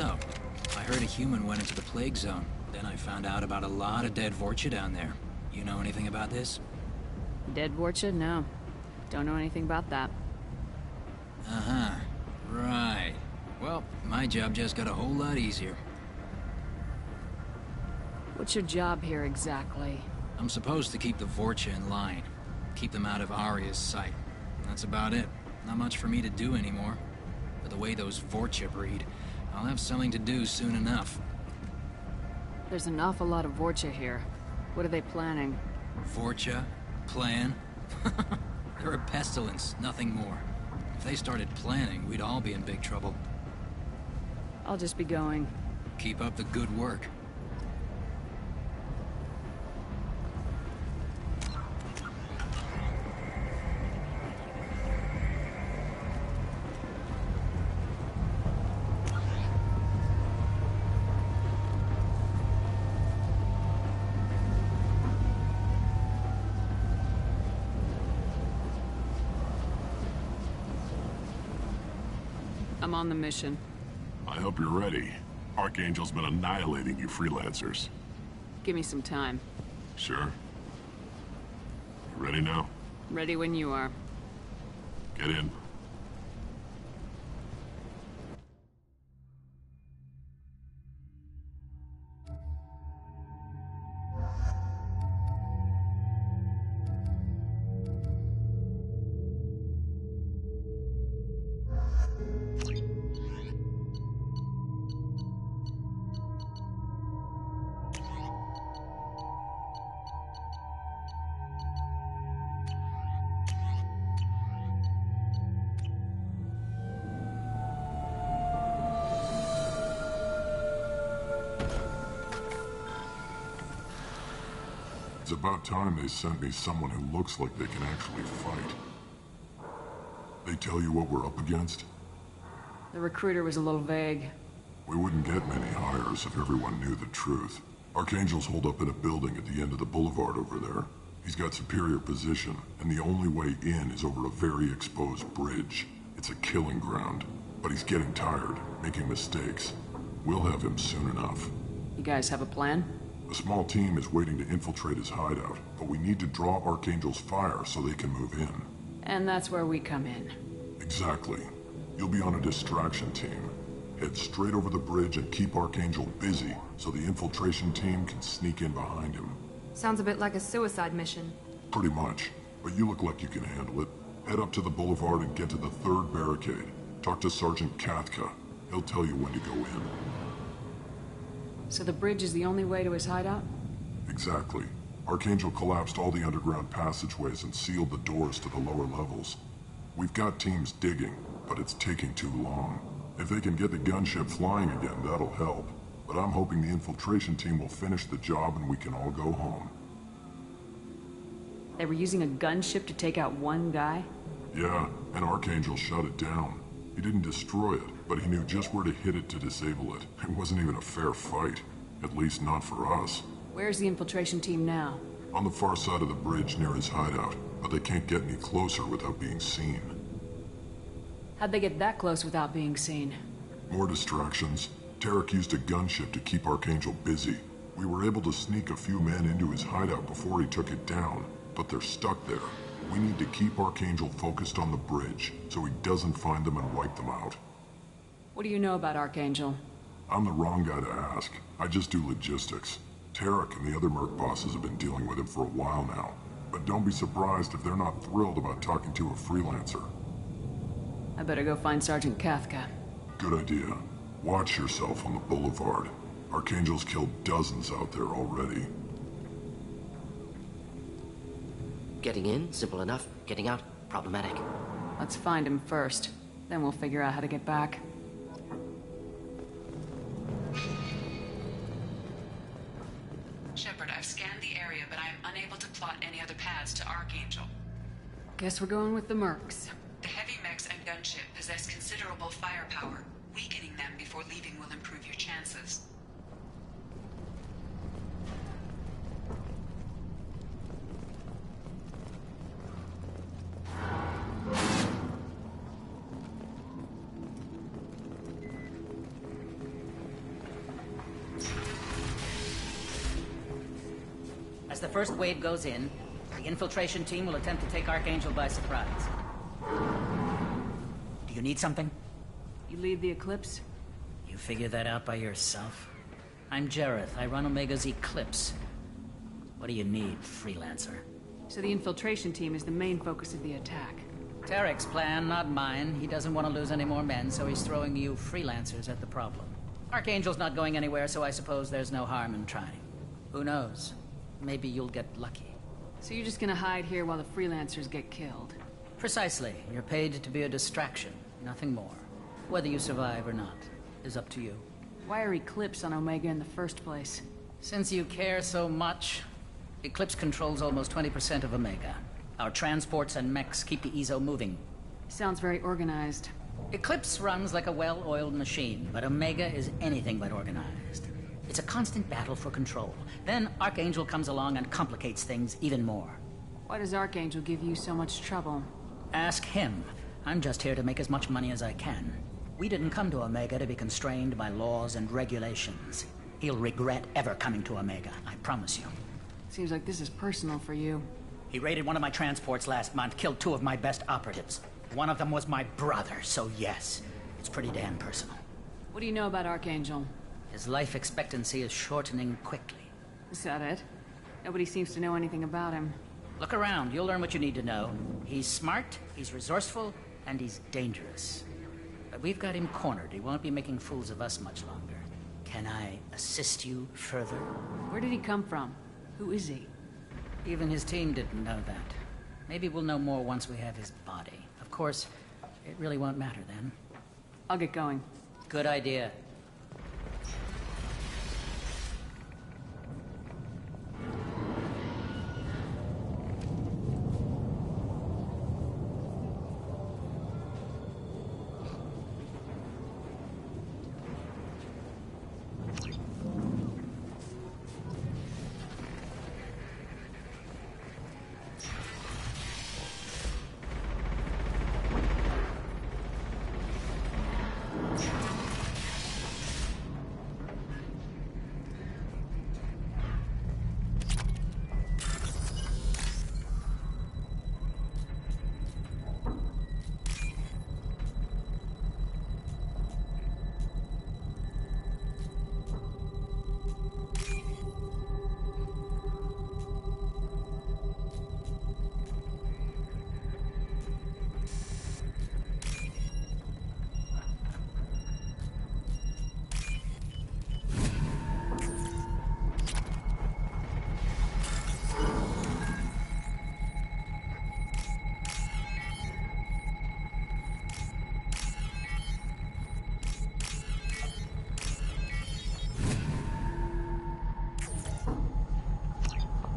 So, I heard a human went into the plague zone. Then I found out about a lot of dead Vorcha down there. You know anything about this? Dead Vorcha? No. Don't know anything about that. Uh-huh. Right. Well, my job just got a whole lot easier. What's your job here exactly? I'm supposed to keep the Vorcha in line. Keep them out of Arya's sight. That's about it. Not much for me to do anymore. But the way those Vorcha breed, I'll have something to do soon enough. There's an awful lot of Vorcha here. What are they planning? Vorcha? Plan? They're a pestilence, nothing more. If they started planning, we'd all be in big trouble. I'll just be going. Keep up the good work. I'm on the mission. I hope you're ready. Archangel's been annihilating you freelancers. Give me some time. Sure? You ready now? Ready when you are. Get in. It's about time they sent me someone who looks like they can actually fight. They tell you what we're up against? The recruiter was a little vague. We wouldn't get many hires if everyone knew the truth. Archangel's holed up in a building at the end of the boulevard over there. He's got superior position, and the only way in is over a very exposed bridge. It's a killing ground. But he's getting tired, making mistakes. We'll have him soon enough. You guys have a plan? A small team is waiting to infiltrate his hideout, but we need to draw Archangel's fire so they can move in. And that's where we come in. Exactly. You'll be on a distraction team. Head straight over the bridge and keep Archangel busy so the infiltration team can sneak in behind him. Sounds a bit like a suicide mission. Pretty much, but you look like you can handle it. Head up to the boulevard and get to the third barricade. Talk to Sergeant Kathka. He'll tell you when to go in. So the bridge is the only way to his hideout? Exactly. Archangel collapsed all the underground passageways and sealed the doors to the lower levels. We've got teams digging, but it's taking too long. If they can get the gunship flying again, that'll help. But I'm hoping the infiltration team will finish the job and we can all go home. They were using a gunship to take out one guy? Yeah, and Archangel shut it down. He didn't destroy it, but he knew just where to hit it to disable it. It wasn't even a fair fight. At least not for us. Where's the infiltration team now? On the far side of the bridge near his hideout, but they can't get any closer without being seen. How'd they get that close without being seen? More distractions. Tarek used a gunship to keep Archangel busy. We were able to sneak a few men into his hideout before he took it down, but they're stuck there. We need to keep Archangel focused on the bridge, so he doesn't find them and wipe them out. What do you know about Archangel? I'm the wrong guy to ask. I just do logistics. Tarek and the other merc bosses have been dealing with him for a while now. But don't be surprised if they're not thrilled about talking to a freelancer. I better go find Sergeant Kathka. Good idea. Watch yourself on the boulevard. Archangel's killed dozens out there already. Getting in, simple enough. Getting out, problematic. Let's find him first. Then we'll figure out how to get back. Shepard, I've scanned the area, but I am unable to plot any other paths to Archangel. Guess we're going with the mercs. The heavy mechs and gunship possess considerable firepower. Weakening them before leaving will improve your chances. As the first wave goes in, the infiltration team will attempt to take Archangel by surprise. Do you need something? You lead the Eclipse? You figure that out by yourself? I'm Jareth. I run Omega's Eclipse. What do you need, freelancer? So the infiltration team is the main focus of the attack. Tarek's plan, not mine. He doesn't want to lose any more men, so he's throwing you freelancers at the problem. Archangel's not going anywhere, so I suppose there's no harm in trying. Who knows? Maybe you'll get lucky. So you're just gonna hide here while the freelancers get killed? Precisely. You're paid to be a distraction, nothing more. Whether you survive or not is up to you. Why are Eclipse on Omega in the first place? Since you care so much, Eclipse controls almost 20% of Omega. Our transports and mechs keep the EZO moving. Sounds very organized. Eclipse runs like a well-oiled machine, but Omega is anything but organized. It's a constant battle for control. Then Archangel comes along and complicates things even more. Why does Archangel give you so much trouble? Ask him. I'm just here to make as much money as I can. We didn't come to Omega to be constrained by laws and regulations. He'll regret ever coming to Omega, I promise you. Seems like this is personal for you. He raided one of my transports last month, killed 2 of my best operatives. One of them was my brother, so yes, it's pretty damn personal. What do you know about Archangel? His life expectancy is shortening quickly. Is that it? Nobody seems to know anything about him. Look around, you'll learn what you need to know. He's smart, he's resourceful, and he's dangerous. But we've got him cornered. He won't be making fools of us much longer. Can I assist you further? Where did he come from? Who is he? Even his team didn't know that. Maybe we'll know more once we have his body. Of course, it really won't matter then. I'll get going. Good idea.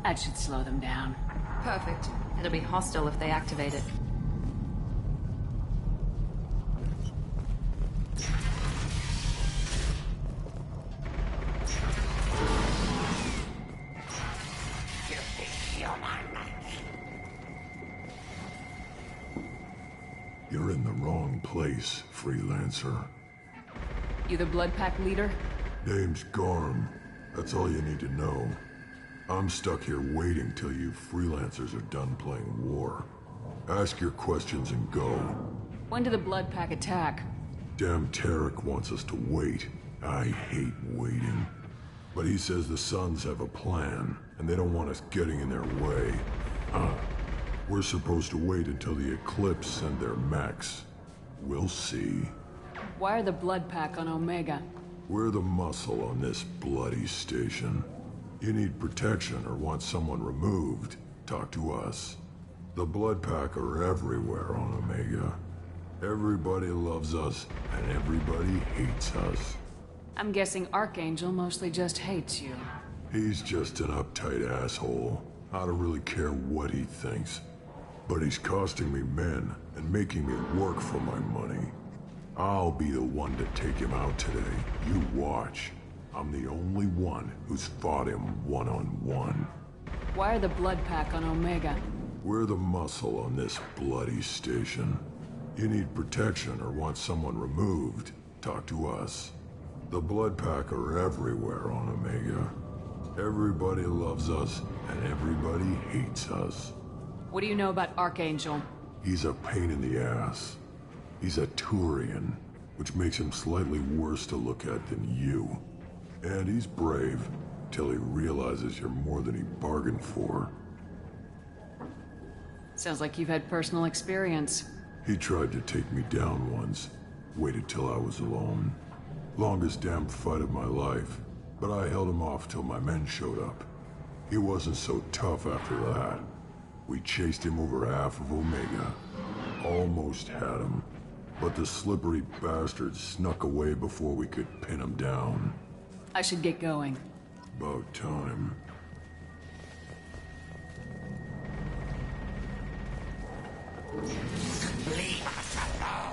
That should slow them down. Perfect. It'll be hostile if they activate it. You're in the wrong place, freelancer. You the Blood Pack leader? Name's Garm. That's all you need to know. I'm stuck here waiting till you freelancers are done playing war. Ask your questions and go. When did the Blood Pack attack? Damn Tarek wants us to wait. I hate waiting. But he says the Suns have a plan, and they don't want us getting in their way. We're supposed to wait until the Eclipse send their mechs. We'll see. Why are the Blood Pack on Omega? We're the muscle on this bloody station. You need protection or want someone removed, talk to us. The Blood Pack are everywhere on Omega. Everybody loves us, and everybody hates us. I'm guessing Archangel mostly just hates you. He's just an uptight asshole. I don't really care what he thinks. But he's costing me men and making me work for my money. I'll be the one to take him out today. You watch. I'm the only one who's fought him one-on-one. Why are the Blood Pack on Omega? We're the muscle on this bloody station. You need protection or want someone removed, talk to us. The Blood Pack are everywhere on Omega. Everybody loves us, and everybody hates us. What do you know about Archangel? He's a pain in the ass. He's a Turian, which makes him slightly worse to look at than you. And he's brave, till he realizes you're more than he bargained for. Sounds like you've had personal experience. He tried to take me down once. Waited till I was alone. Longest damn fight of my life. But I held him off till my men showed up. He wasn't so tough after that. We chased him over half of Omega. Almost had him. But the slippery bastard snuck away before we could pin him down. I should get going. About time. Leave us alone.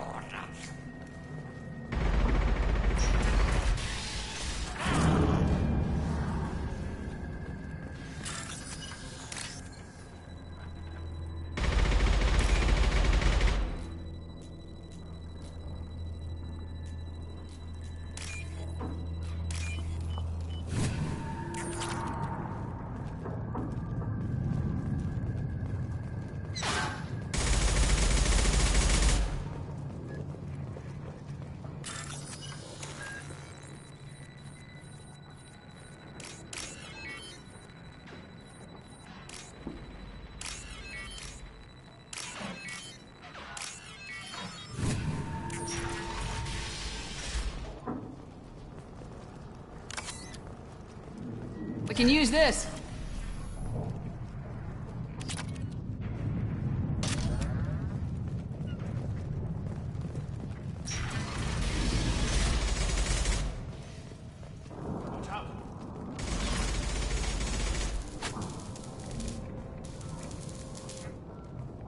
We can use this.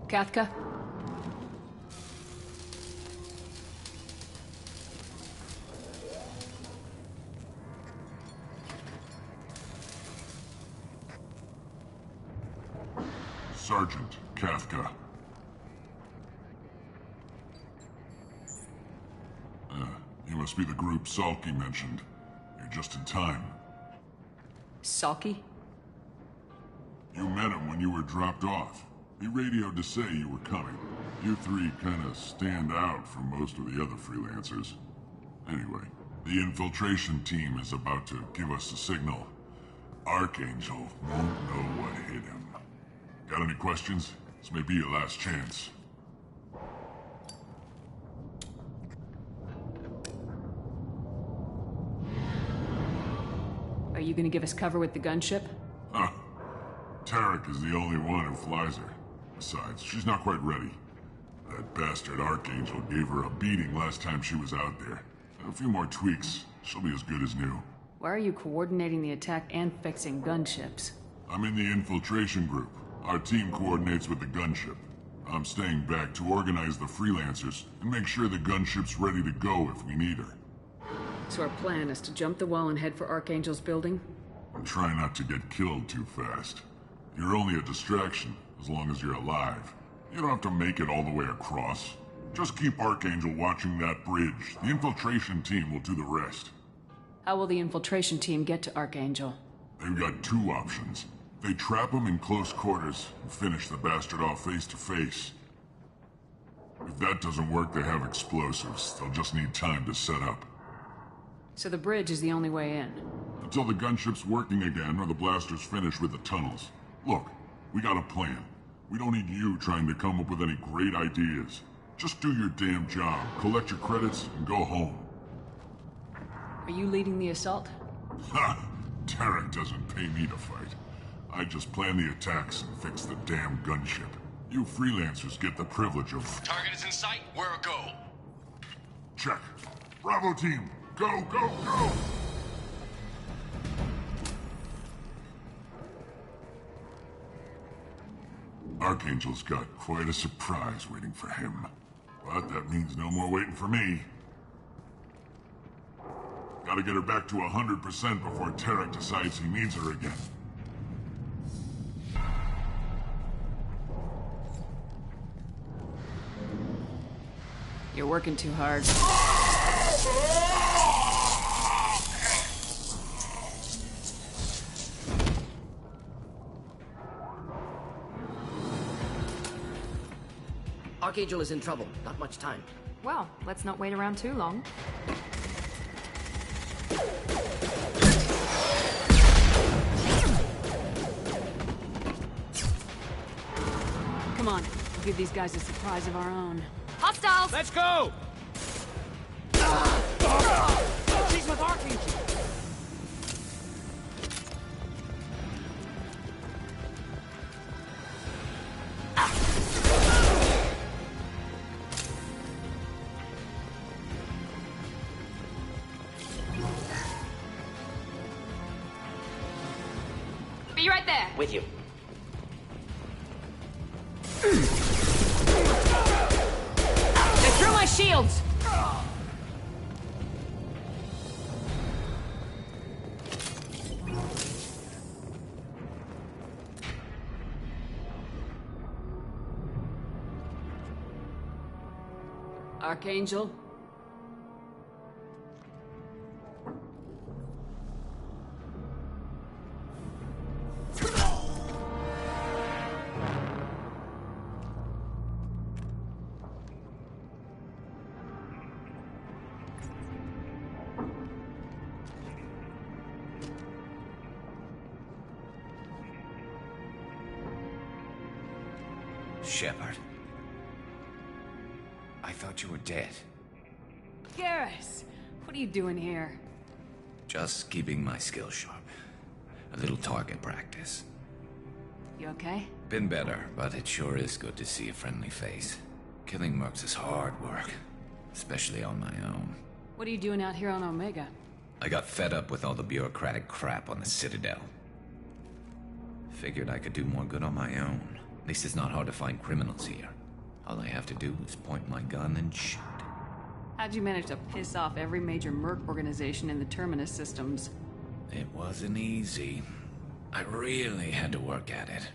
Kathka? Sergeant Kathka. You must be the group Salky mentioned. You're just in time. Salky? You met him when you were dropped off. He radioed to say you were coming. You three kind of stand out from most of the other freelancers. Anyway, the infiltration team is about to give us a signal. Archangel won't know what hit him. Got any questions? This may be your last chance. Are you gonna give us cover with the gunship? Huh. Tarek is the only one who flies her. Besides, she's not quite ready. That bastard Archangel gave her a beating last time she was out there. A few more tweaks, she'll be as good as new. Why are you coordinating the attack and fixing gunships? I'm in the infiltration group. Our team coordinates with the gunship. I'm staying back to organize the freelancers and make sure the gunship's ready to go if we need her. So our plan is to jump the wall and head for Archangel's building? And try not to get killed too fast. You're only a distraction, as long as you're alive. You don't have to make it all the way across. Just keep Archangel watching that bridge. The infiltration team will do the rest. How will the infiltration team get to Archangel? They've got two options. They trap him in close quarters and finish the bastard off face to face. If that doesn't work, they have explosives. They'll just need time to set up. So the bridge is the only way in? Until the gunship's working again or the blasters finish with the tunnels. Look, we got a plan. We don't need you trying to come up with any great ideas. Just do your damn job, collect your credits, and go home. Are you leading the assault? Ha! Tarek doesn't pay me to fight. I just plan the attacks and fix the damn gunship. You freelancers get the privilege of... Target is in sight. Where a go? Check. Bravo team! Go, go, go! Archangel's got quite a surprise waiting for him. But that means no more waiting for me. Gotta get her back to 100% before Tarek decides he needs her again. You're working too hard. Archangel is in trouble. Not much time. Well, let's not wait around too long. Come on, we'll give these guys a surprise of our own. Hostiles! Let's go! She's with Archangel! Be right there! With you. They threw my shields! Archangel? Shepard. I thought you were dead. Garrus! What are you doing here? Just keeping my skills sharp. A little target practice. You okay? Been better, but it sure is good to see a friendly face. Killing mercs is hard work, especially on my own. What are you doing out here on Omega? I got fed up with all the bureaucratic crap on the Citadel. Figured I could do more good on my own. At least it's not hard to find criminals here. All I have to do is point my gun and shoot. How'd you manage to piss off every major merc organization in the Terminus systems? It wasn't easy. I really had to work at it.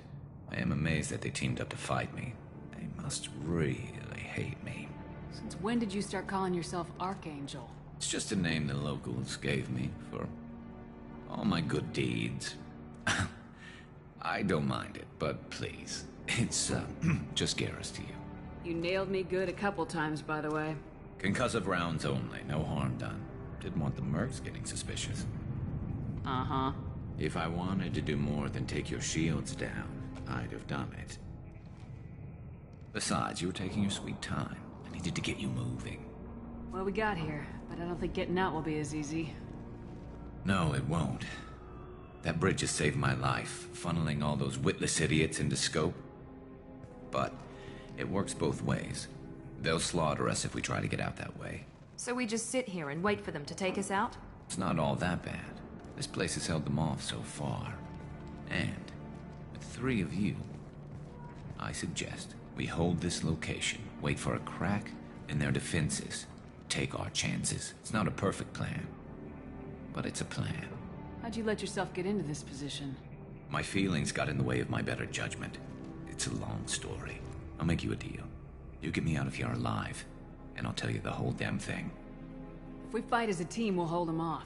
I am amazed that they teamed up to fight me. They must really hate me. Since when did you start calling yourself Archangel? It's just a name the locals gave me for all my good deeds. I don't mind it, but please, it's just Garrus to you. You nailed me good a couple times, by the way. Concussive rounds only, no harm done. Didn't want the mercs getting suspicious. Uh-huh. If I wanted to do more than take your shields down, I'd have done it. Besides, you were taking your sweet time. I needed to get you moving. Well, we got here, but I don't think getting out will be as easy. No, it won't. That bridge has saved my life, funneling all those witless idiots into scope. But it works both ways. They'll slaughter us if we try to get out that way. So we just sit here and wait for them to take us out? It's not all that bad. This place has held them off so far. And with 3 of you, I suggest we hold this location, wait for a crack in their defenses, take our chances. It's not a perfect plan, but it's a plan. How'd you let yourself get into this position? My feelings got in the way of my better judgment. It's a long story. I'll make you a deal. You get me out of here alive, and I'll tell you the whole damn thing. If we fight as a team, we'll hold them off.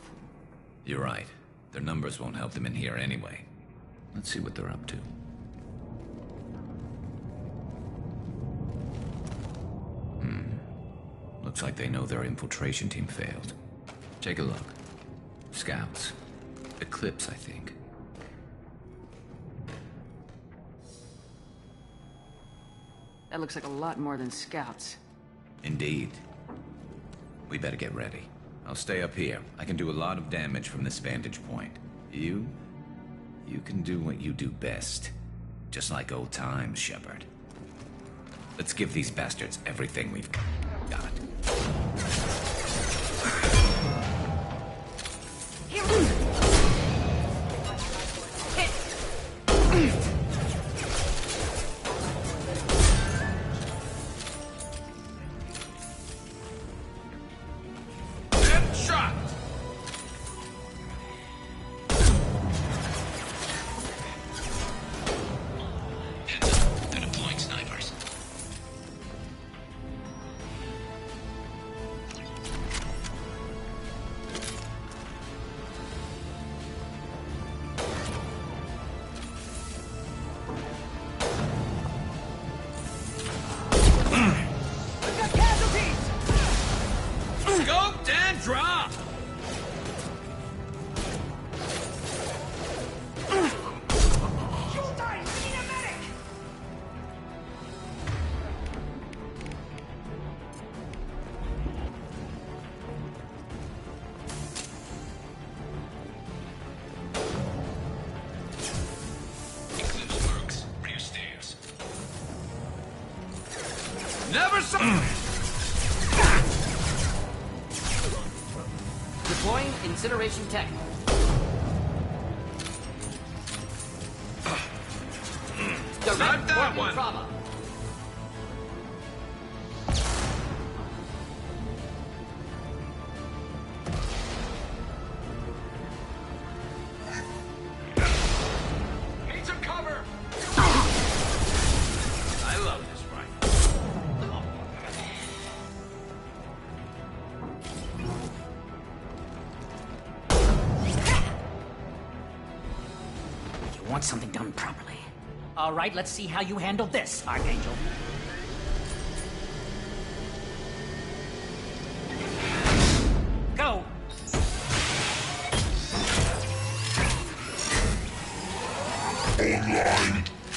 You're right. Their numbers won't help them in here anyway. Let's see what they're up to. Looks like they know their infiltration team failed. Take a look. Scouts. Eclipse, I think. That looks like a lot more than scouts. Indeed. We better get ready. I'll stay up here. I can do a lot of damage from this vantage point. You can do what you do best. Just like old times, Shepard. Let's give these bastards everything we've got. Scoped and dropped! Never saw. Deploying incineration tech. Not that one. Trauma. Need some cover. I love this ride. You want something done properly. All right, let's see how you handle this, Archangel. Go!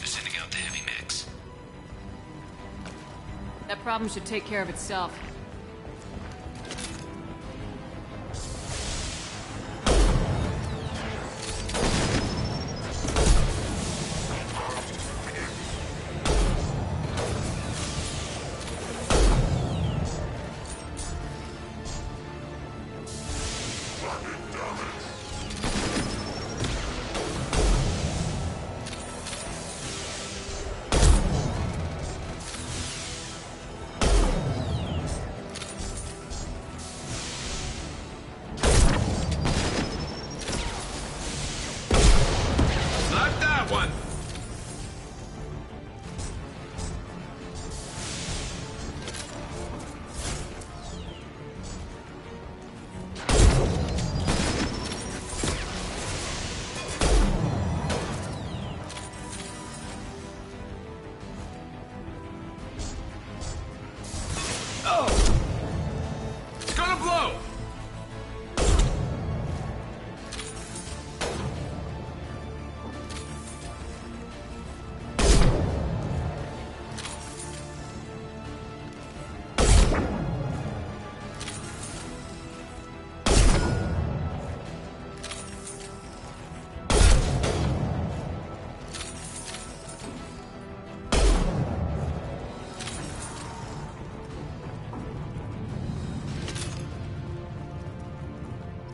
Sending out the heavy mix. That problem should take care of itself. Not that one. Oh! It's gonna blow!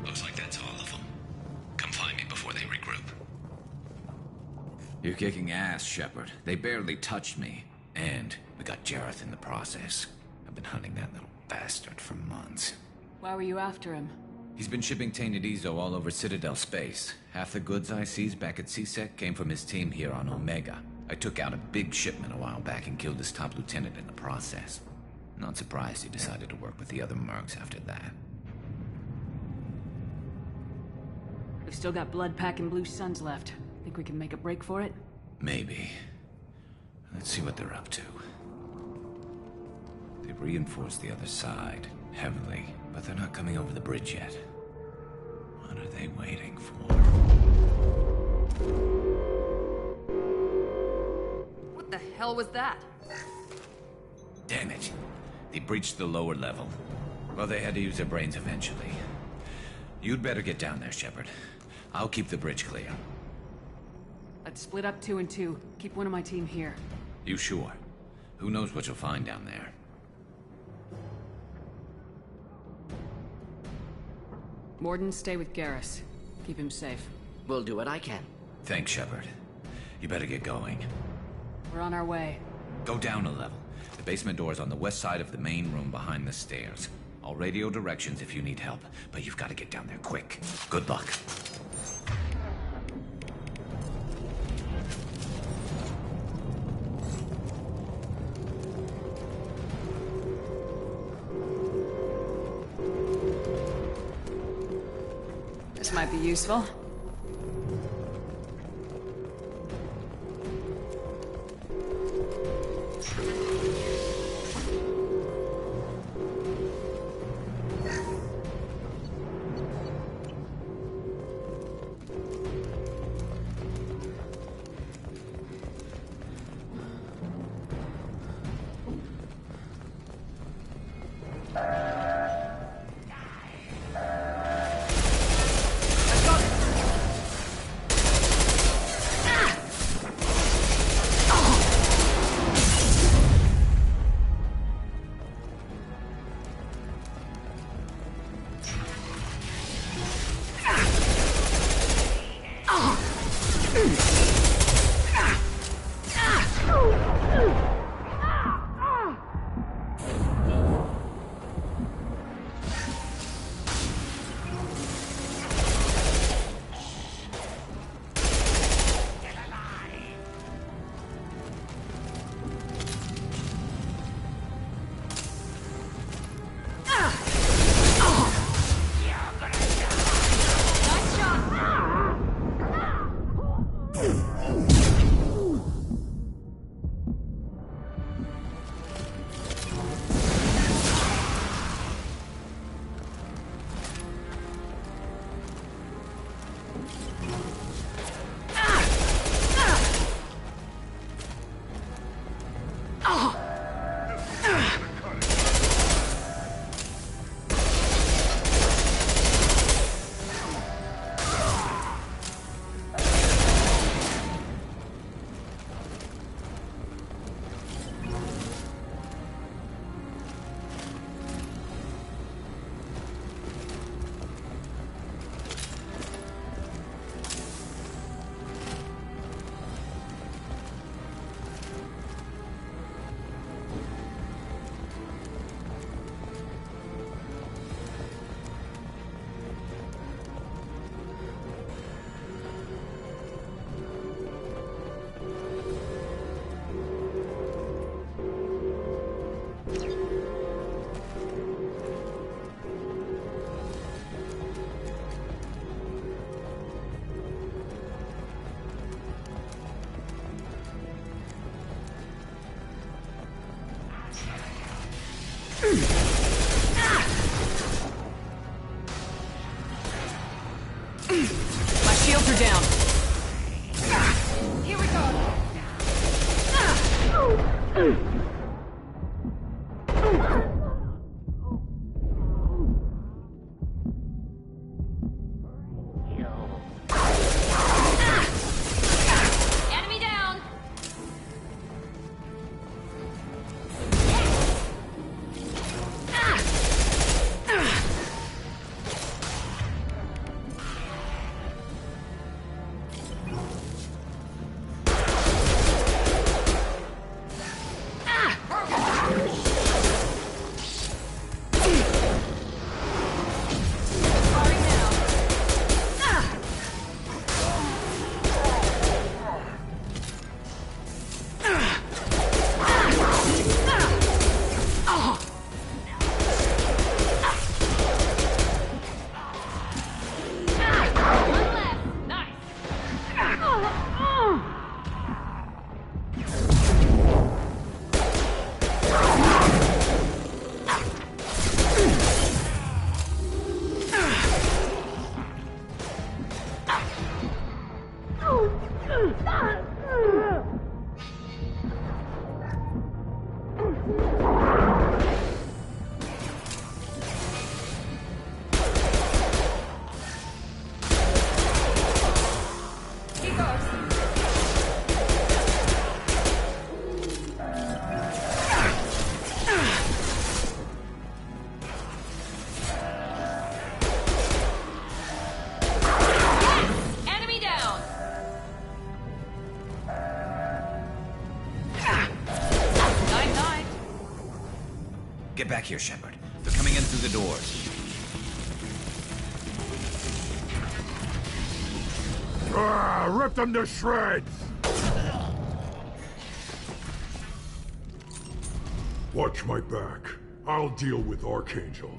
Looks like that's all of them. Come find me before they regroup. You're kicking ass, Shepard. They barely touched me. And we got Jareth in the process. I've been hunting that little bastard for months. Why were you after him? He's been shipping tainted Ezo all over Citadel space. Half the goods I seized back at CSEC came from his team here on Omega. I took out a big shipment a while back and killed his top lieutenant in the process. Not surprised he decided to work with the other mercs after that. We've still got Blood Pack and Blue Suns left. Think we can make a break for it? Maybe. Let's see what they're up to. They've reinforced the other side, heavily, but they're not coming over the bridge yet. What are they waiting for? What the hell was that? Damn it. They breached the lower level. Well, they had to use their brains eventually. You'd better get down there, Shepard. I'll keep the bridge clear. Let's split up 2 and 2. Keep one of my team here. You sure? Who knows what you'll find down there? Morden, stay with Garrus. Keep him safe. We'll do what I can. Thanks, Shepard. You better get going. We're on our way. Go down a level. The basement door is on the west side of the main room behind the stairs. I'll radio directions if you need help, but you've got to get down there quick. Good luck. This might be useful. My shields are down. Here we go. Enemy down. Get back here, Shepard. They're coming in through the doors. Rip them to shreds! Watch my back. I'll deal with Archangel.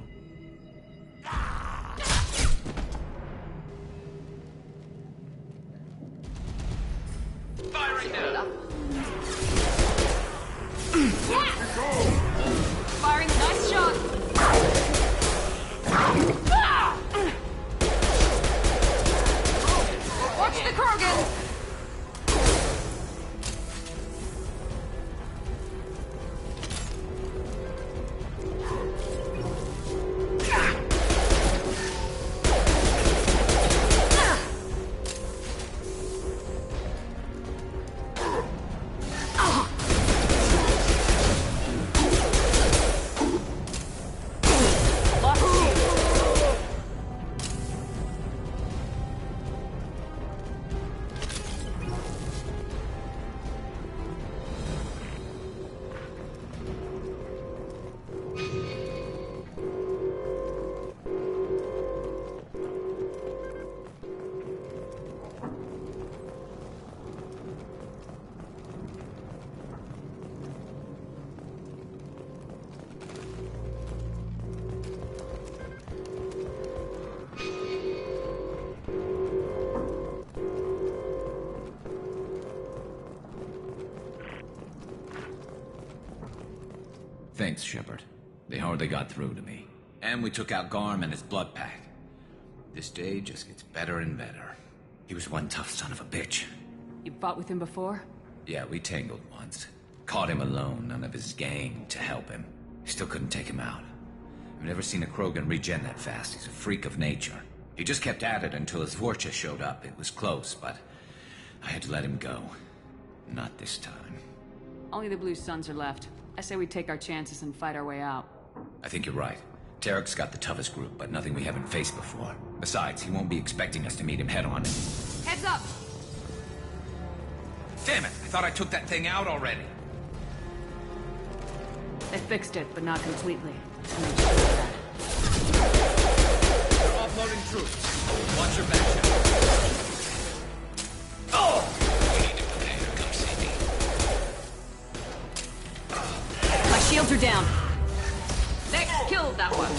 Firing now! Firing, nice shot. Watch the Krogan. Thanks, Shepard. They hardly got through to me. And we took out Garm and his blood pack. This day just gets better and better. He was one tough son of a bitch. You fought with him before? Yeah, we tangled once. Caught him alone, none of his gang to help him. Still couldn't take him out. I've never seen a Krogan regen that fast. He's a freak of nature. He just kept at it until his Vorcha showed up. It was close, but I had to let him go. Not this time. Only the Blue Suns are left. I say we take our chances and fight our way out. I think you're right. Tarek's got the toughest group, but nothing we haven't faced before. Besides, he won't be expecting us to meet him head-on. Heads up. Damn it! I thought I took that thing out already. They fixed it, but not completely. So make sure of that. They're offloading troops. Watch your back, Shepard. Oh! You need to prepare. Come see me. My shields are down. Next, killed that one.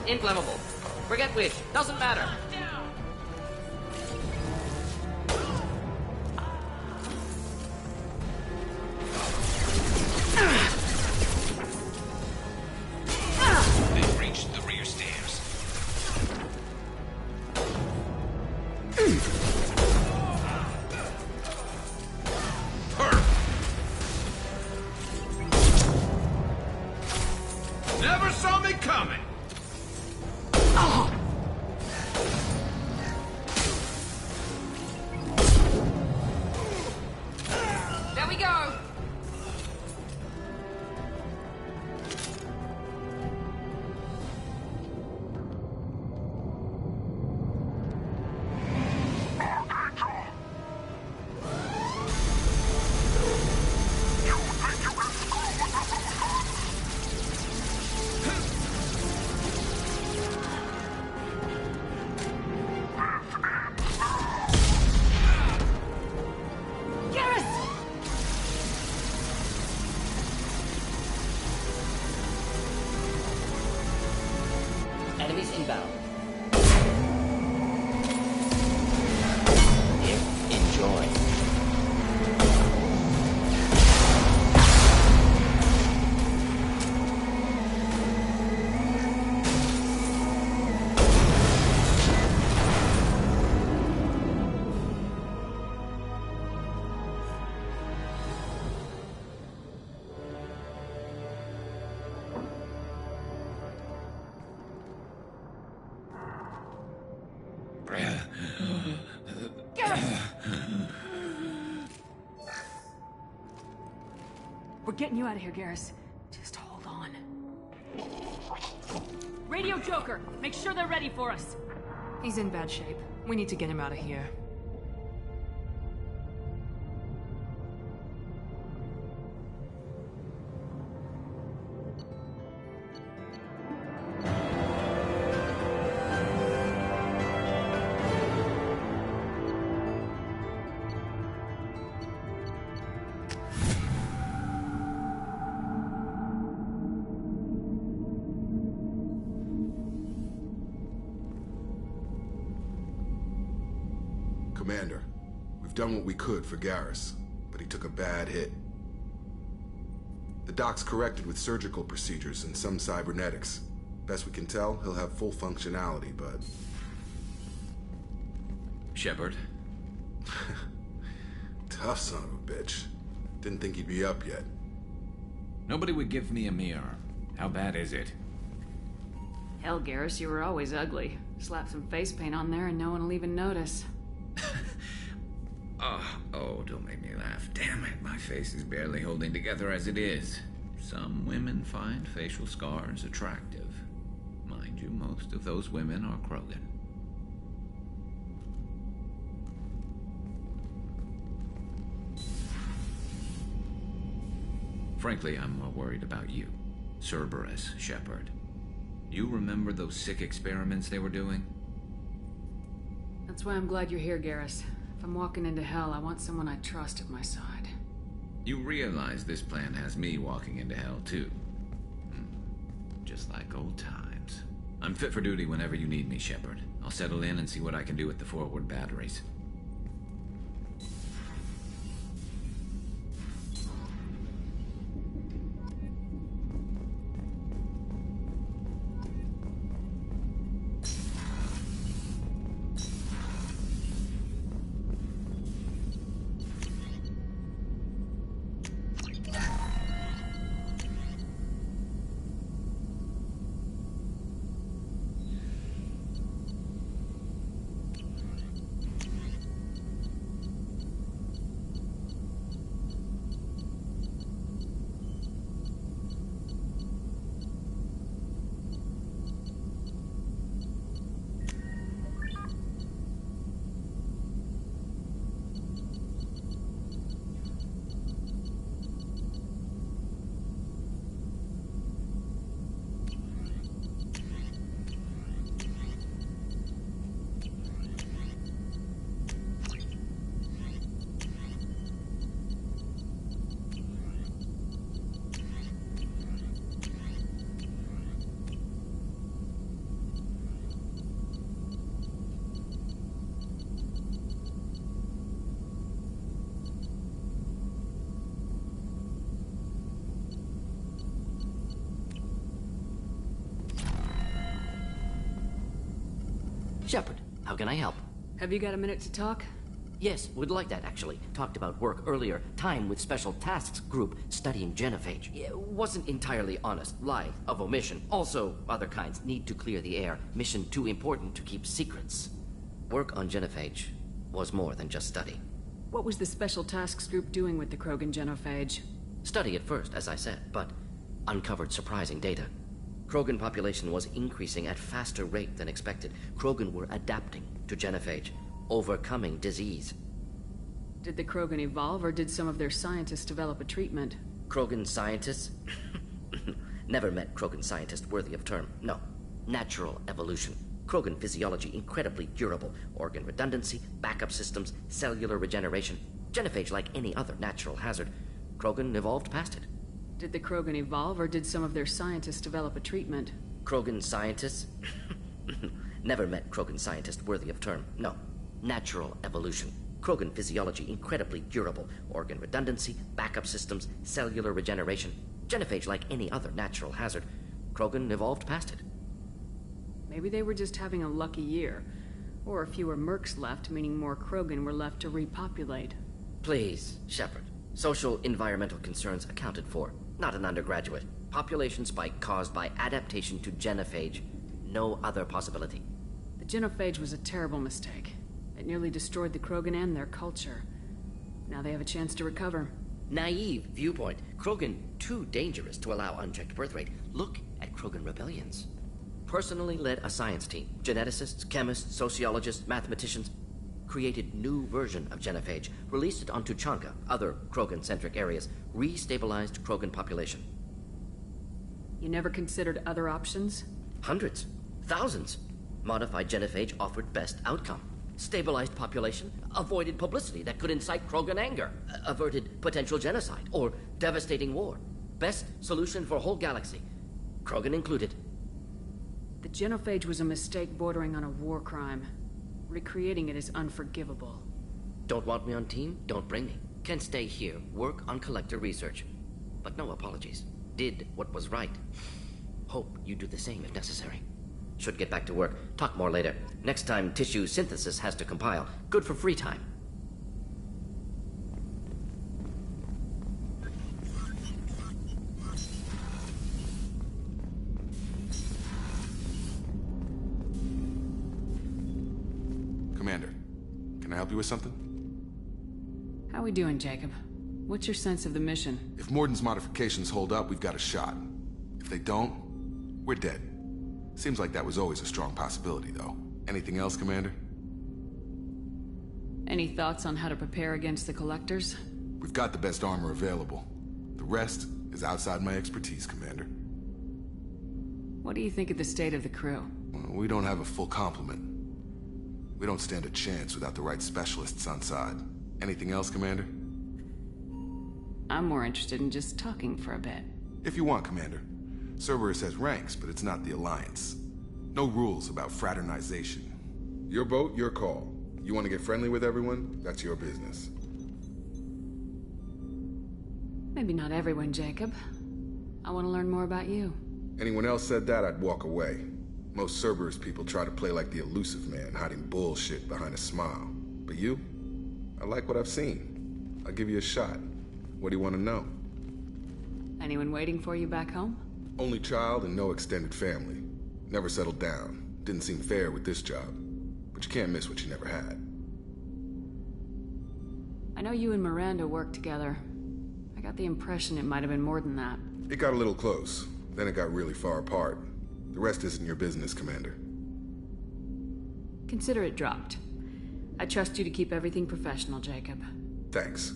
inflammable. Forget which. Doesn't matter. They've reached the rear stairs. Never saw me coming! There we go. Enemies inbound. Here, enjoy. We're getting you out of here, Garrus. Just hold on. Radio Joker, make sure they're ready for us. He's in bad shape. We need to get him out of here. Commander, we've done what we could for Garrus, but he took a bad hit. The doc's corrected with surgical procedures and some cybernetics. Best we can tell, he'll have full functionality, but... Shepard? Tough son of a bitch. Didn't think he'd be up yet. Nobody would give me a mirror. How bad is it? Hell, Garrus, you were always ugly. Slap some face paint on there and no one will even notice. Oh, don't make me laugh. Damn it, my face is barely holding together as it is. Some women find facial scars attractive. Mind you, most of those women are Krogan. Frankly, I'm more worried about you. Cerberus, Shepard. You remember those sick experiments they were doing? That's why I'm glad you're here, Garrus. If I'm walking into hell, I want someone I trust at my side. You realize this plan has me walking into hell, too. Just like old times. I'm fit for duty whenever you need me, Shepard. I'll settle in and see what I can do with the forward batteries. Shepard, how can I help? Have you got a minute to talk? Yes, would like that, actually. Talked about work earlier. Time with Special Tasks Group studying genophage. Wasn't entirely honest. Lie of omission. Also, other kinds. Need to clear the air. Mission too important to keep secrets. Work on genophage was more than just study. What was the Special Tasks Group doing with the Krogan genophage? Study at first, as I said, but uncovered surprising data. Krogan population was increasing at faster rate than expected. Krogan were adapting to genophage, overcoming disease. Did the Krogan evolve, or did some of their scientists develop a treatment? Krogan scientists? Never met Krogan scientist worthy of term. No. Natural evolution. Krogan physiology incredibly durable. Organ redundancy, backup systems, cellular regeneration. Genophage like any other natural hazard. Krogan evolved past it. Did the Krogan evolve, or did some of their scientists develop a treatment? Krogan scientists? Never met Krogan scientist worthy of term. No. Natural evolution. Krogan physiology incredibly durable. Organ redundancy, backup systems, cellular regeneration. Genophage like any other natural hazard. Krogan evolved past it. Maybe they were just having a lucky year. Or fewer mercs left, meaning more Krogan were left to repopulate. Please, Shepard. Social environmental concerns accounted for. Not an undergraduate. Population spike caused by adaptation to genophage. No other possibility. The genophage was a terrible mistake. It nearly destroyed the Krogan and their culture. Now they have a chance to recover. Naive viewpoint. Krogan too dangerous to allow unchecked birth rate. Look at Krogan rebellions. Personally led a science team. Geneticists, chemists, sociologists, mathematicians. Created new version of genophage. Released it on Tuchanka, other Krogan-centric areas. Restabilized Krogan population. You never considered other options? Hundreds. Thousands. Modified genophage offered best outcome. Stabilized population, avoided publicity that could incite Krogan anger, averted potential genocide or devastating war. Best solution for whole galaxy, Krogan included. The genophage was a mistake bordering on a war crime. Recreating it is unforgivable. Don't want me on team? Don't bring me. Can stay here, work on collector research. But no apologies. Did what was right. Hope you do the same if necessary. Should get back to work. Talk more later. Next time, tissue synthesis has to compile. Good for free time. Commander, can I help you with something? How we doing, Jacob? What's your sense of the mission? If Morden's modifications hold up, we've got a shot. If they don't, we're dead. Seems like that was always a strong possibility, though. Anything else, Commander? Any thoughts on how to prepare against the Collectors? We've got the best armor available. The rest is outside my expertise, Commander. What do you think of the state of the crew? Well, we don't have a full complement. We don't stand a chance without the right specialists on side. Anything else, Commander? I'm more interested in just talking for a bit. If you want, Commander. Cerberus has ranks, but it's not the Alliance. No rules about fraternization. Your boat, your call. You want to get friendly with everyone? That's your business. Maybe not everyone, Jacob. I want to learn more about you. Anyone else said that, I'd walk away. Most Cerberus people try to play like the elusive man, hiding bullshit behind a smile. But you? I like what I've seen. I'll give you a shot. What do you want to know? Anyone waiting for you back home? Only child and no extended family. Never settled down. Didn't seem fair with this job. But you can't miss what you never had. I know you and Miranda worked together. I got the impression it might have been more than that. It got a little close. Then it got really far apart. The rest isn't your business, Commander. Consider it dropped. I trust you to keep everything professional, Jacob. Thanks.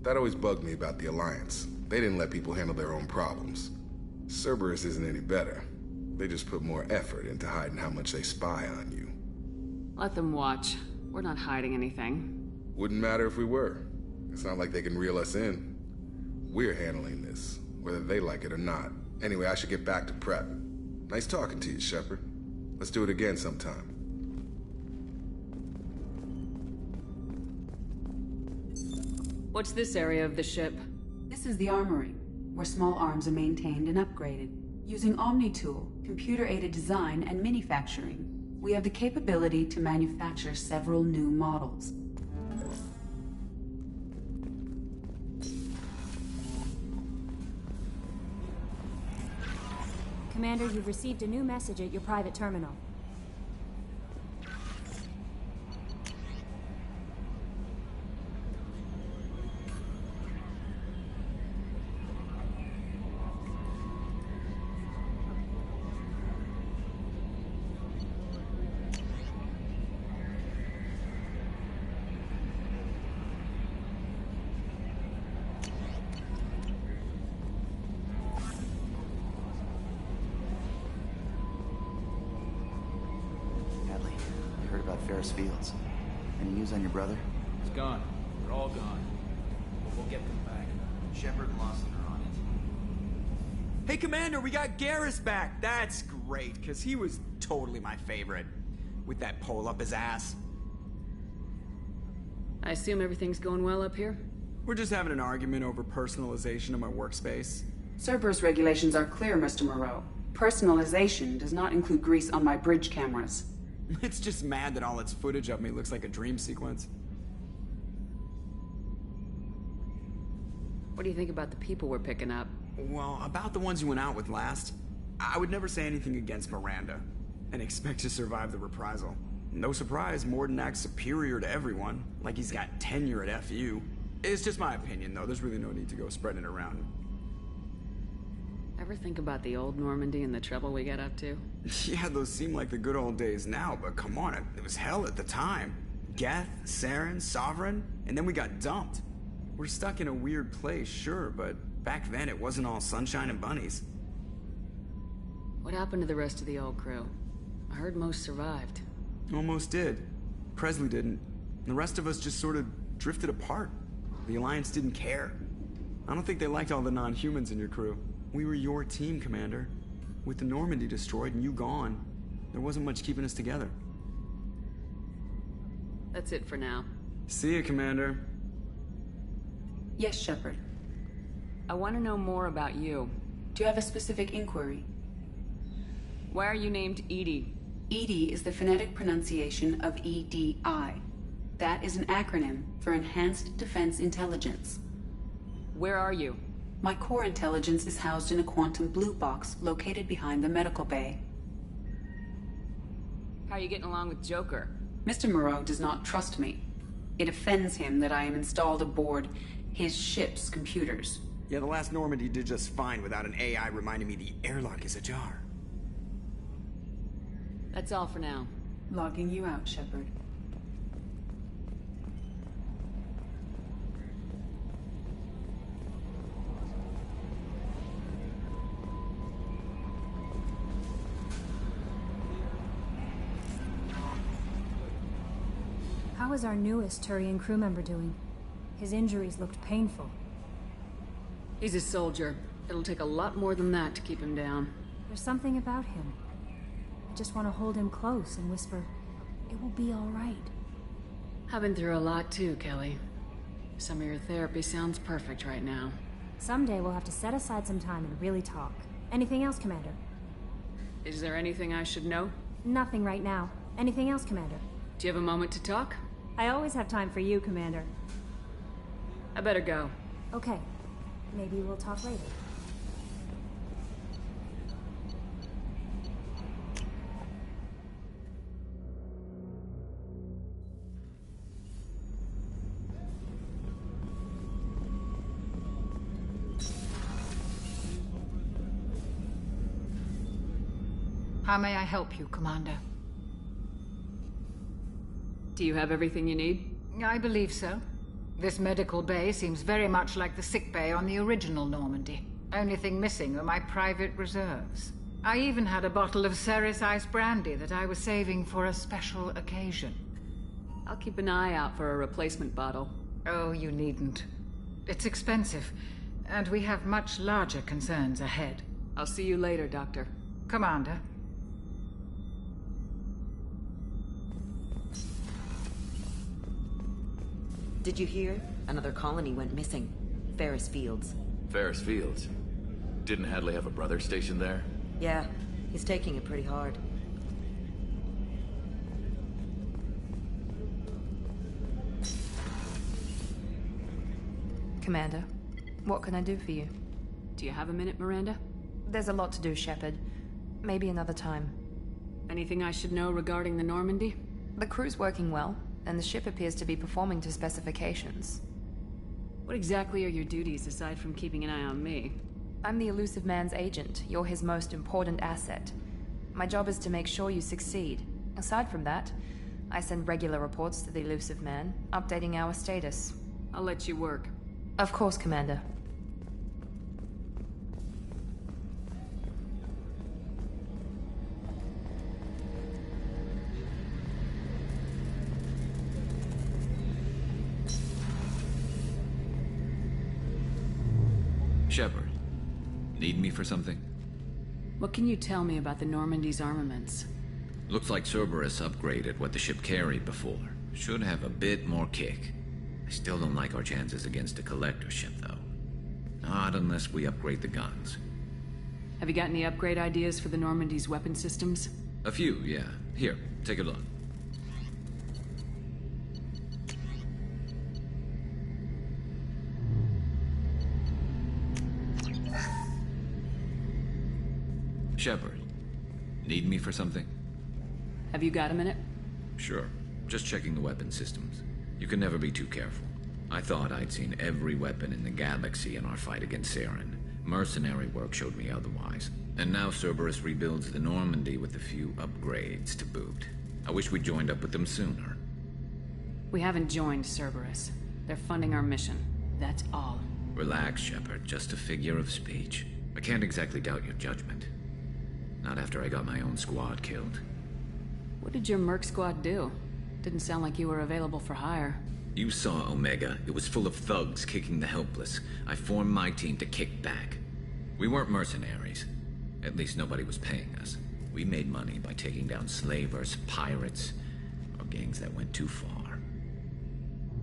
That always bugged me about the Alliance. They didn't let people handle their own problems. Cerberus isn't any better. They just put more effort into hiding how much they spy on you. Let them watch. We're not hiding anything. Wouldn't matter if we were. It's not like they can reel us in. We're handling this, whether they like it or not. Anyway, I should get back to prep. Nice talking to you, Shepard. Let's do it again sometime. What's this area of the ship? This is the armory, where small arms are maintained and upgraded, using Omni-Tool, computer-aided design and manufacturing. We have the capability to manufacture several new models. Commander, you've received a new message at your private terminal. Ferris Fields. Any news on your brother? He's gone. They're all gone. But we'll get them back. Shepard and Lawson are on it. Hey, Commander, we got Garrus back. That's great, because he was totally my favorite. With that pole up his ass. I assume everything's going well up here? We're just having an argument over personalization of my workspace. Cerberus regulations are clear, Mr. Moreau. Personalization does not include grease on my bridge cameras. It's just mad that all its footage of me looks like a dream sequence. What do you think about the people we're picking up? Well, about the ones you went out with last, I would never say anything against Miranda, and expect to survive the reprisal. No surprise, Mordin acts superior to everyone, like he's got tenure at FU. It's just my opinion, though. There's really no need to go spreading it around. Ever think about the old Normandy and the trouble we got up to? Yeah, those seem like the good old days now, but come on, it was hell at the time. Geth, Saren, Sovereign, and then we got dumped. We're stuck in a weird place, sure, but back then it wasn't all sunshine and bunnies. What happened to the rest of the old crew? I heard most survived. Almost did. Presley didn't. The rest of us just sort of drifted apart. The Alliance didn't care. I don't think they liked all the non-humans in your crew. We were your team, Commander. With the Normandy destroyed and you gone, there wasn't much keeping us together. That's it for now. See ya, Commander. Yes, Shepard. I want to know more about you. Do you have a specific inquiry? Why are you named EDI? EDI is the phonetic pronunciation of EDI. That is an acronym for Enhanced Defense Intelligence. Where are you? My core intelligence is housed in a quantum blue box located behind the medical bay. How are you getting along with Joker? Mr. Moreau does not trust me. It offends him that I am installed aboard his ship's computers. Yeah, the last Normandy did just fine without an AI reminding me the airlock is ajar. That's all for now. Logging you out, Shepard. How is our newest Turian crew member doing? His injuries looked painful. He's a soldier. It'll take a lot more than that to keep him down. There's something about him. I just want to hold him close and whisper, "It will be all right." I've been through a lot too, Kelly. Some of your therapy sounds perfect right now. Someday we'll have to set aside some time and really talk. Anything else, Commander? Is there anything I should know? Nothing right now. Anything else, Commander? Do you have a moment to talk? I always have time for you, Commander. I better go. Okay. Maybe we'll talk later. How may I help you, Commander? Do you have everything you need? I believe so. This medical bay seems very much like the sick bay on the original Normandy. Only thing missing were my private reserves. I even had a bottle of Ceres Ice brandy that I was saving for a special occasion. I'll keep an eye out for a replacement bottle. Oh, you needn't. It's expensive, and we have much larger concerns ahead. I'll see you later, Doctor. Commander. Did you hear? Another colony went missing. Ferris Fields. Ferris Fields? Didn't Hadley have a brother stationed there? Yeah, he's taking it pretty hard. Commander. What can I do for you? Do you have a minute, Miranda? There's a lot to do, Shepard. Maybe another time. Anything I should know regarding the Normandy? The crew's working well, and the ship appears to be performing to specifications. What exactly are your duties aside from keeping an eye on me? I'm the Elusive Man's agent. You're his most important asset. My job is to make sure you succeed. Aside from that, I send regular reports to the Elusive Man, updating our status. I'll let you work. Of course, Commander. Shepard, need me for something? What can you tell me about the Normandy's armaments? Looks like Cerberus upgraded what the ship carried before. Should have a bit more kick. I still don't like our chances against a collector ship, though. Not unless we upgrade the guns. Have you got any upgrade ideas for the Normandy's weapon systems? A few, yeah. Here, take a look. Shepard, need me for something? Have you got a minute? Sure. Just checking the weapon systems. You can never be too careful. I thought I'd seen every weapon in the galaxy in our fight against Saren. Mercenary work showed me otherwise. And now Cerberus rebuilds the Normandy with a few upgrades to boot. I wish we'd joined up with them sooner. We haven't joined Cerberus. They're funding our mission. That's all. Relax, Shepard. Just a figure of speech. I can't exactly doubt your judgment. Not after I got my own squad killed. What did your Merc squad do? Didn't sound like you were available for hire. You saw Omega. It was full of thugs kicking the helpless. I formed my team to kick back. We weren't mercenaries. At least nobody was paying us. We made money by taking down slavers, pirates, or gangs that went too far.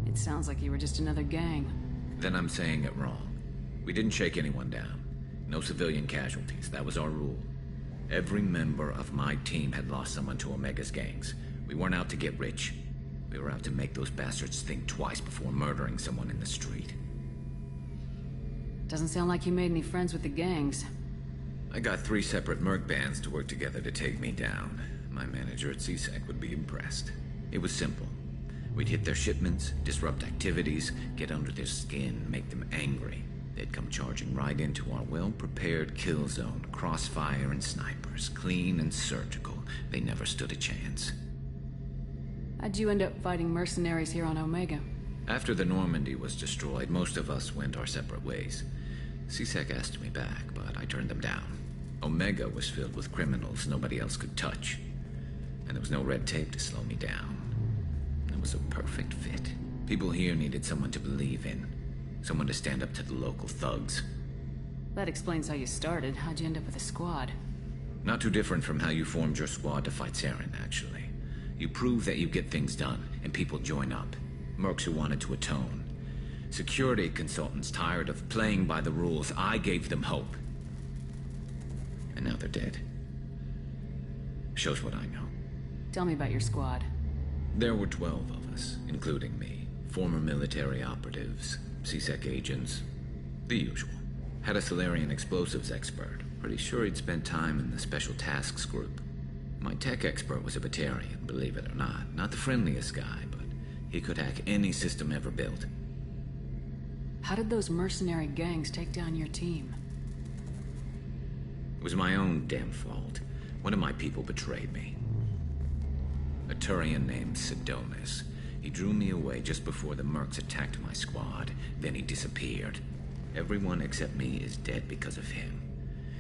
It sounds like you were just another gang. Then I'm saying it wrong. We didn't shake anyone down. No civilian casualties. That was our rule. Every member of my team had lost someone to Omega's gangs. We weren't out to get rich. We were out to make those bastards think twice before murdering someone in the street. Doesn't sound like you made any friends with the gangs. I got 3 separate merc bands to work together to take me down. My manager at CSEC would be impressed. It was simple. We'd hit their shipments, disrupt activities, get under their skin, make them angry. They'd come charging right into our well-prepared kill zone, crossfire and snipers, clean and surgical. They never stood a chance. How'd you end up fighting mercenaries here on Omega? After the Normandy was destroyed, most of us went our separate ways. CSEC asked me back, but I turned them down. Omega was filled with criminals nobody else could touch. And there was no red tape to slow me down. It was a perfect fit. People here needed someone to believe in. Someone to stand up to the local thugs. That explains how you started. How'd you end up with a squad? Not too different from how you formed your squad to fight Saren, actually. You prove that you get things done, and people join up. Mercs who wanted to atone. Security consultants tired of playing by the rules. I gave them hope. And now they're dead. Shows what I know. Tell me about your squad. There were 12 of us, including me. Former military operatives, CSEC agents, the usual. Had a Salarian explosives expert. Pretty sure he'd spent time in the Special Tasks Group. My tech expert was a Batarian, believe it or not. Not the friendliest guy, but he could hack any system ever built. How did those mercenary gangs take down your team? It was my own damn fault. One of my people betrayed me. A Turian named Sidonis. He drew me away just before the mercs attacked my squad. Then he disappeared. Everyone except me is dead because of him.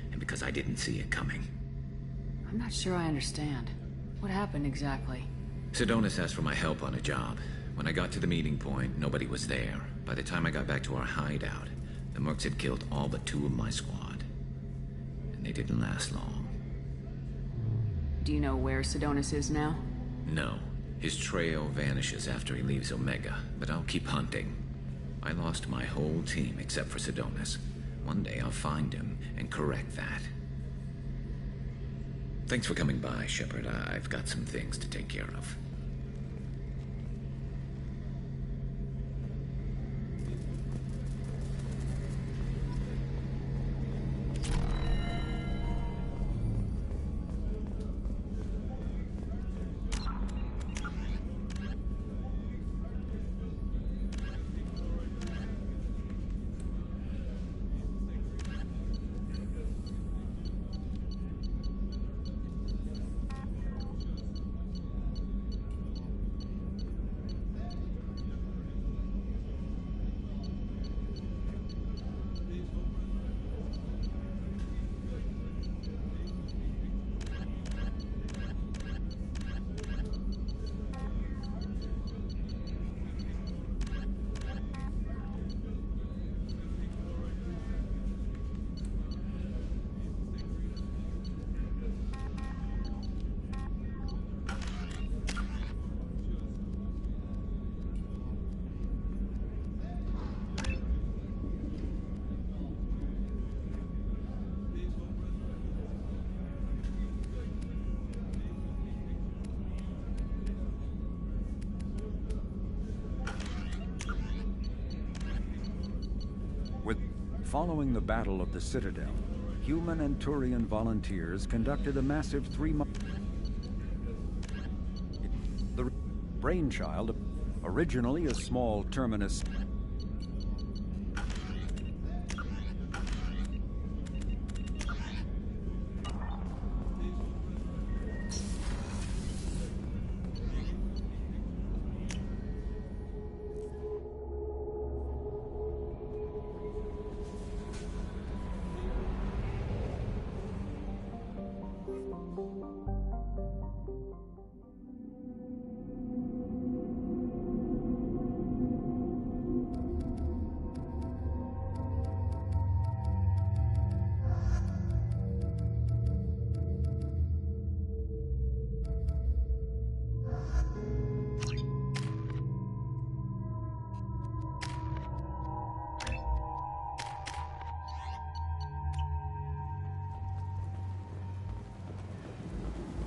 And because I didn't see it coming. I'm not sure I understand. What happened exactly? Sidonis asked for my help on a job. When I got to the meeting point, nobody was there. By the time I got back to our hideout, the mercs had killed all but 2 of my squad. And they didn't last long. Do you know where Sidonis is now? No. His trail vanishes after he leaves Omega, but I'll keep hunting. I lost my whole team except for Sidonis. One day I'll find him and correct that. Thanks for coming by, Shepard. I've got some things to take care of. Following the Battle of the Citadel, human and Turian volunteers conducted a massive 3-month... The brainchild, originally a small terminus...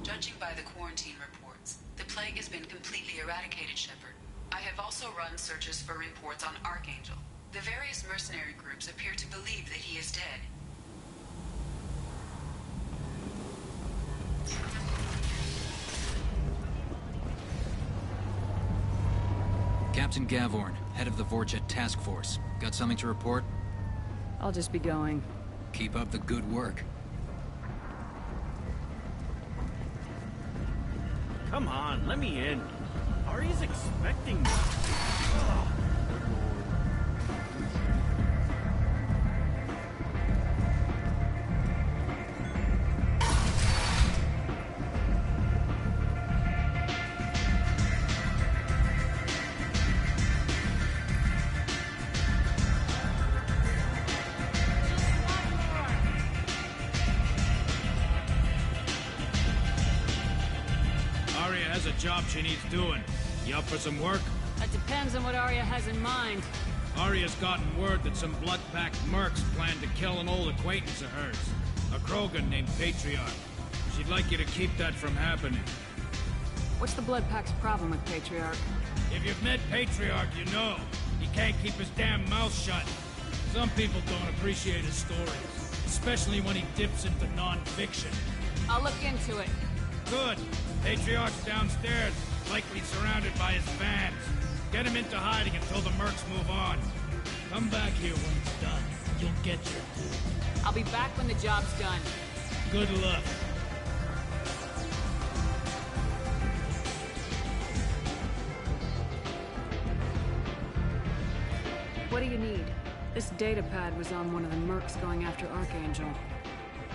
Judging by the quarantine reports, the plague has been completely eradicated, Shepard. I have also run searches for reports on Archangel. The various mercenary groups appear to believe that he is dead. Captain Gavorn, head of the Vorjet Task Force. Got something to report? I'll just be going. Keep up the good work. Come on, let me in. Ari's expecting me. Job she needs doing. You up for some work? That depends on what Arya has in mind. Arya's gotten word that some blood-packed mercs plan to kill an old acquaintance of hers, a Krogan named Patriarch. She'd like you to keep that from happening. What's the Blood Pack's problem with Patriarch? If you've met Patriarch, you know. He can't keep his damn mouth shut. Some people don't appreciate his stories, especially when he dips into non-fiction. I'll look into it. Good. Patriarch's downstairs, likely surrounded by his fans. Get him into hiding until the mercs move on. Come back here when it's done. You'll get your due. I'll be back when the job's done. Good luck. What do you need? This data pad was on one of the mercs going after Archangel.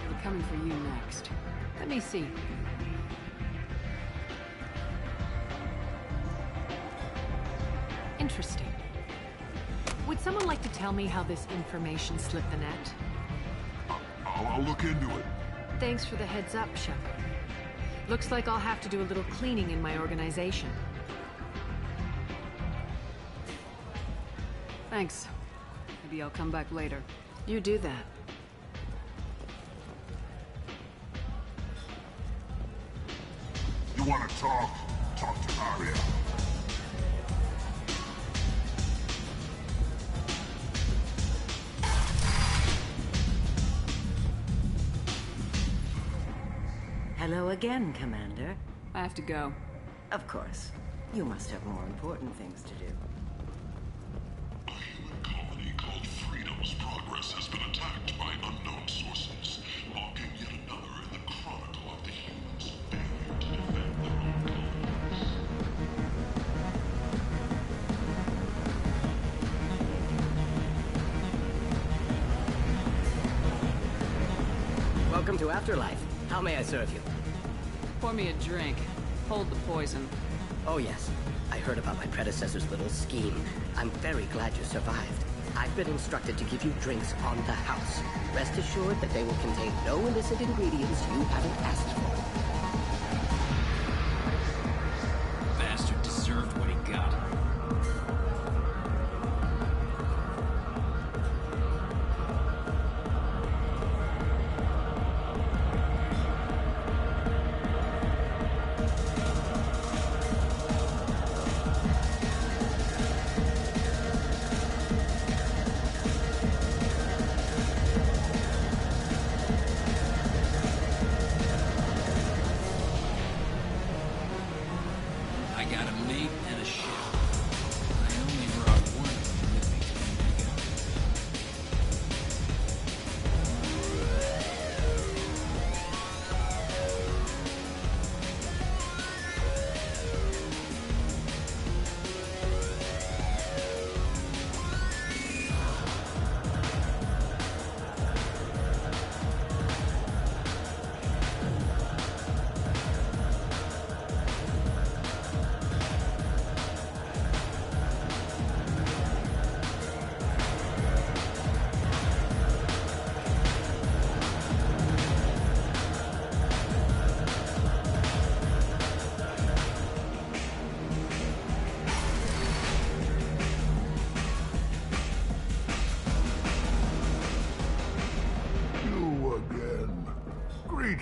They were coming for you next. Let me see. Interesting. Would someone like to tell me how this information slipped the net? I'll look into it. Thanks for the heads up, Shepard. Looks like I'll have to do a little cleaning in my organization. Thanks. Maybe I'll come back later. You do that. You want to talk? Talk to Arya. Hello again, Commander. I have to go. Of course. You must have more important things to do. A human colony called Freedom's Progress has been attacked by unknown sources, marking yet another in the chronicle of the humans' failure to defend their own colonies. Welcome to Afterlife. How may I serve you? Pour me a drink. Hold the poison. Oh yes. I heard about my predecessor's little scheme. I'm very glad you survived. I've been instructed to give you drinks on the house. Rest assured that they will contain no illicit ingredients you haven't asked for. Bastard deserved what he got.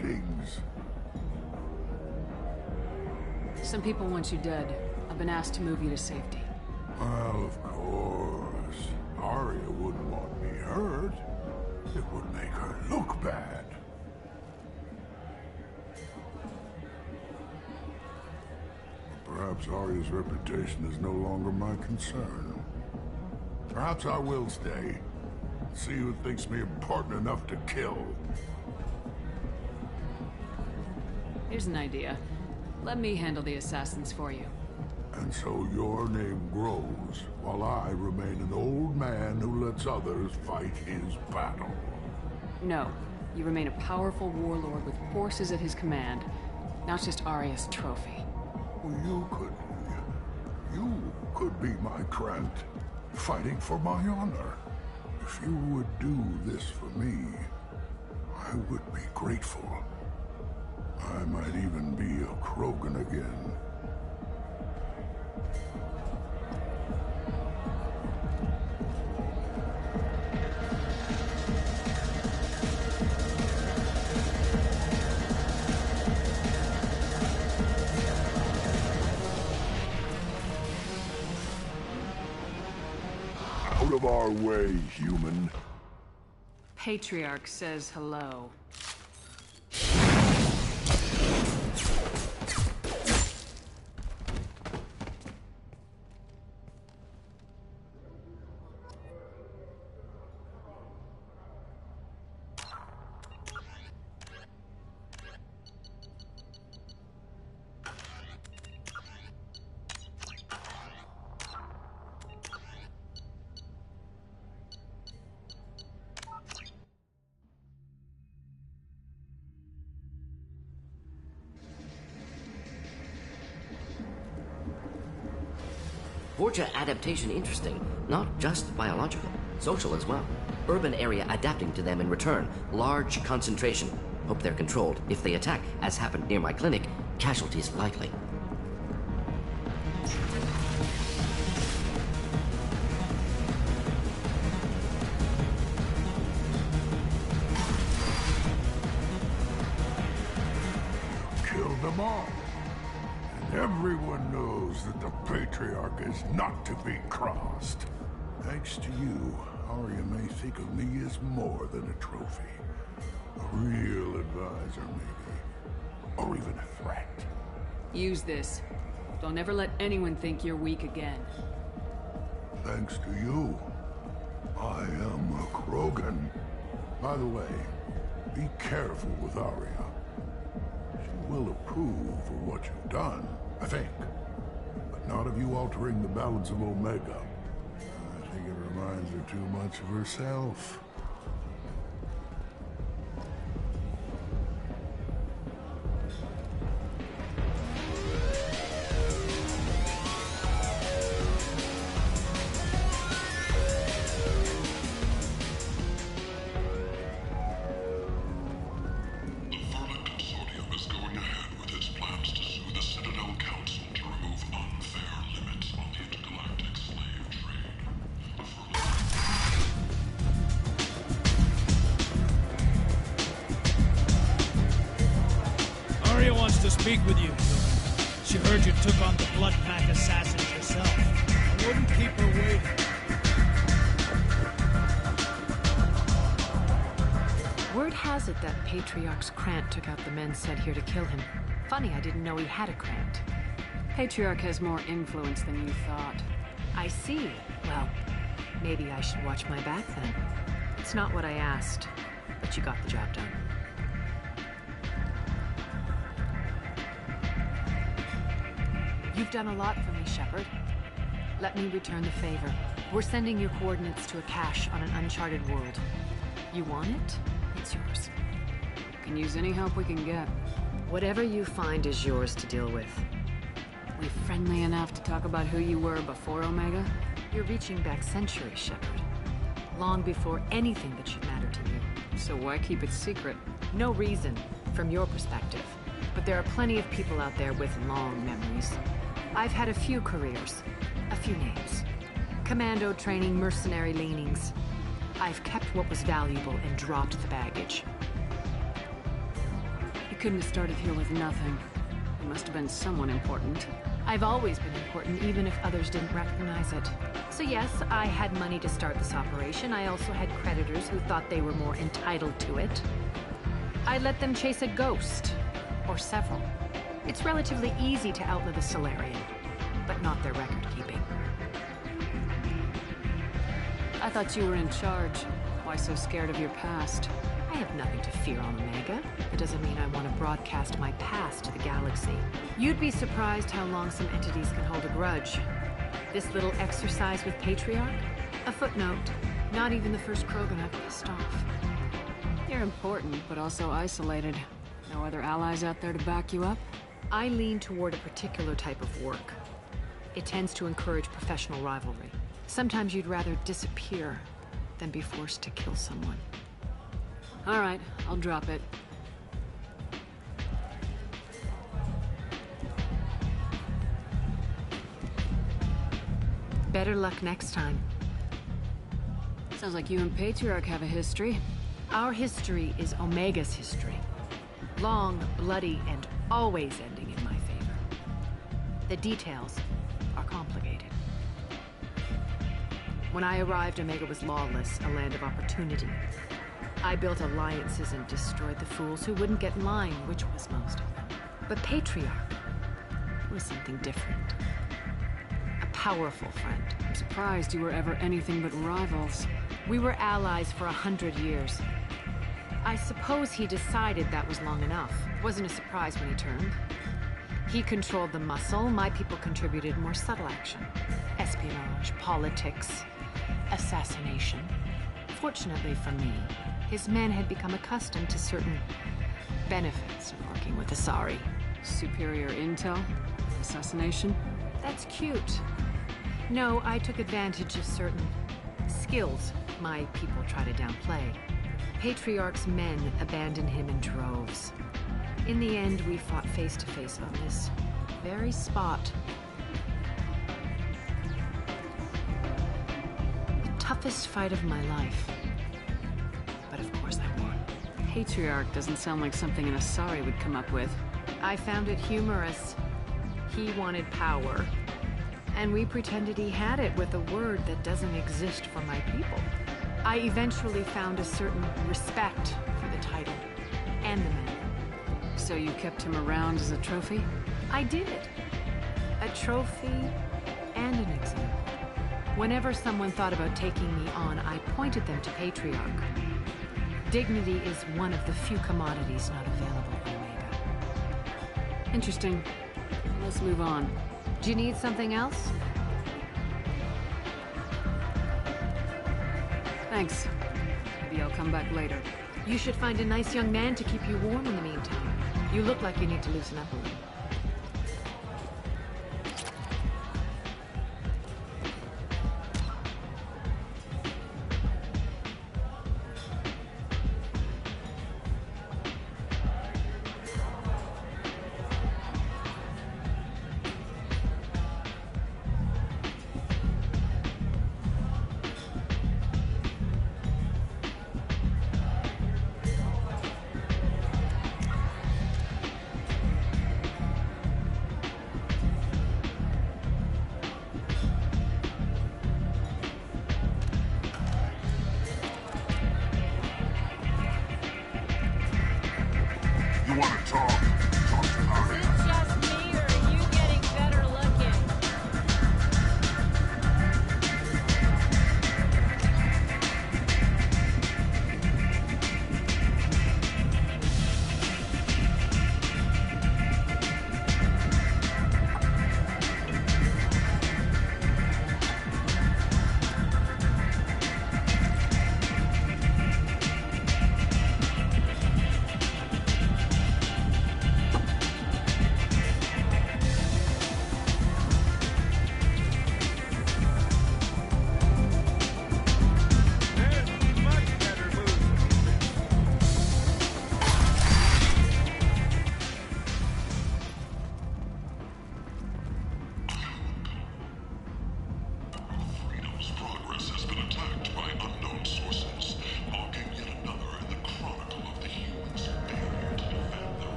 Kings. Some people want you dead. I've been asked to move you to safety. Well, of course. Arya wouldn't want me hurt. It would make her look bad. Perhaps Arya's reputation is no longer my concern. Perhaps I will stay. See who thinks me important enough to kill. Here's an idea. Let me handle the assassins for you. And so your name grows, while I remain an old man who lets others fight his battle. No. You remain a powerful warlord with forces at his command, not just Arya's trophy. You could be my Krant, fighting for my honor. If you would do this for me, I would be grateful. I might even be a Krogan again. Out of our way, human. Patriarch says hello. Vorcha adaptation interesting, not just biological, social as well. Urban area adapting to them in return, large concentration. Hope they're controlled. If they attack, as happened near my clinic, casualties likely. Killed them all. Everyone knows that the Patriarch is not to be crossed. Thanks to you, Arya may think of me as more than a trophy. A real advisor, maybe. Or even a threat. Use this. Don't ever let anyone think you're weak again. Thanks to you, I am a Krogan. By the way, be careful with Arya. She will approve of what you've done, I think. But not of you altering the balance of Omega. I think it reminds her too much of herself. Arya wants to speak with you. She heard you took on the Blood Pack assassins yourself. I wouldn't keep her waiting. Word has it that Patriarch's Krant took out the men sent here to kill him. Funny, I didn't know he had a Krant. Patriarch has more influence than you thought. I see. Well, maybe I should watch my back then. It's not what I asked, but you got the job done. You've done a lot for me, Shepard. Let me return the favor. We're sending your coordinates to a cache on an uncharted world. You want it? It's yours. Can use any help we can get. Whatever you find is yours to deal with. We friendly enough to talk about who you were before Omega? You're reaching back centuries, Shepard. Long before anything that should matter to you. So why keep it secret? No reason, from your perspective. But there are plenty of people out there with long memories. I've had a few careers, a few names. Commando training, mercenary leanings. I've kept what was valuable and dropped the baggage. couldn't have started here with nothing. You must have been someone important. I've always been important, even if others didn't recognize it. So yes, I had money to start this operation. I also had creditors who thought they were more entitled to it. I let them chase a ghost, or several. It's relatively easy to outlive a Solarian, but not their record-keeping. I thought you were in charge. Why so scared of your past? I have nothing to fear on Omega. It doesn't mean I want to broadcast my past to the galaxy. You'd be surprised how long some entities can hold a grudge. This little exercise with Patriarch? A footnote. Not even the first Krogan I've pissed off. You're important, but also isolated. No other allies out there to back you up? I lean toward a particular type of work. It tends to encourage professional rivalry. Sometimes you'd rather disappear than be forced to kill someone. All right, I'll drop it. Better luck next time. Sounds like you and Patriarch have a history. Our history is Omega's history. Long, bloody, and always ending in my favor. The details are complicated. When I arrived, Omega was lawless, a land of opportunity. I built alliances and destroyed the fools who wouldn't get in line, which was most of them. But Patriarch was something different. A powerful friend. I'm surprised you were ever anything but rivals. We were allies for 100 years. I suppose he decided that was long enough. It wasn't a surprise when he turned. He controlled the muscle, my people contributed more subtle action. Espionage, politics, assassination. Fortunately for me, his men had become accustomed to certain benefits of working with Asari. Superior intel? Assassination? That's cute. No, I took advantage of certain skills my people try to downplay. Patriarch's men abandoned him in droves. In the end, we fought face to face on this very spot. The toughest fight of my life. But of course I won. Patriarch doesn't sound like something an Asari would come up with. I found it humorous. He wanted power. And we pretended he had it with a word that doesn't exist for my people. I eventually found a certain respect for the title and the men. So you kept him around as a trophy? I did. A trophy and an example. Whenever someone thought about taking me on, I pointed them to Patriarch. Dignity is one of the few commodities not available on Omega. Interesting. Let's move on. Do you need something else? Thanks. Maybe I'll come back later. You should find a nice young man to keep you warm in the meantime. You look like you need to loosen up a little.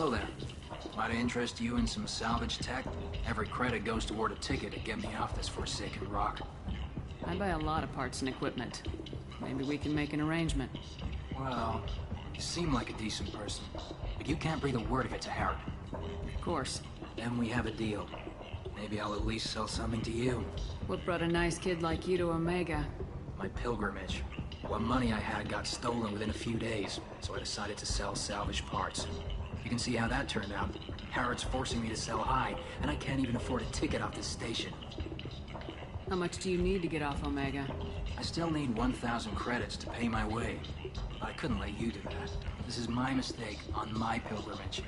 Hello there. Might I interest you in some salvage tech? Every credit goes toward a ticket to get me off this forsaken rock. I buy a lot of parts and equipment. Maybe we can make an arrangement. Well, you seem like a decent person, but you can't breathe a word of it to Harrod. Of course. Then we have a deal. Maybe I'll at least sell something to you. What brought a nice kid like you to Omega? My pilgrimage. What money I had got stolen within a few days, so I decided to sell salvaged parts. You can see how that turned out. Harrod's forcing me to sell high, and I can't even afford a ticket off this station. How much do you need to get off Omega? I still need 1,000 credits to pay my way. But I couldn't let you do that. This is my mistake on my pilgrimage.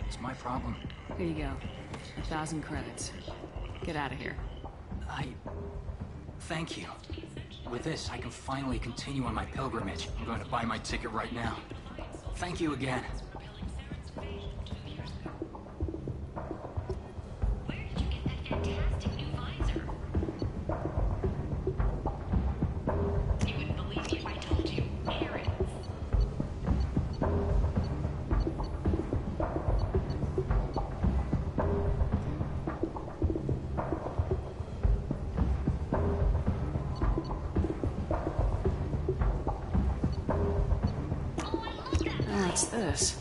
It's my problem. Here you go. 1,000 credits. Get out of here. Thank you. With this, I can finally continue on my pilgrimage. I'm going to buy my ticket right now. Thank you again. What's this?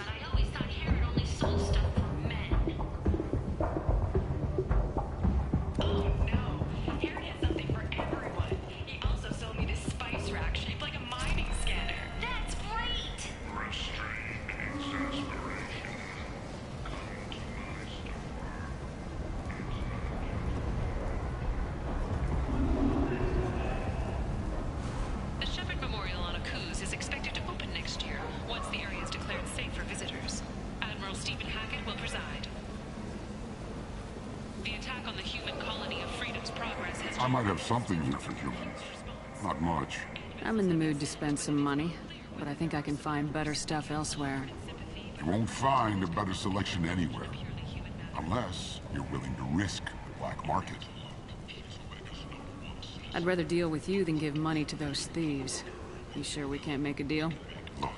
I might have something here for humans. Not much. I'm in the mood to spend some money, but I think I can find better stuff elsewhere. You won't find a better selection anywhere. Unless you're willing to risk the black market. I'd rather deal with you than give money to those thieves. You sure we can't make a deal? Look,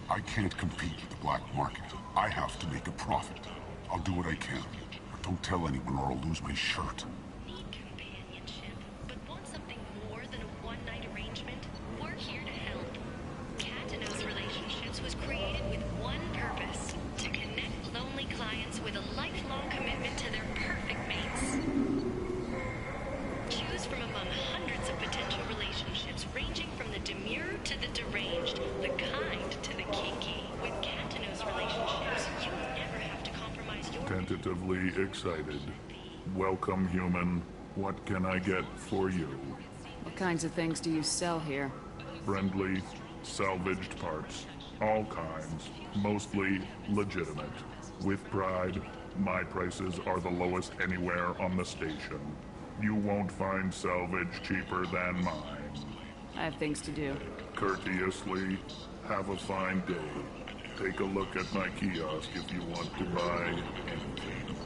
I can't compete with the black market. I have to make a profit. I'll do what I can. But don't tell anyone or I'll lose my shirt. Tentatively excited. Welcome, human. What can I get for you? What kinds of things do you sell here? Friendly, salvaged parts. All kinds. Mostly legitimate. With pride, my prices are the lowest anywhere on the station. You won't find salvage cheaper than mine. I have things to do. Courteously, have a fine day. Take a look at my kiosk if you want to buy anything.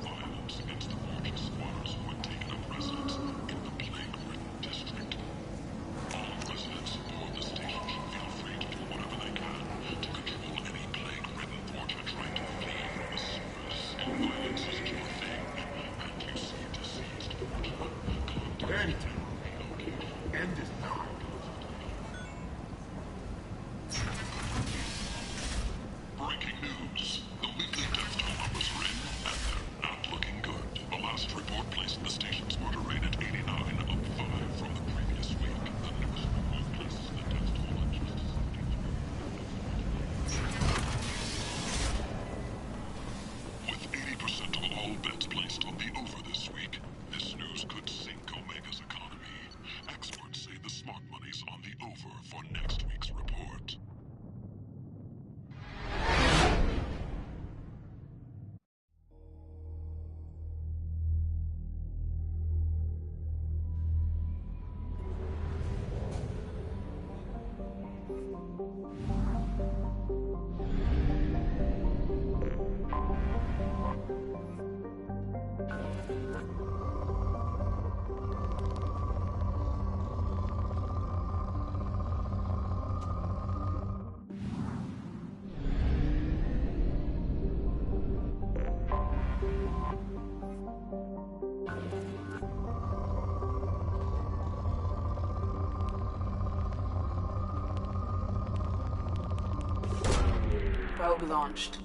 Probe launched.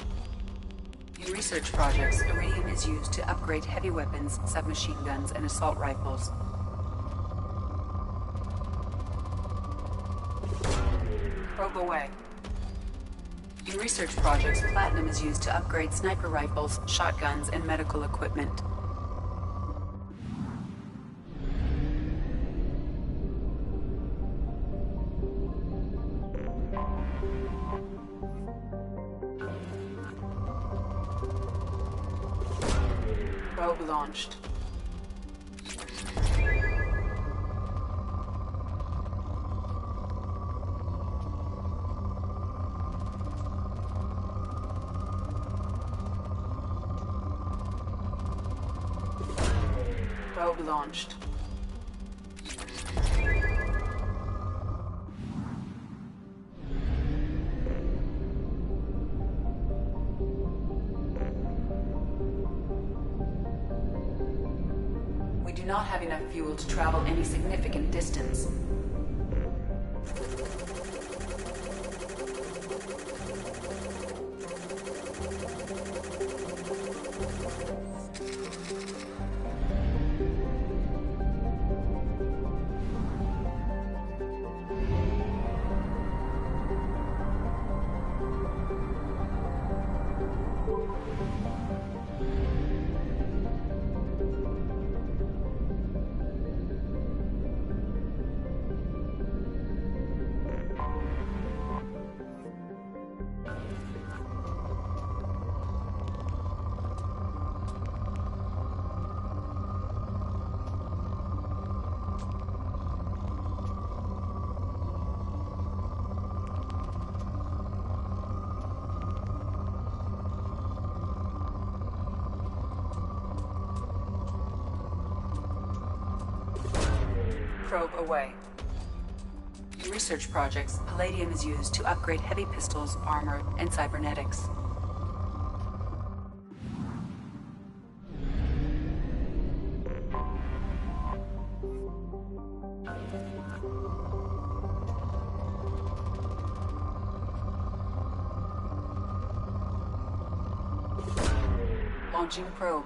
In research projects, Iridium is used to upgrade heavy weapons, submachine guns, and assault rifles. Probe away. In research projects, Platinum is used to upgrade sniper rifles, shotguns, and medical equipment. Probe launched. Probe launched. We do not have enough fuel to travel any significant distance. Probe away. In research projects, Palladium is used to upgrade heavy pistols, armor, and cybernetics. Launching probe.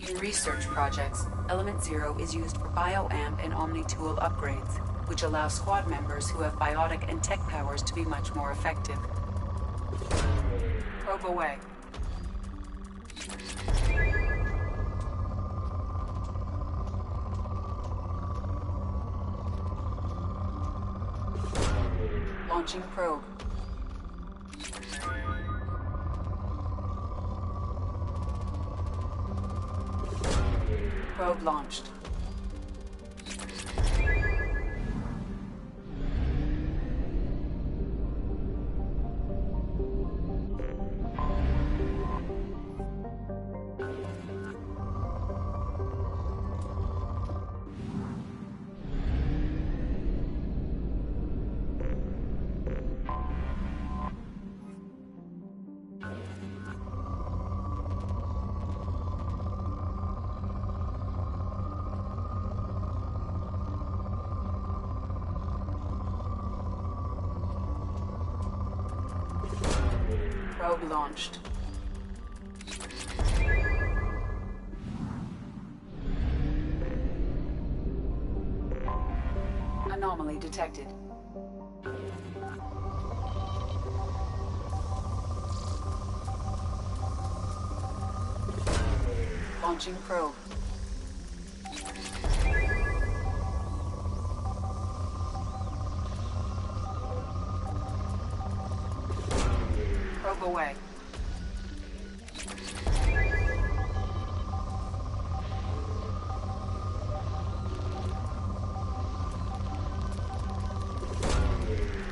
In research projects, Element Zero is used for bioamp and Omni-tool upgrades, which allow squad members who have biotic and tech powers to be much more effective. Probe away. Launching probe. Probe launched. Probe launched. Anomaly detected. Launching probe. Probe away.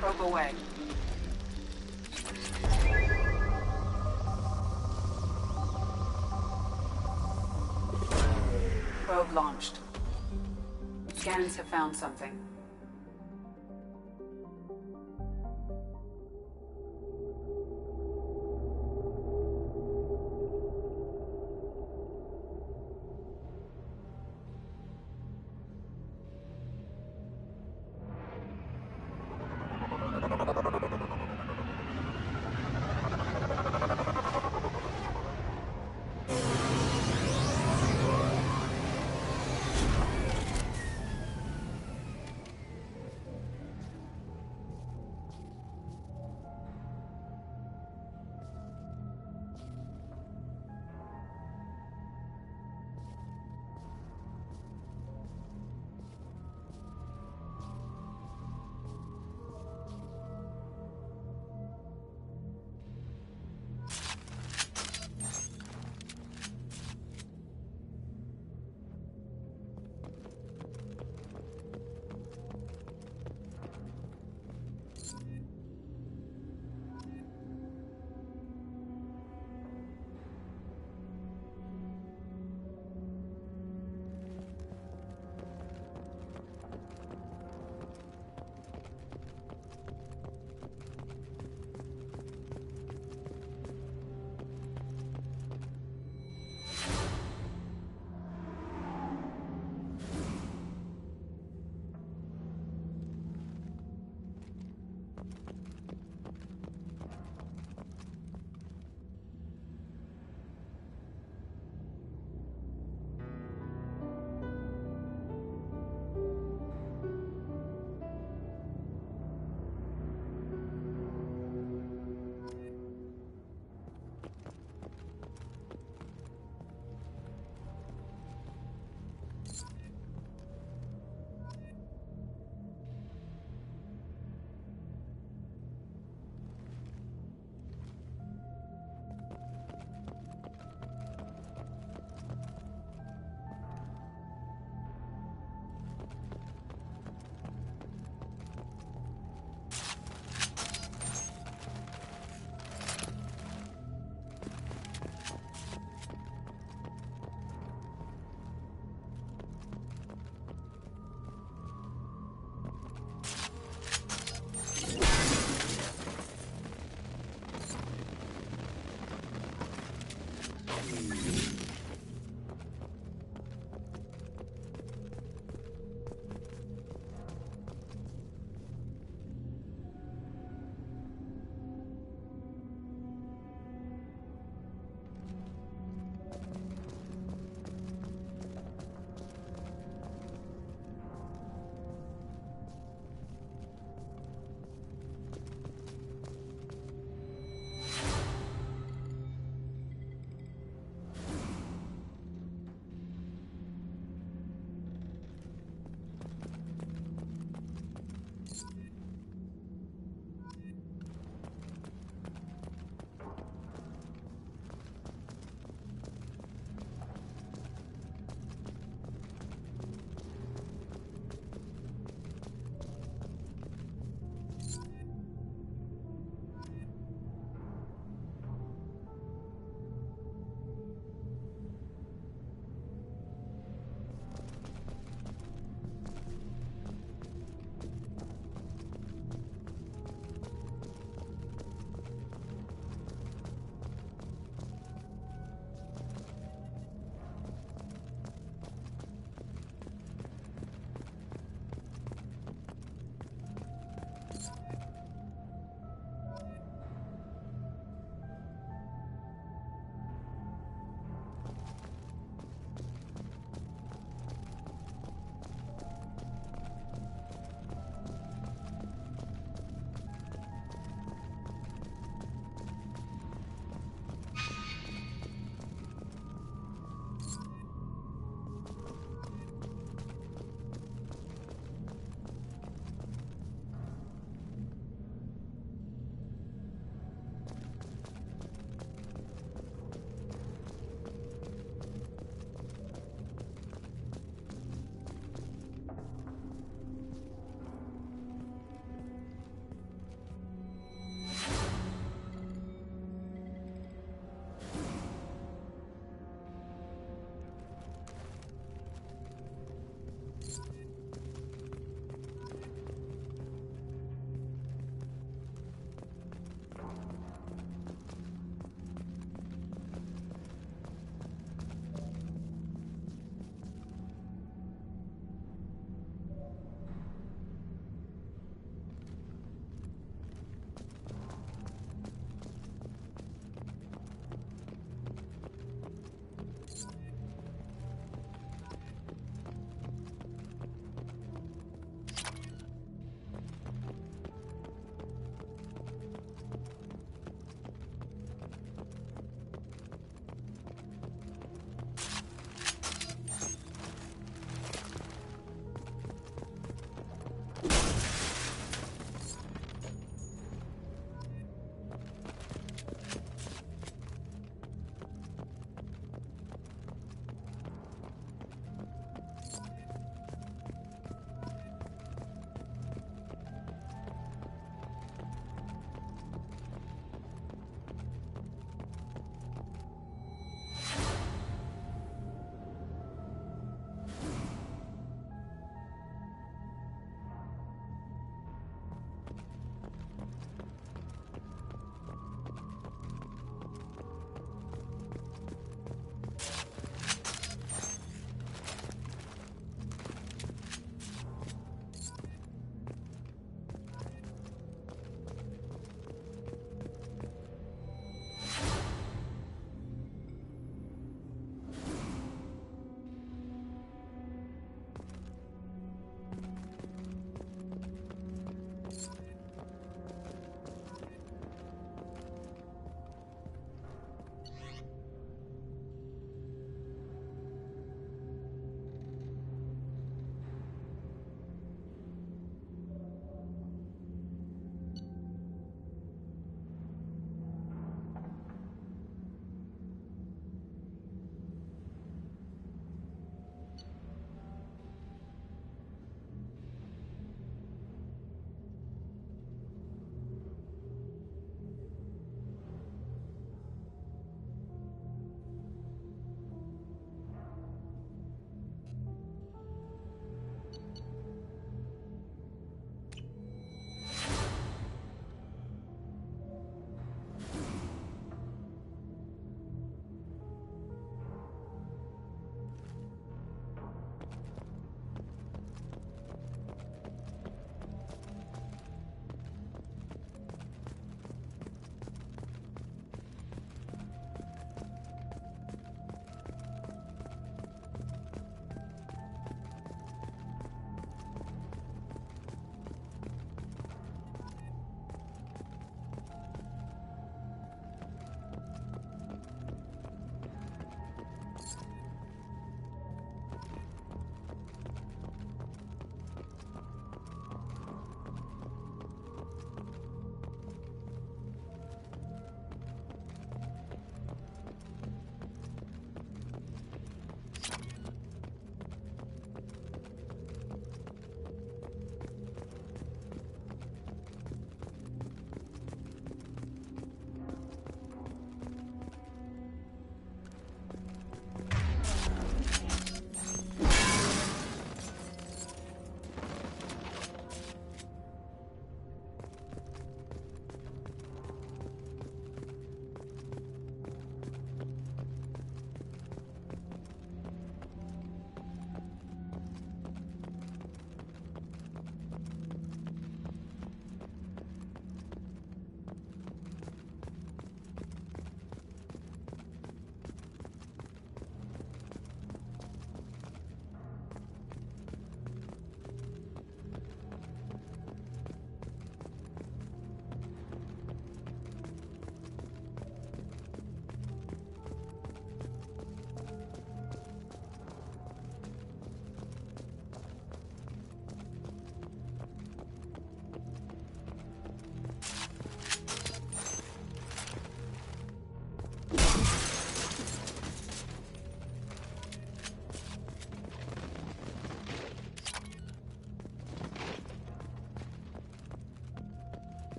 Probe away. Probe launched. Scans have found something.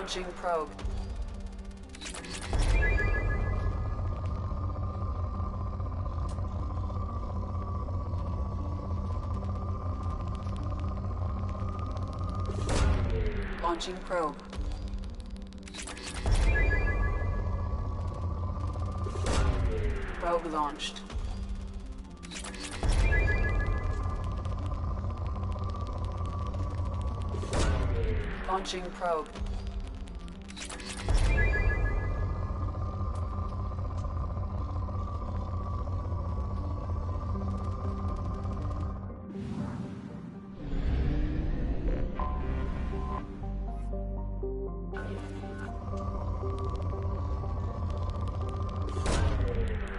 Launching probe. Launching probe. Probe launched. Launching probe.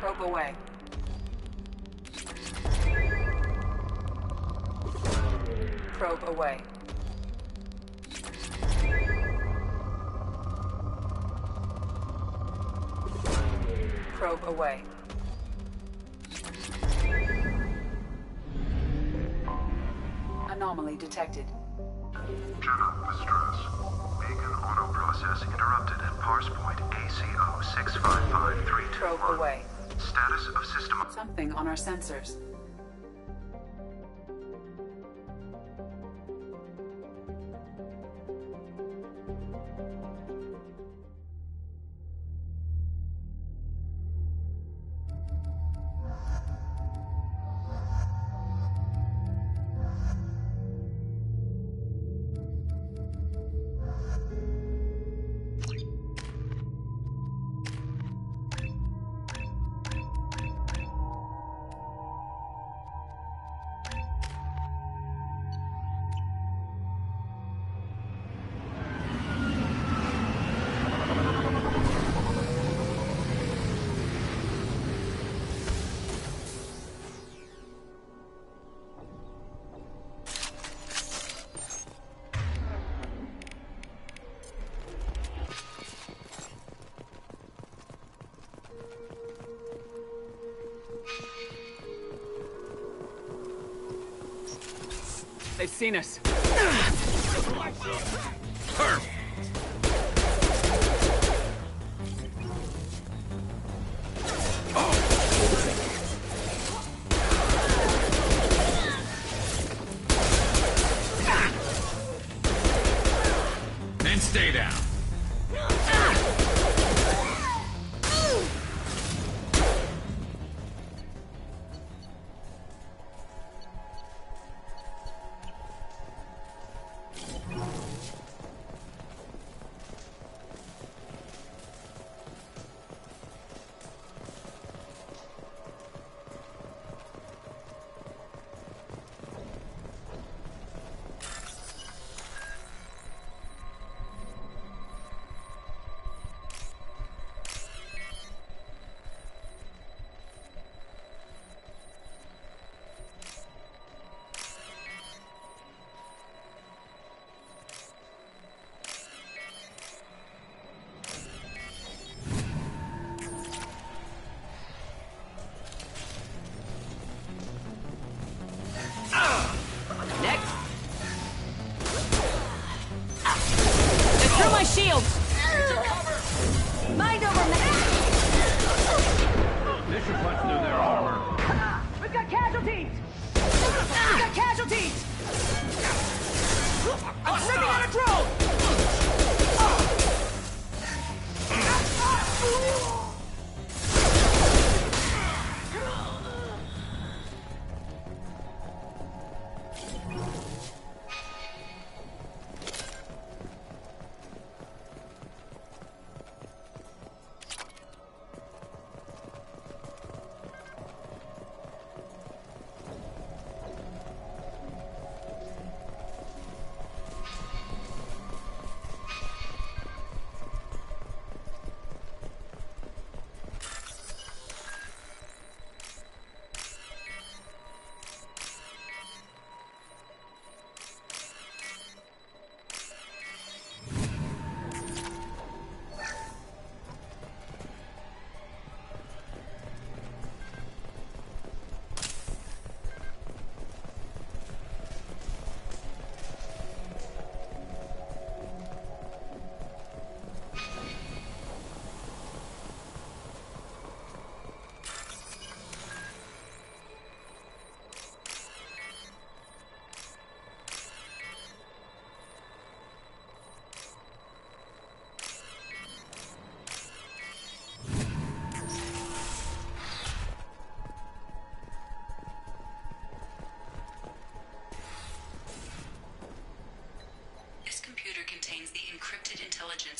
Probe away. Probe away. Probe away. Anomaly detected. Jenna, distress. Beacon auto process interrupted at parse point ACO 65532. Probe away. Status of system. Something on our sensors. They've seen us. Then stay down. Shield! Mind over matter! This should punch through their armor. We've got casualties! We've got casualties! I'm bringing out a drone!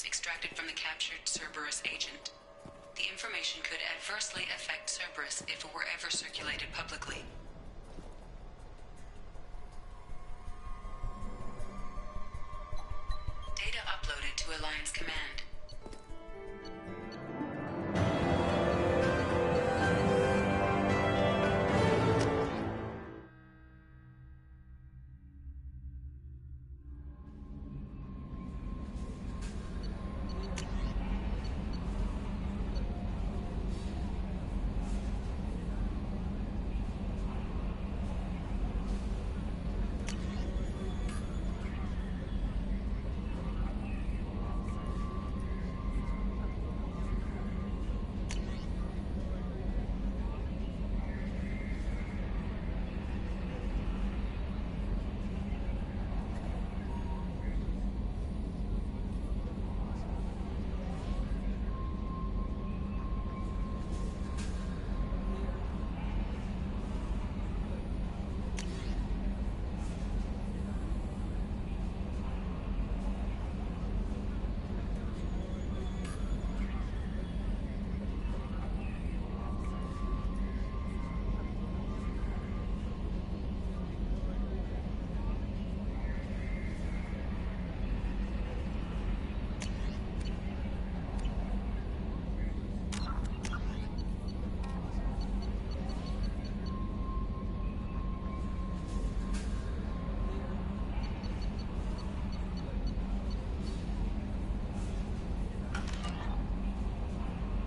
records extracted from the captured Cerberus agent. The information could adversely affect Cerberus if it were ever circulated publicly. Data uploaded to Alliance Command.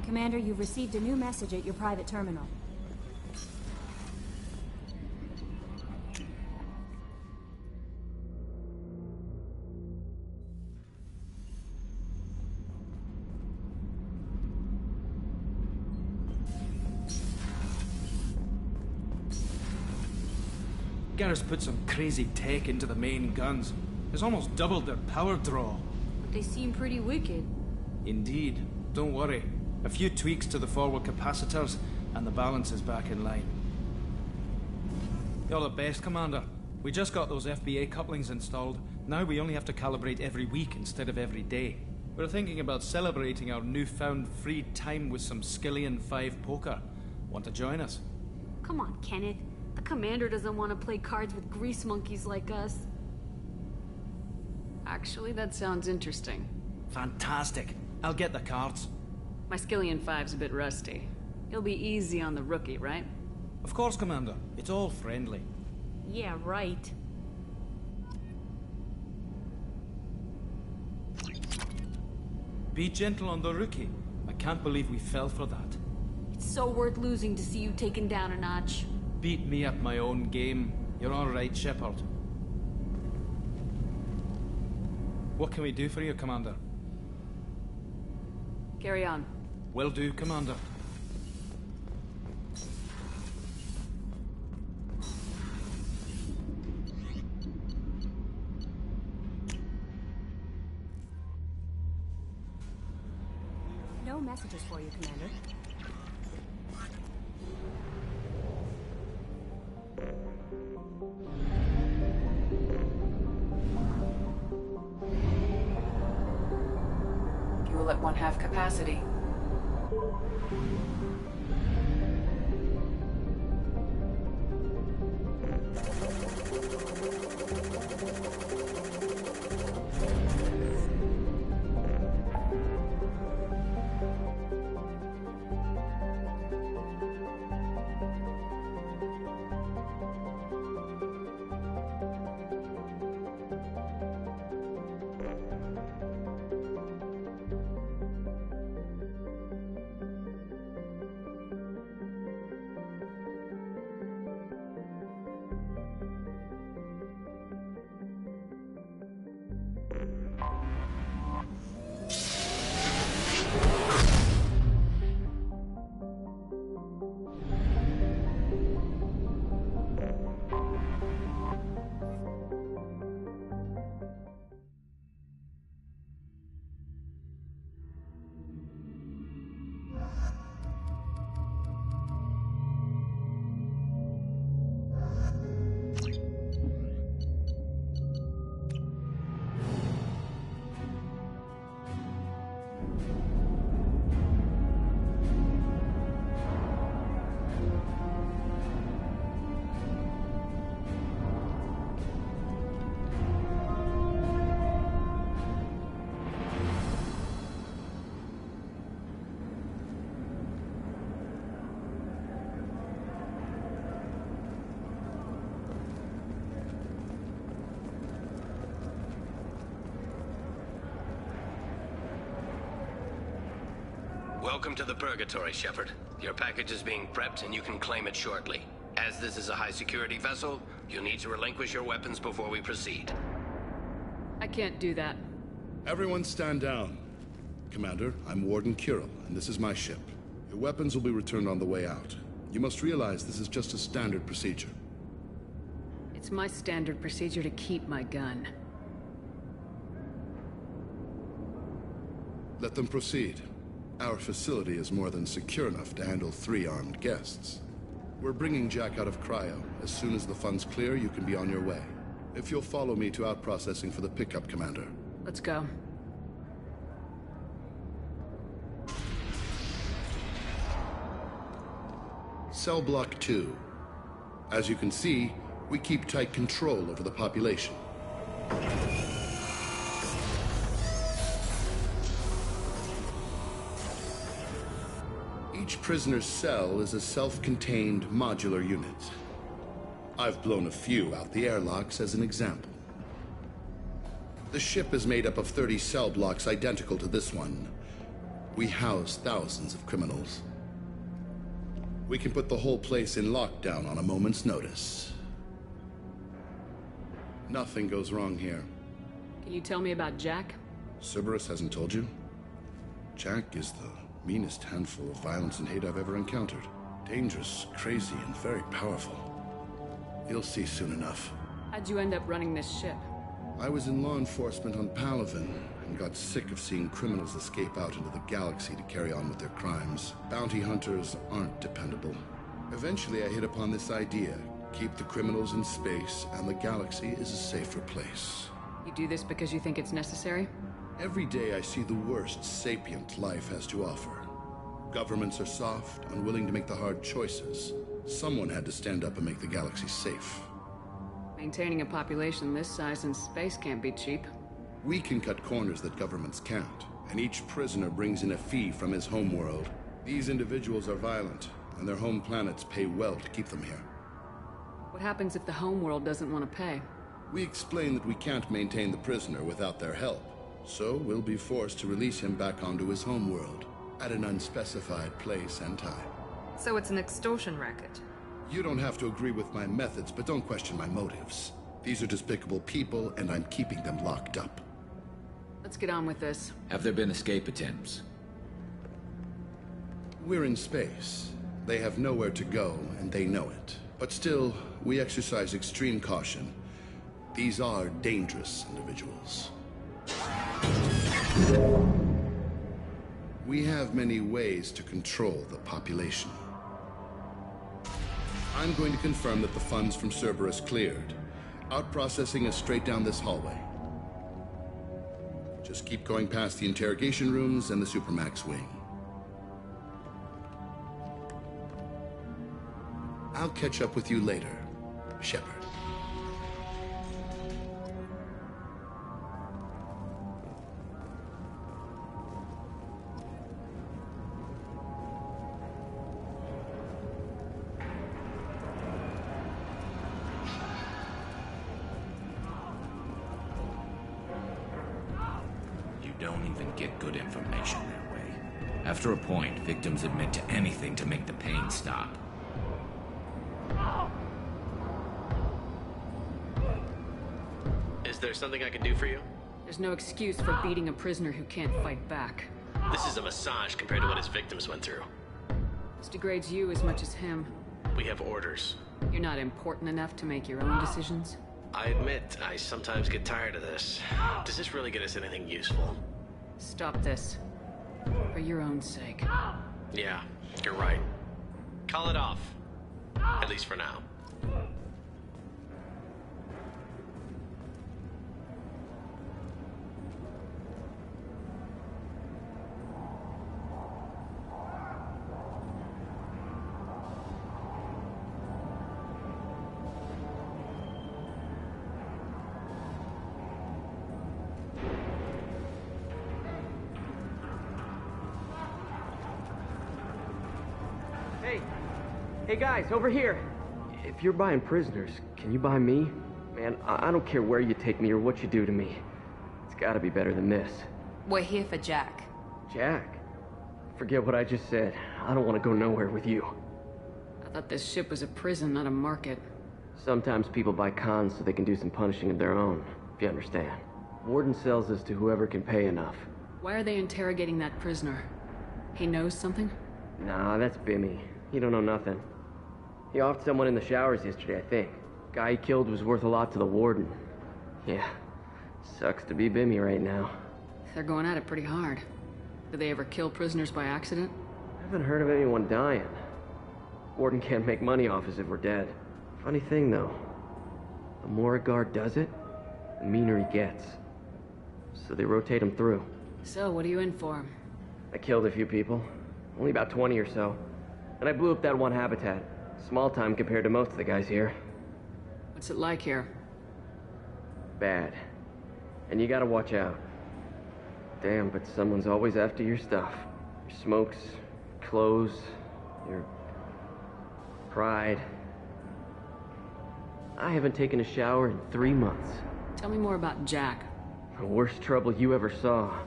Commander, you've received a new message at your private terminal. Garrus put some crazy tech into the main guns. It's almost doubled their power draw. But they seem pretty wicked. Indeed. Don't worry. A few tweaks to the forward capacitors, and the balance is back in line. You're the best, Commander. We just got those FBA couplings installed. Now we only have to calibrate every week instead of every day. We're thinking about celebrating our newfound free time with some Skillian 5 poker. Want to join us? Come on, Kenneth. The Commander doesn't want to play cards with grease monkeys like us. Actually, that sounds interesting. Fantastic. I'll get the cards. My Skillian 5's a bit rusty. He'll be easy on the rookie, right? Of course, Commander. It's all friendly. Yeah, right. Be gentle on the rookie. I can't believe we fell for that. It's so worth losing to see you taken down a notch. Beat me at my own game. You're all right, Shepard. What can we do for you, Commander? Carry on. Will do, Commander. No messages for you, Commander. Fuel at 1/2 capacity. Welcome to the Purgatory, Shepard. Your package is being prepped and you can claim it shortly. As this is a high-security vessel, you'll need to relinquish your weapons before we proceed. I can't do that. Everyone stand down. Commander, I'm Warden Kirill, and this is my ship. Your weapons will be returned on the way out. You must realize this is just a standard procedure. It's my standard procedure to keep my gun. Let them proceed. Our facility is more than secure enough to handle 3 armed guests. We're bringing Jack out of cryo. As soon as the funds clear, you can be on your way. If you'll follow me to out-processing for the pickup, Commander. Let's go. Cell Block 2. As you can see, we keep tight control over the population. Each prisoner's cell is a self-contained modular unit. I've blown a few out the airlocks as an example. The ship is made up of 30 cell blocks identical to this one. We house thousands of criminals. We can put the whole place in lockdown on a moment's notice. Nothing goes wrong here. Can you tell me about Jack? Cerberus hasn't told you? Jack is the meanest handful of violence and hate I've ever encountered. Dangerous, crazy, and very powerful. You'll see soon enough. How'd you end up running this ship? I was in law enforcement on Palaven, and got sick of seeing criminals escape out into the galaxy to carry on with their crimes. Bounty hunters aren't dependable. Eventually I hit upon this idea. Keep the criminals in space, and the galaxy is a safer place. You do this because you think it's necessary? Every day I see the worst sapient life has to offer. Governments are soft, unwilling to make the hard choices. Someone had to stand up and make the galaxy safe. Maintaining a population this size in space can't be cheap. We can cut corners that governments can't, and each prisoner brings in a fee from his homeworld. These individuals are violent, and their home planets pay well to keep them here. What happens if the homeworld doesn't want to pay? We explain that we can't maintain the prisoner without their help. So we'll be forced to release him back onto his homeworld, at an unspecified place and time. So it's an extortion racket? You don't have to agree with my methods, but don't question my motives. These are despicable people, and I'm keeping them locked up. Let's get on with this. Have there been escape attempts? We're in space. They have nowhere to go, and they know it. But still, we exercise extreme caution. These are dangerous individuals. We have many ways to control the population. I'm going to confirm that the funds from Cerberus cleared. Out-processing is straight down this hallway. Just keep going past the interrogation rooms and the Supermax wing. I'll catch up with you later, Shepard. Don't even get good information that way. After a point, victims admit to anything to make the pain stop. Is there something I can do for you? There's no excuse for beating a prisoner who can't fight back. This is a massage compared to what his victims went through. This degrades you as much as him. We have orders. You're not important enough to make your own decisions? I admit, I sometimes get tired of this. Does this really get us anything useful? Stop this. For your own sake. Yeah, you're right. Call it off. At least for now. Hey guys, over here! If you're buying prisoners, can you buy me? Man, I don't care where you take me or what you do to me. It's gotta be better than this. We're here for Jack. Jack? Forget what I just said. I don't want to go nowhere with you. I thought this ship was a prison, not a market. Sometimes people buy cons so they can do some punishing of their own, if you understand. Warden sells us to whoever can pay enough. Why are they interrogating that prisoner? He knows something? Nah, that's Bimmy. He don't know nothing. He offed someone in the showers yesterday, I think. Guy he killed was worth a lot to the warden. Yeah, sucks to be Bimmy right now. They're going at it pretty hard. Do they ever kill prisoners by accident? I haven't heard of anyone dying. Warden can't make money off us if we're dead. Funny thing, though. The more a guard does it, the meaner he gets. So they rotate him through. So, what are you in for? I killed a few people. Only about 20 or so. And I blew up that one habitat. Small time compared to most of the guys here. What's it like here? Bad. And you gotta watch out. Damn, but someone's always after your stuff. Your smokes, clothes, your pride. I haven't taken a shower in 3 months. Tell me more about Jack. The worst trouble you ever saw.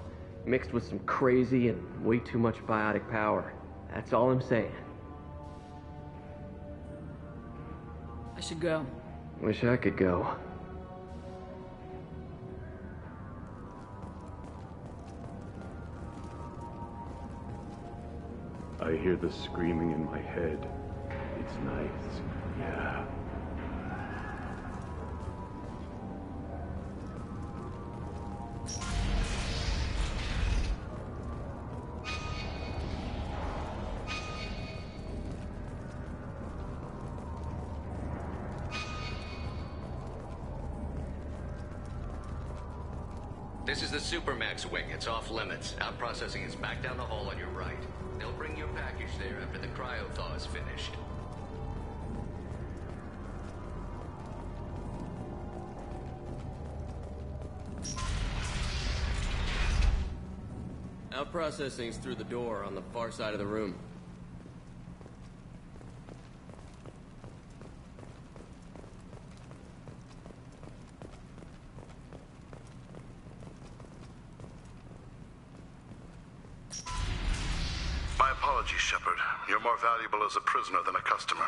Mixed with some crazy and way too much biotic power. That's all I'm saying. I should go. Wish I could go. I hear the screaming in my head. It's nice, yeah. This is the Supermax wing. It's off limits. Out processing is back down the hall on your right. They'll bring your package there after the cryo-thaw is finished. Out processing's through the door on the far side of the room. My apologies, Shepard. You're more valuable as a prisoner than a customer.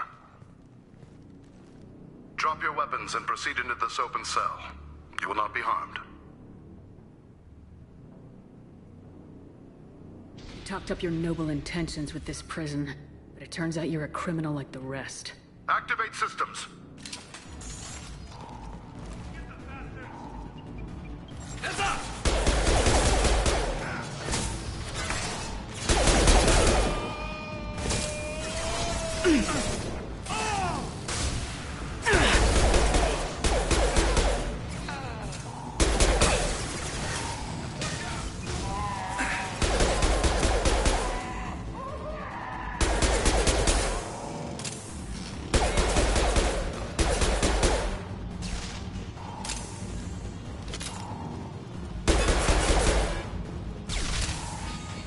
Drop your weapons and proceed into this open cell. You will not be harmed. You talked up your noble intentions with this prison, but it turns out you're a criminal like the rest. Activate systems. Heads up!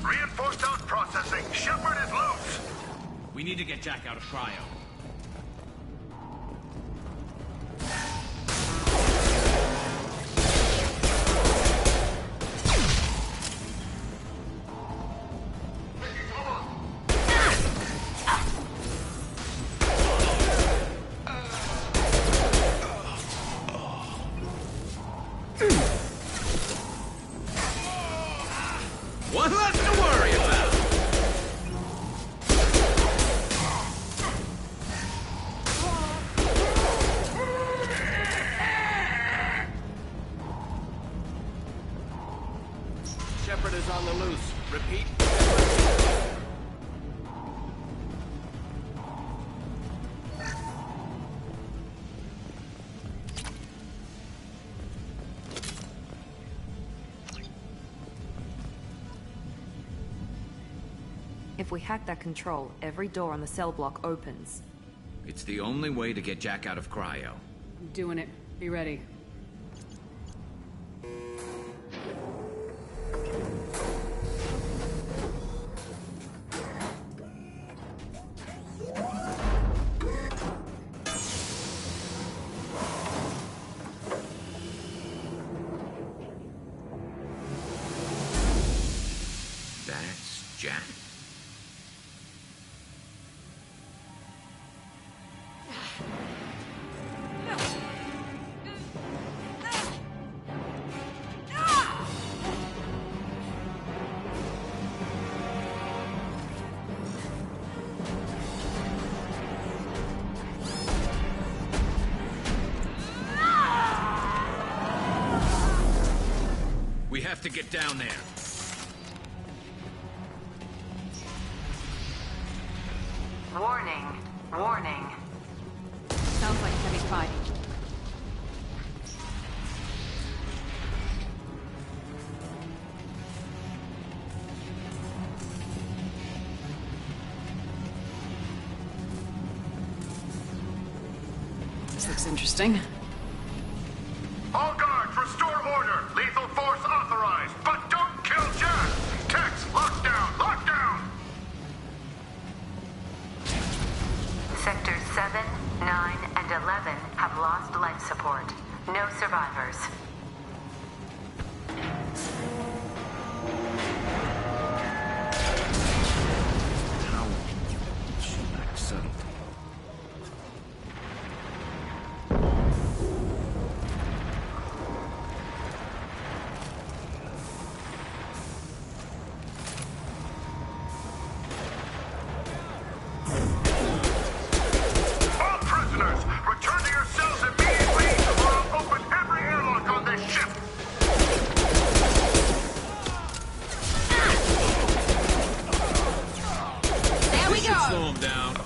Reinforced out processing. Shepard is loose. We need to get Jack out of cryo. One less to worry about! Shepard is on the loose. Repeat. If we hack that control, every door on the cell block opens. It's the only way to get Jack out of cryo. I'm doing it. Be ready. Jack? We have to get down there. Warning. Warning. Sounds like heavy fighting. This looks interesting. All guards, restore order. Lethal force authorized, but don't kill Jack. Tex, lockdown, lockdown. Sectors 7, 9, and 11 have lost life support. No survivors. All prisoners, return to your cells immediately, or I'll open every airlock on this ship. There we This should go. slow him down.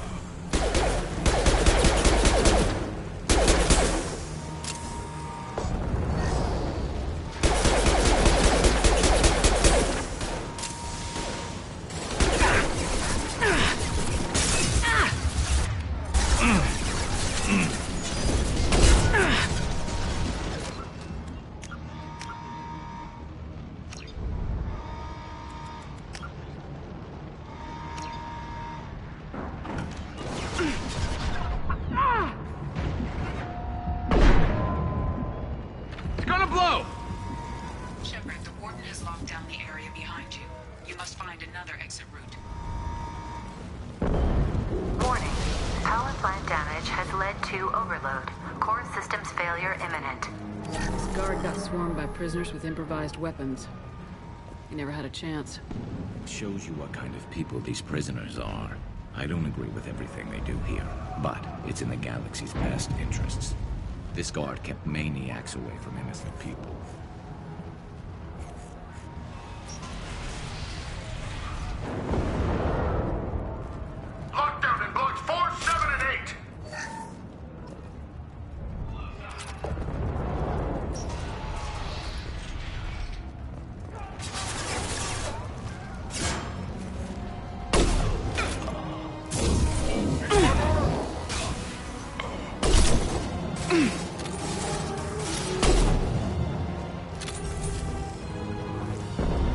It's gonna blow! Shepard, the Warden has locked down the area behind you. You must find another exit route. Warning. Power plant damage has led to overload. Core systems failure imminent. This guard got swarmed by prisoners with improvised weapons. He never had a chance. Shows you what kind of people these prisoners are. I don't agree with everything they do here, but it's in the galaxy's best interests. This guard kept maniacs away from innocent people. Lockdown in blocks 4, 7, and 8.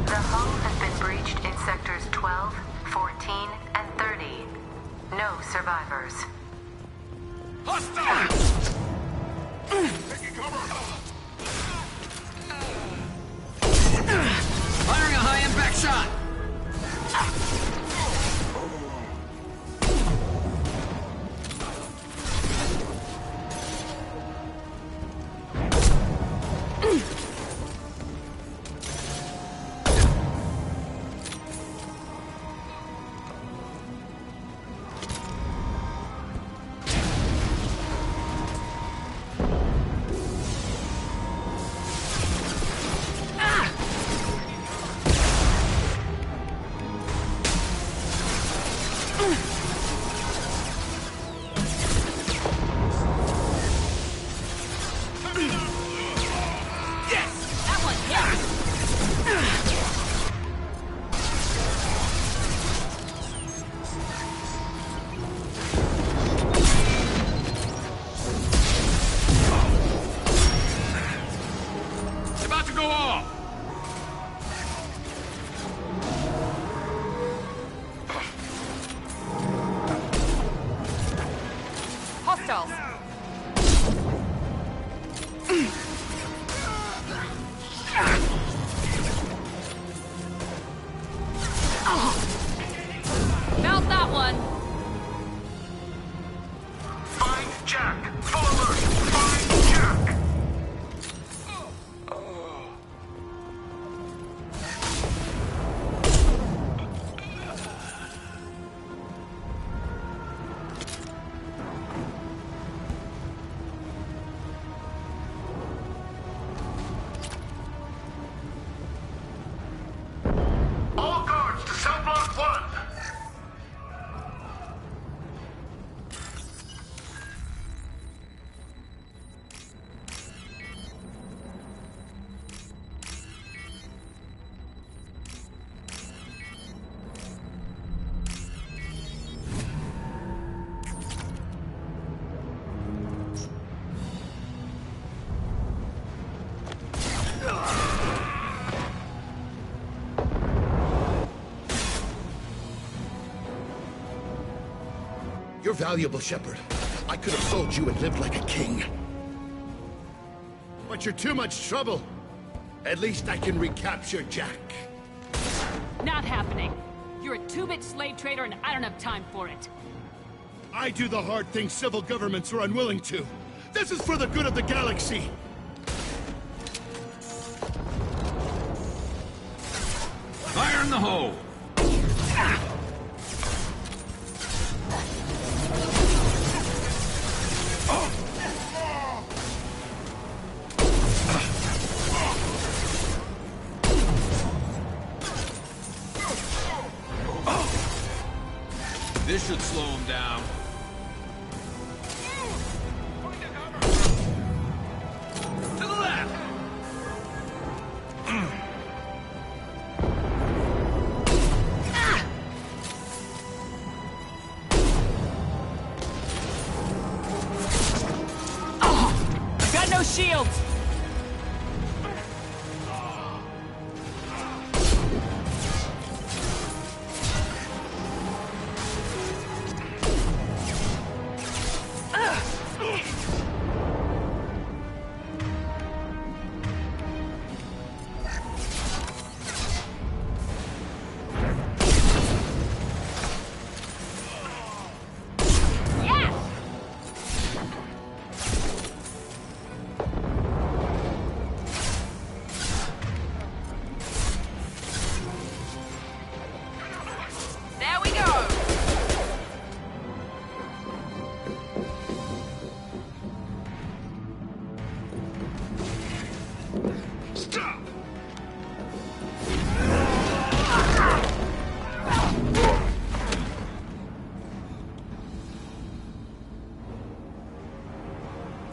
The hull has been breached in sectors 12, 14, and 30. No survivors. Firing a high-impact shot! You're valuable, Shepard. I could have sold you and lived like a king. But you're too much trouble. At least I can recapture Jack. Not happening. You're a two-bit slave trader and I don't have time for it. I do the hard things civil governments are unwilling to. This is for the good of the galaxy. Fire in the hole! This should slow him down. To the left! Got no shields!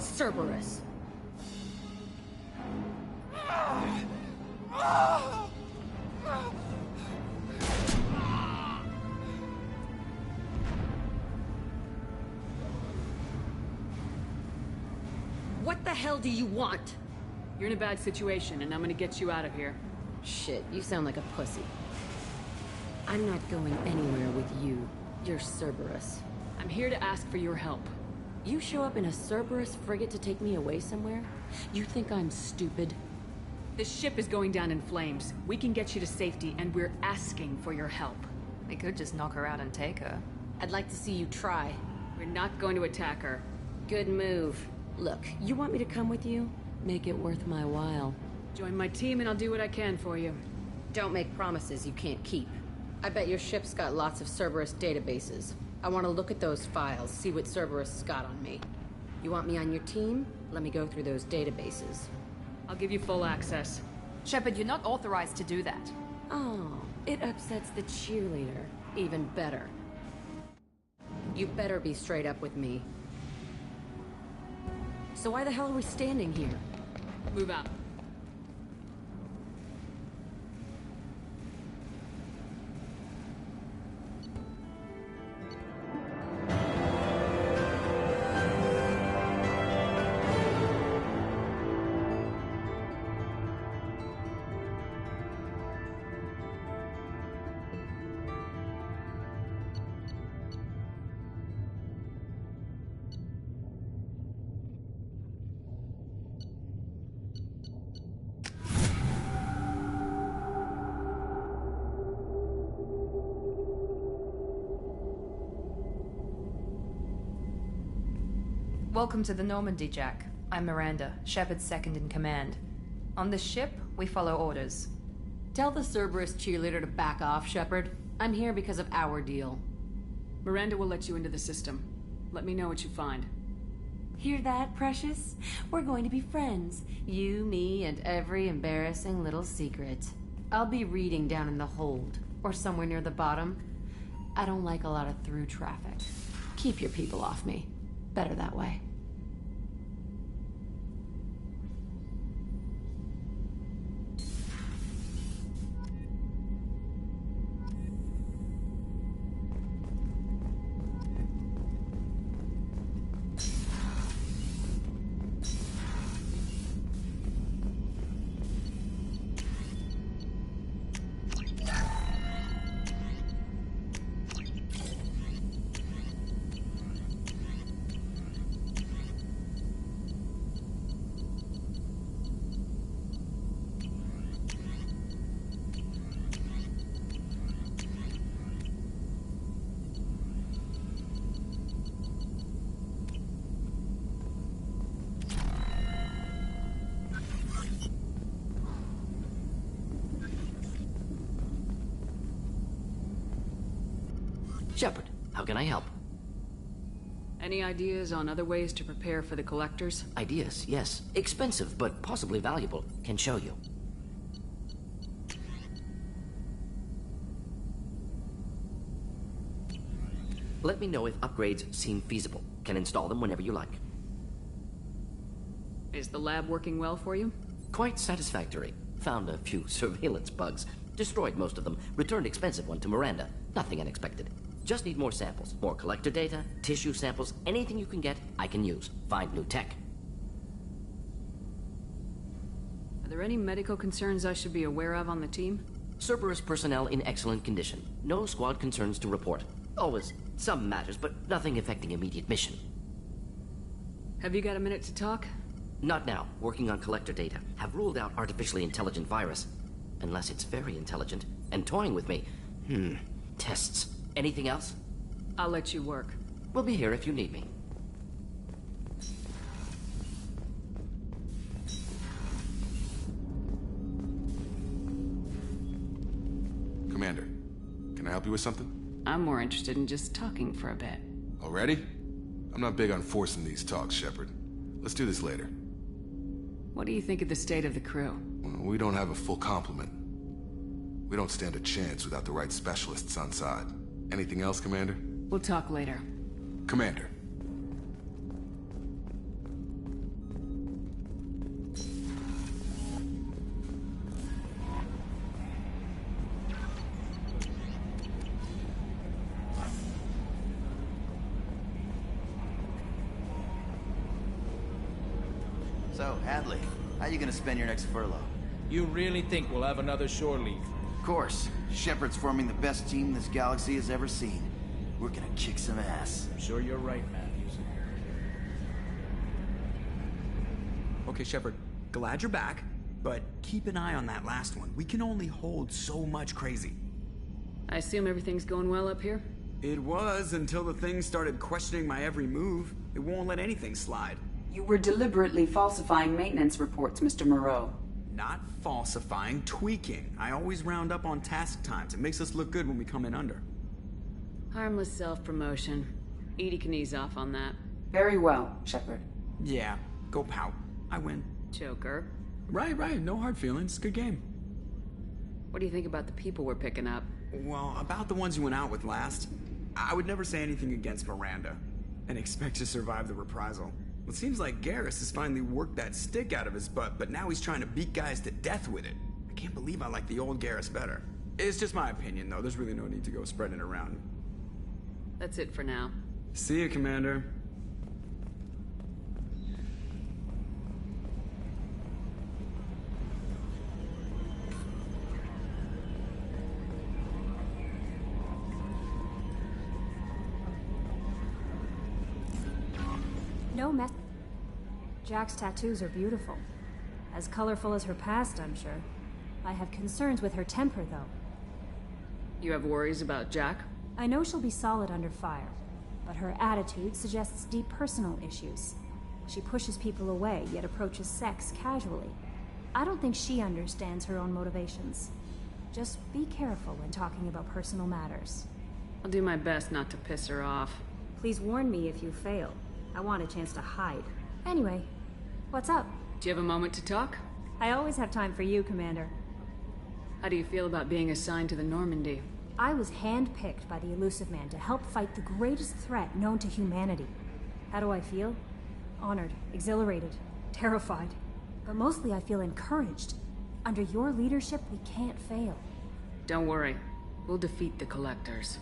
Cerberus. What the hell do you want? You're in a bad situation, and I'm gonna get you out of here. Shit, you sound like a pussy. I'm not going anywhere with you. You're Cerberus. I'm here to ask for your help. You show up in a Cerberus frigate to take me away somewhere? You think I'm stupid? The ship is going down in flames. We can get you to safety, and we're asking for your help. We could just knock her out and take her. I'd like to see you try. We're not going to attack her. Good move. Look, you want me to come with you? Make it worth my while. Join my team and I'll do what I can for you. Don't make promises you can't keep. I bet your ship's got lots of Cerberus databases. I want to look at those files, see what Cerberus has got on me. You want me on your team? Let me go through those databases. I'll give you full access. Shepard, you're not authorized to do that. Oh, it upsets the cheerleader. Even better. You better be straight up with me. So why the hell are we standing here? Move out. Welcome to the Normandy, Jack. I'm Miranda, Shepard's second in command. On this ship, we follow orders. Tell the Cerberus cheerleader to back off, Shepard. I'm here because of our deal. Miranda will let you into the system. Let me know what you find. Hear that, Precious? We're going to be friends. You, me, and every embarrassing little secret. I'll be reading down in the hold, or somewhere near the bottom. I don't like a lot of through traffic. Keep your people off me. Better that way. Shepard, how can I help? Any ideas on other ways to prepare for the Collectors? Ideas, yes. Expensive, but possibly valuable. Can show you. Let me know if upgrades seem feasible. Can install them whenever you like. Is the lab working well for you? Quite satisfactory. Found a few surveillance bugs. Destroyed most of them. Returned expensive one to Miranda. Nothing unexpected. Just need more samples. More collector data, tissue samples, anything you can get, I can use. Find new tech. Are there any medical concerns I should be aware of on the team? Cerberus personnel in excellent condition. No squad concerns to report. Always some matters, but nothing affecting immediate mission. Have you got a minute to talk? Not now. Working on collector data. Have ruled out artificially intelligent virus. Unless it's very intelligent. And toying with me. Tests. Anything else? I'll let you work. We'll be here if you need me. Commander, can I help you with something? I'm more interested in just talking for a bit. Already? I'm not big on forcing these talks, Shepard. Let's do this later. What do you think of the state of the crew? We don't have a full complement. We don't stand a chance without the right specialists on side. Anything else, Commander? We'll talk later. Commander. So, Hadley, how you gonna spend your next furlough? You really think we'll have another shore leave? Of course. Shepard's forming the best team this galaxy has ever seen. We're gonna kick some ass. I'm sure you're right, Matthews. Okay, Shepard, glad you're back, but keep an eye on that last one. We can only hold so much crazy. I assume everything's going well up here? It was until the thing started questioning my every move. It won't let anything slide. You were deliberately falsifying maintenance reports, Mr. Moreau. Not falsifying, tweaking. I always round up on task times. It makes us look good when we come in under. Harmless self-promotion. EDI can ease off on that. Very well, Shepard. Yeah, go pout. I win. Joker. Right. No hard feelings. Good game. What do you think about the people we're picking up? Well, about the ones you went out with last, I would never say anything against Miranda and expect to survive the reprisal. It seems like Garrus has finally worked that stick out of his butt, but now he's trying to beat guys to death with it. I can't believe I like the old Garrus better. It's just my opinion, though. There's really no need to go spreading it around. That's it for now. See you, Commander. No mess. Jack's tattoos are beautiful. As colorful as her past, I'm sure. I have concerns with her temper, though. You have worries about Jack? I know she'll be solid under fire, but her attitude suggests deep personal issues. She pushes people away, yet approaches sex casually. I don't think she understands her own motivations. Just be careful when talking about personal matters. I'll do my best not to piss her off. Please warn me if you fail. I want a chance to hide. Anyway, what's up? Do you have a moment to talk? I always have time for you, Commander. How do you feel about being assigned to the Normandy? I was handpicked by the Illusive Man to help fight the greatest threat known to humanity. How do I feel? Honored, exhilarated, terrified. But mostly I feel encouraged. Under your leadership, we can't fail. Don't worry. We'll defeat the Collectors.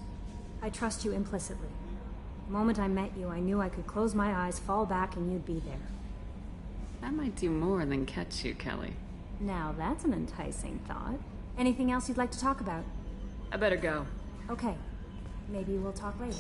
I trust you implicitly. The moment I met you, I knew I could close my eyes, fall back, and you'd be there. That might do more than catch you, Kelly. Now that's an enticing thought. Anything else you'd like to talk about? I better go. Okay. Maybe we'll talk later.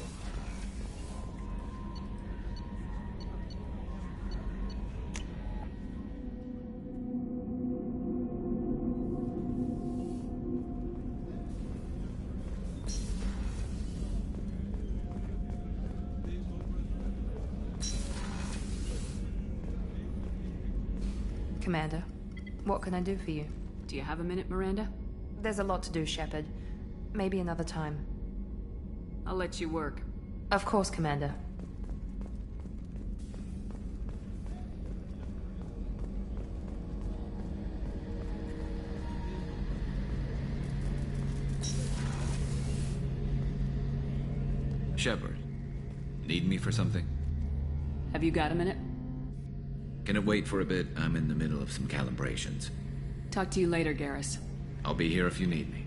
Commander, what can I do for you? Do you have a minute, Miranda? There's a lot to do, Shepard. Maybe another time. I'll let you work. Of course, Commander. Shepard, need me for something? Have you got a minute? Can it wait for a bit? I'm in the middle of some calibrations. Talk to you later, Garrus. I'll be here if you need me.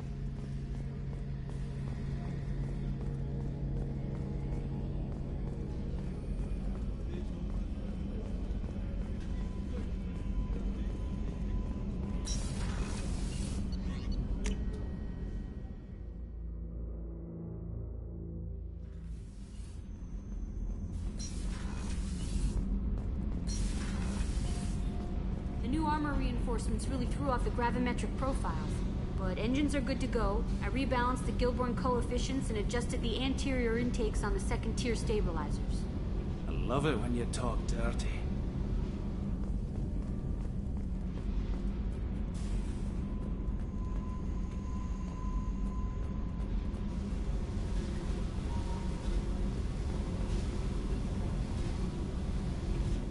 The new armor reinforcements really threw off the gravimetric profiles. But engines are good to go. I rebalanced the Gilborn coefficients and adjusted the anterior intakes on the second-tier stabilizers. I love it when you talk dirty.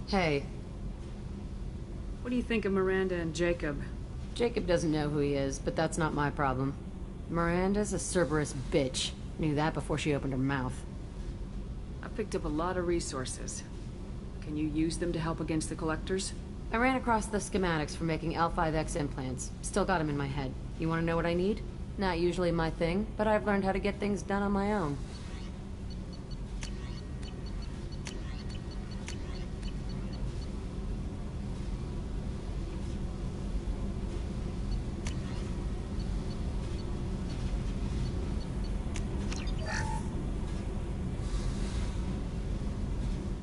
Hey. What do you think of Miranda and Jacob? Jacob doesn't know who he is, but that's not my problem. Miranda's a Cerberus bitch. Knew that before she opened her mouth. I picked up a lot of resources. Can you use them to help against the Collectors? I ran across the schematics for making L5X implants. Still got them in my head. You want to know what I need? Not usually my thing, but I've learned how to get things done on my own.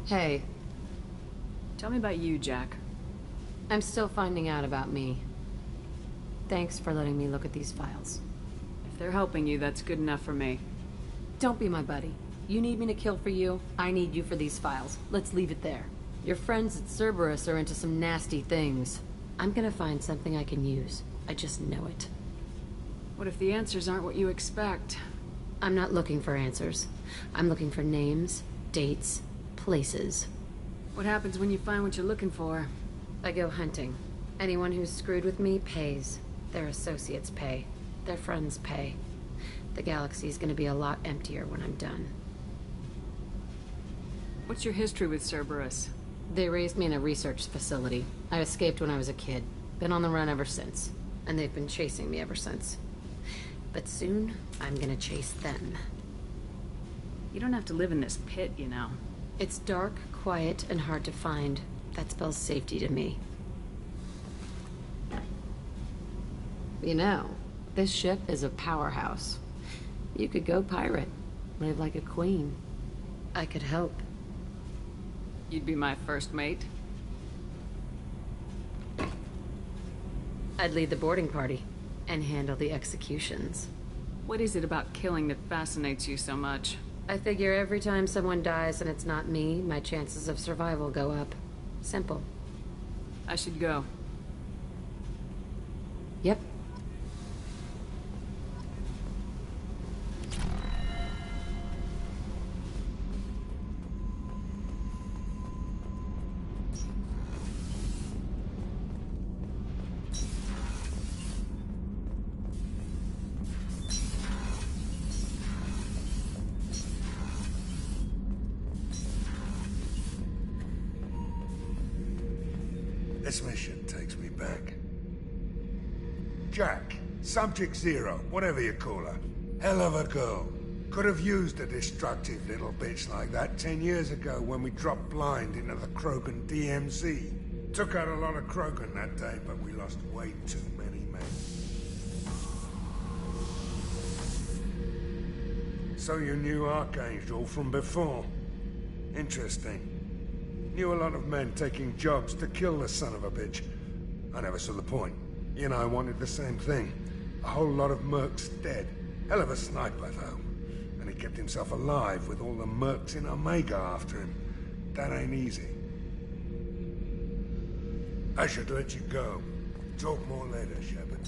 Hey. Tell me about you, Jack. I'm still finding out about me. Thanks for letting me look at these files. If they're helping you, that's good enough for me. Don't be my buddy. You need me to kill for you, I need you for these files. Let's leave it there. Your friends at Cerberus are into some nasty things. I'm gonna find something I can use. I just know it. What if the answers aren't what you expect? I'm not looking for answers. I'm looking for names, dates, places. What happens when you find what you're looking for? I go hunting. Anyone who's screwed with me pays. Their associates pay. Their friends pay. The galaxy's gonna be a lot emptier when I'm done. What's your history with Cerberus? They raised me in a research facility. I escaped when I was a kid. Been on the run ever since. And they've been chasing me ever since. But soon, I'm gonna chase them. You don't have to live in this pit, you know. It's dark, quiet, and hard to find. That spells safety to me. You know, this ship is a powerhouse. You could go pirate. Live like a queen. I could help. You'd be my first mate? I'd lead the boarding party. And handle the executions. What is it about killing that fascinates you so much? I figure every time someone dies and it's not me, my chances of survival go up. Simple. I should go. Yep. This mission takes me back. Jack, Subject Zero, whatever you call her. Hell of a girl. Could have used a destructive little bitch like that 10 years ago when we dropped blind into the Krogan DMZ. Took out a lot of Krogan that day, but we lost way too many men. So you knew Archangel from before? Interesting. Knew a lot of men taking jobs to kill the son of a bitch. I never saw the point. You know, I wanted the same thing. A whole lot of mercs dead. Hell of a sniper, though. And he kept himself alive with all the mercs in Omega after him. That ain't easy. I should let you go. Talk more later, Shepard.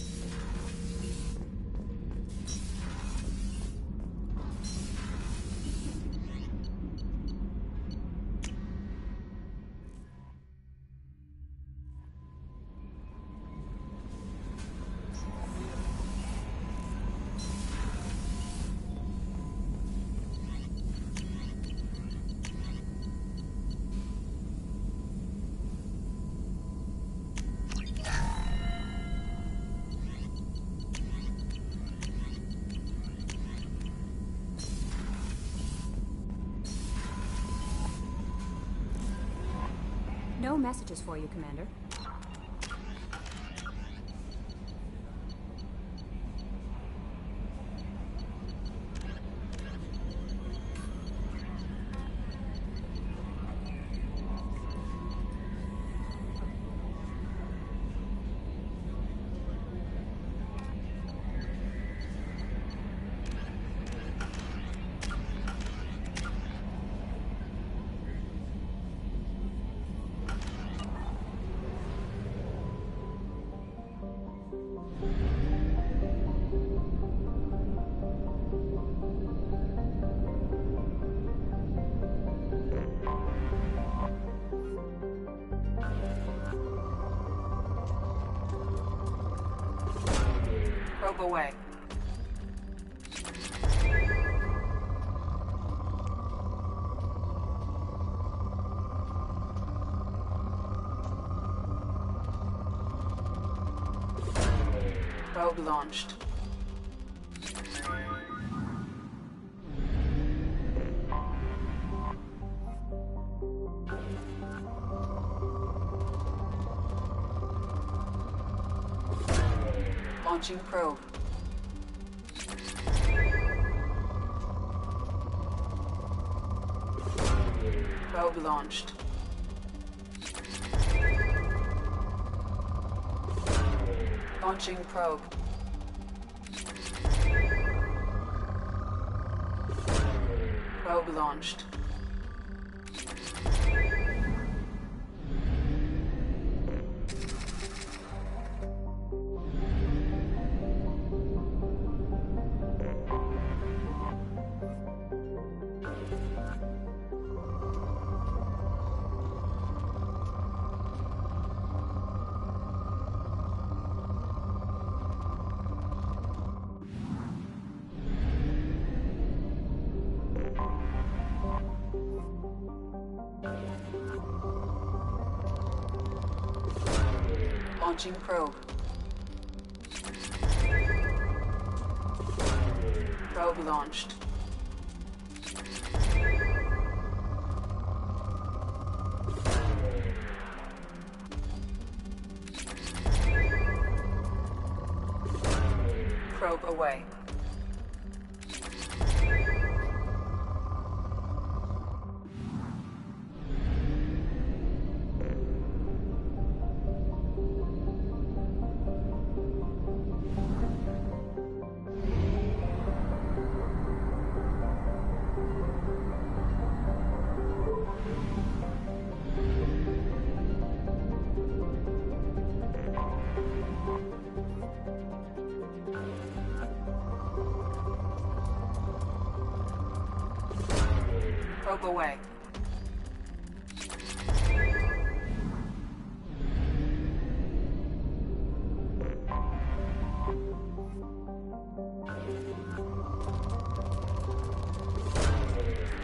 No messages for you, Commander. Probe away. Probe launched. Launching probe. Probe launched. Launching probe. Probe launched. Launching probe. Probe launched. Probe away. Probe away.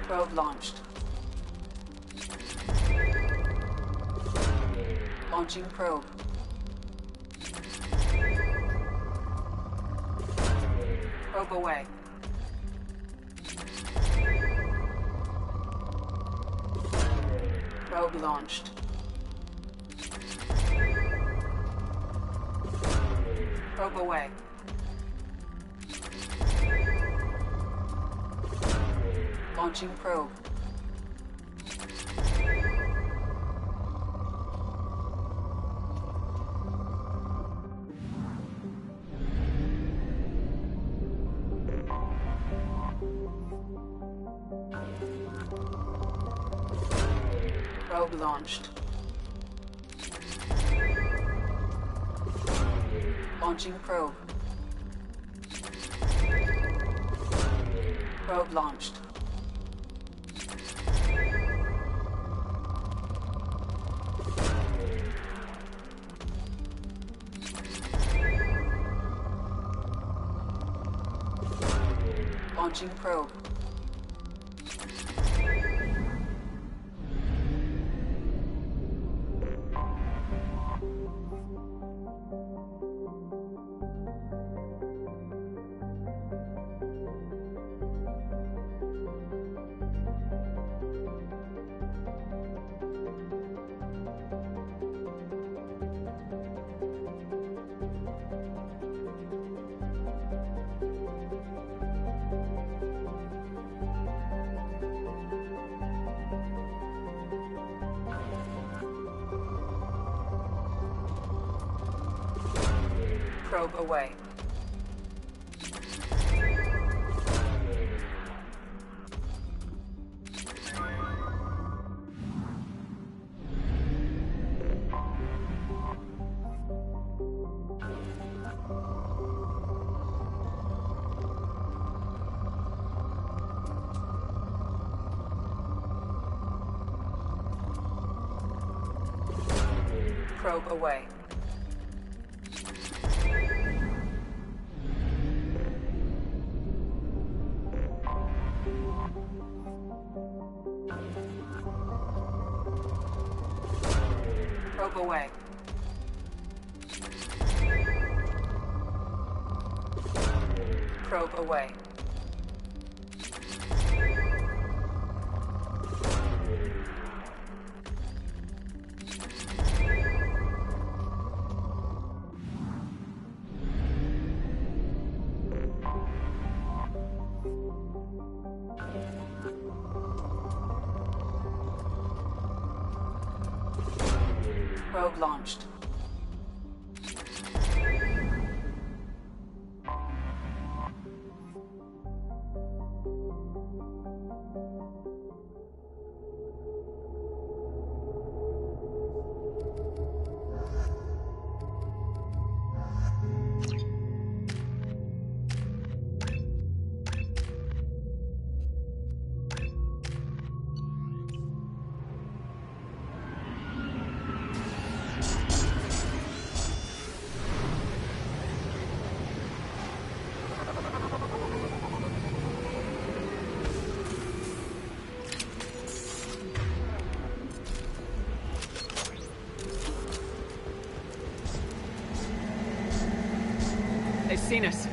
Probe launched. Launching probe. Probe away. Probe launched. Probe away. Launching probe. Probe launched. Launching probe. Probe launched. Launching probe. Probe away. Probe away. Probe away. Probe away. Probe launched. They've seen us.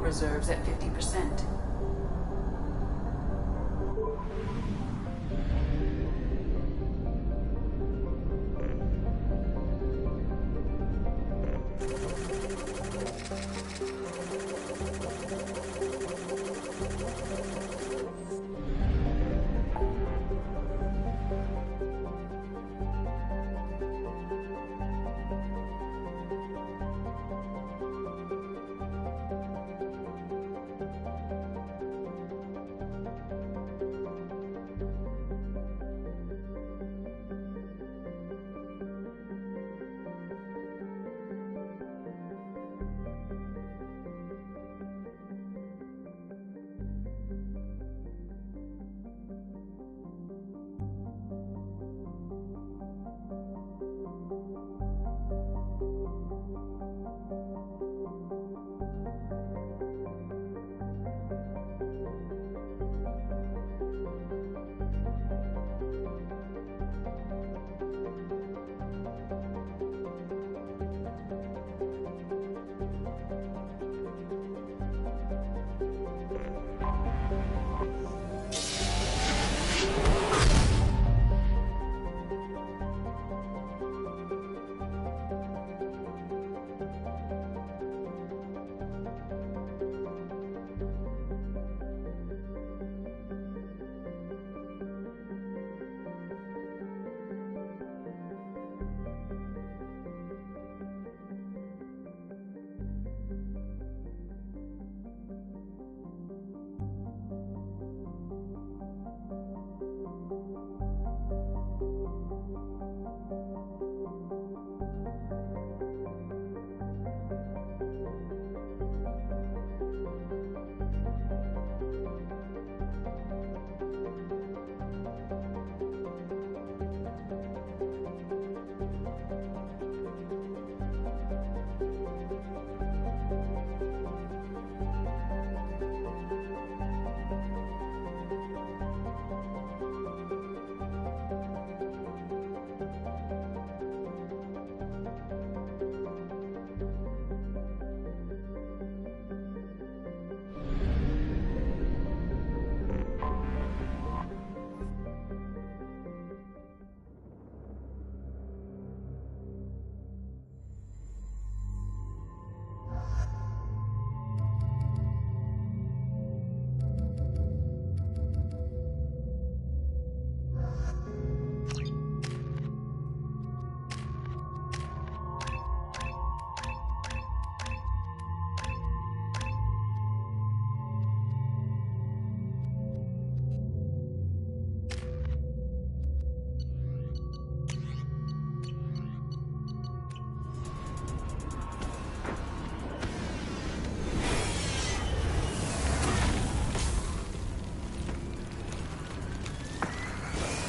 reserves at 50%.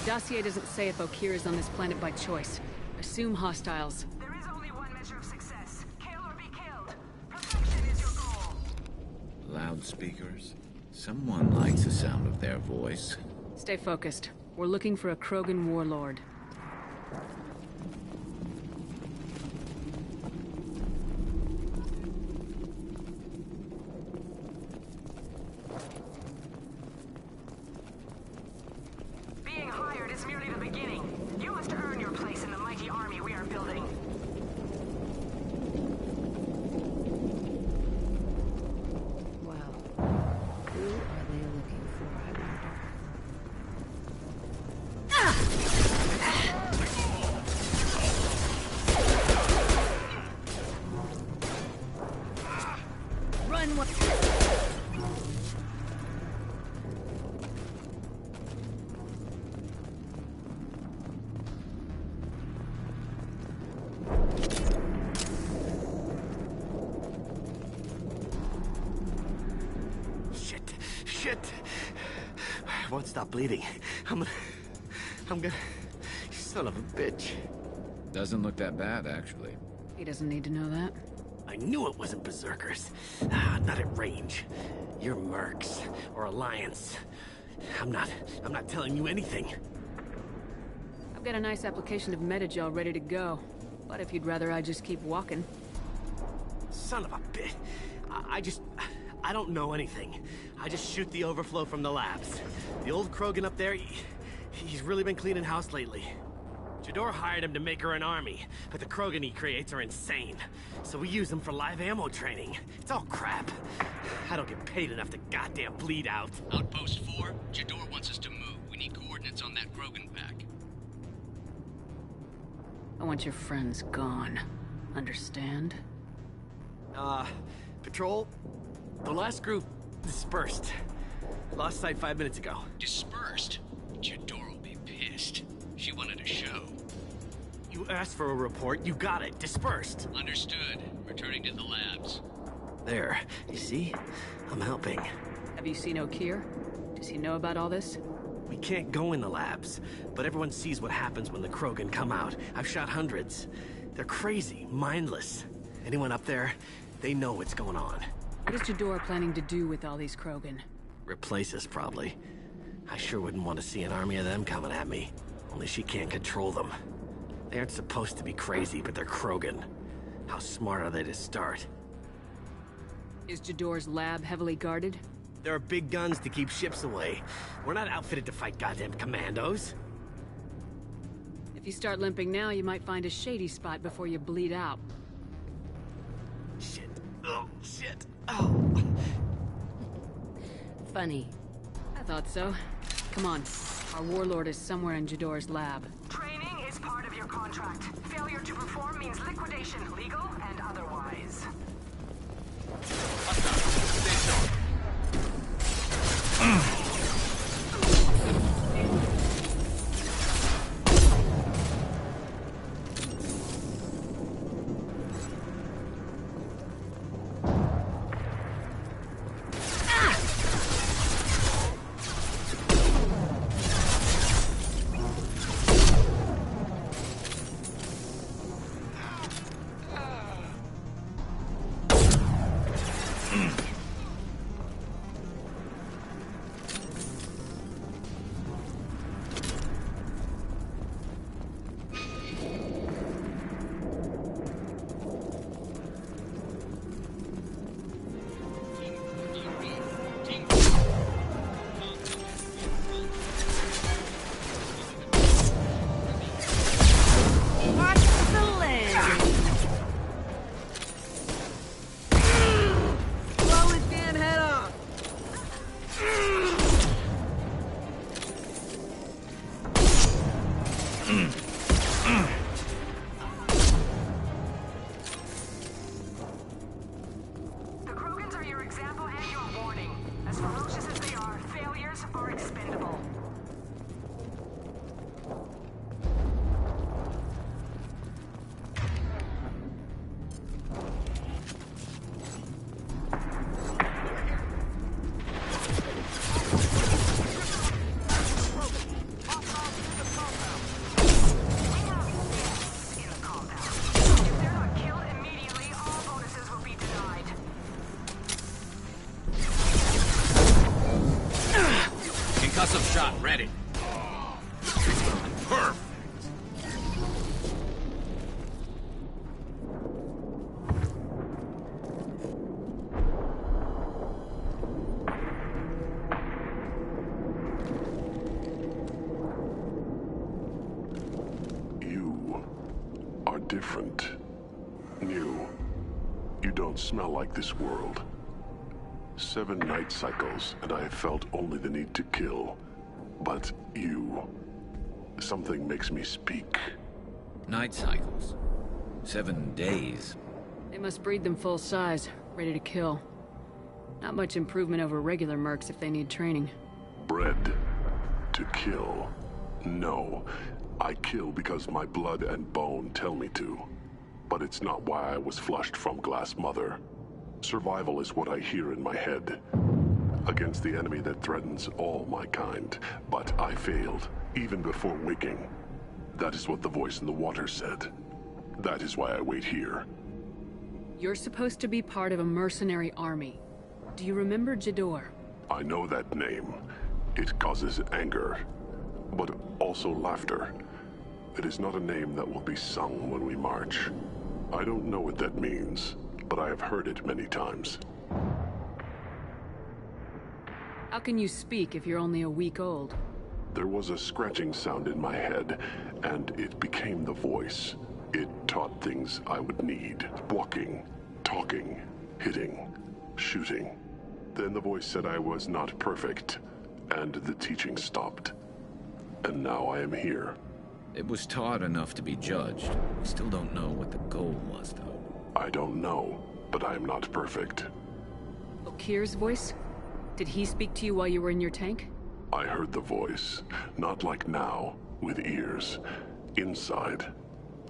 Dossier doesn't say if Okeer is on this planet by choice. Assume hostiles. There is only one measure of success. Kill or be killed. Perfection is your goal. Loudspeakers? Someone likes the sound of their voice. Stay focused. We're looking for a Krogan warlord. Being hired is merely the beginning. You must earn your place in the mighty army we are building. Well, who are they looking for, I wonder? Run what? Shit! I won't stop bleeding. I'm gonna... Son of a bitch. Doesn't look that bad, actually. He doesn't need to know that. I knew it wasn't Berserkers. Not at range. You're Mercs, or Alliance. I'm not telling you anything. I've got a nice application of Metagel ready to go. But if you'd rather I just keep walking. Son of a bitch. I don't know anything. I just shoot the overflow from the labs. The old Krogan up there, he's really been cleaning house lately. Jador hired him to make her an army, but the Krogan he creates are insane. So we use them for live ammo training. It's all crap. I don't get paid enough to goddamn bleed out. Outpost 4, Jador wants us to move. We need coordinates on that Krogan pack. I want your friends gone. Understand? Patrol, the last group dispersed. Lost sight 5 minutes ago. Dispersed? Jador will be pissed. She wanted a show. You asked for a report, you got it. Dispersed. Understood. Returning to the labs. There. You see? I'm helping. Have you seen O'Keir? Does he know about all this? We can't go in the labs, but everyone sees what happens when the Krogan come out. I've shot hundreds. They're crazy, mindless. Anyone up there, they know what's going on. What is Jador planning to do with all these Krogan? Replace us, probably. I sure wouldn't want to see an army of them coming at me. Only she can't control them. They aren't supposed to be crazy, but they're Krogan. How smart are they to start? Is Jador's lab heavily guarded? There are big guns to keep ships away. We're not outfitted to fight goddamn commandos. If you start limping now, you might find a shady spot before you bleed out. Shit. Oh, shit. Oh. Funny. I thought so. Come on. Our warlord is somewhere in Jador's lab. Training is part of your contract. Failure to perform means liquidation, legal and otherwise. Concussive shot ready. Perfect. You are different. New. You don't smell like this world. 7 night cycles, and I have felt only the need to kill. But you... something makes me speak. Night cycles. 7 days. They must breed them full size, ready to kill. Not much improvement over regular mercs if they need training. Bred to kill. No. I kill because my blood and bone tell me to. But it's not why I was flushed from Glass Mother. Survival is what I hear in my head. Against the enemy that threatens all my kind. But I failed, even before waking. That is what the voice in the water said. That is why I wait here. You're supposed to be part of a mercenary army. Do you remember Jador? I know that name. It causes anger, but also laughter. It is not a name that will be sung when we march. I don't know what that means, but I have heard it many times. can you speak if you're only a week old? There was a scratching sound in my head, and it became the voice. It taught things I would need. Walking, talking, hitting, shooting. Then the voice said I was not perfect, and the teaching stopped. And now I am here. It was taught enough to be judged. We still don't know what the goal was, though. I don't know, but I am not perfect. Okir's voice? Did he speak to you while you were in your tank? I heard the voice, not like now, with ears. Inside.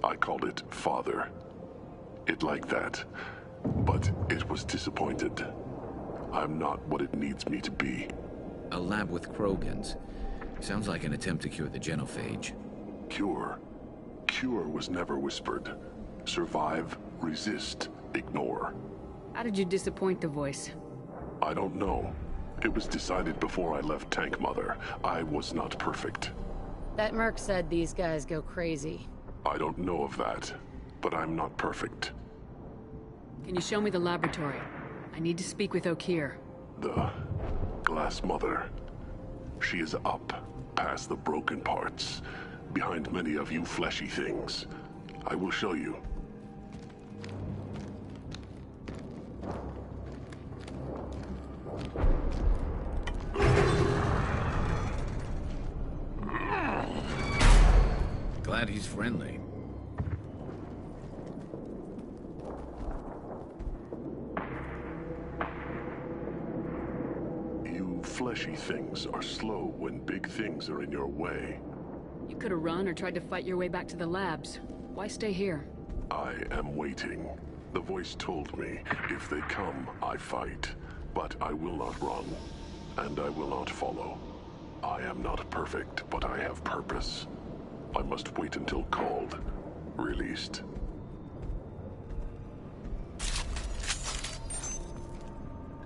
I called it Father. It like that, but it was disappointed. I'm not what it needs me to be. A lab with Krogans. Sounds like an attempt to cure the genophage. Cure? Cure was never whispered. Survive, resist, ignore. How did you disappoint the voice? I don't know. It was decided before I left Tank Mother. I was not perfect. That merc said these guys go crazy. I don't know of that, but I'm not perfect. Can you show me the laboratory? I need to speak with Okir. The Glass Mother. She is up, past the broken parts, behind many of you fleshy things. I will show you. Glad he's friendly. You fleshy things are slow when big things are in your way. You could have run or tried to fight your way back to the labs. Why stay here? I am waiting. The voice told me, if they come, I fight. But I will not run, and I will not follow. I am not perfect, but I have purpose. I must wait until called, released.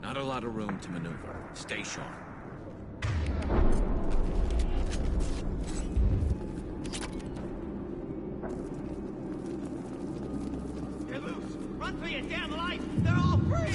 Not a lot of room to maneuver. Stay sharp. You're loose! Run for your damn life! They're all free!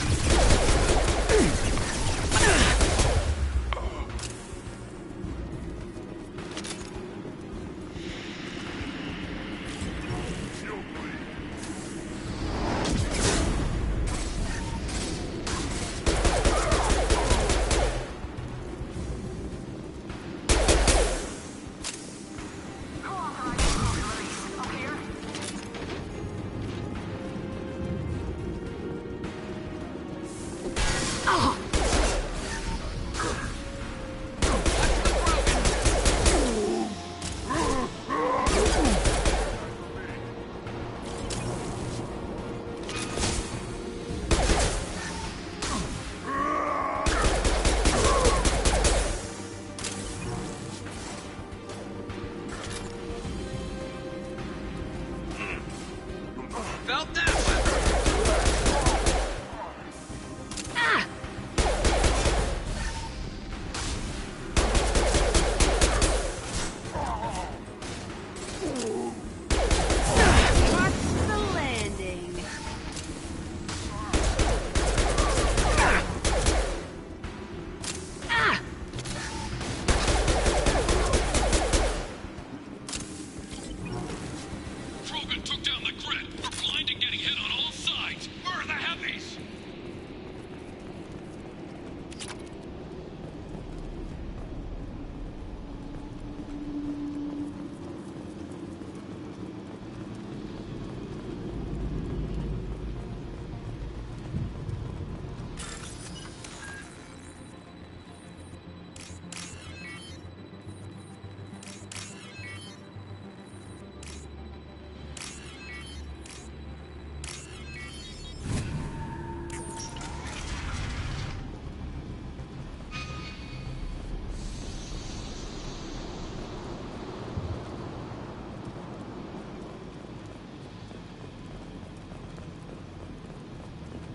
Felt that one! Marks the landing. Krogan took down the grid. We're blind and getting hit on all sides. Where are the heavies?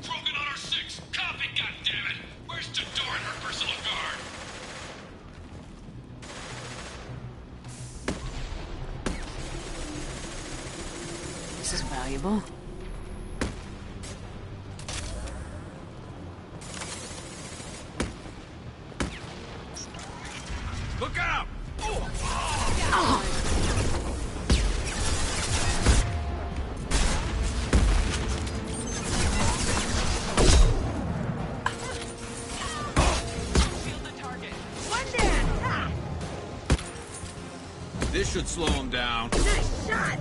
Krogan on our 6. Copy, goddammit! Where's Jador and her personal guard? This is valuable. This should slow him down. Nice shot!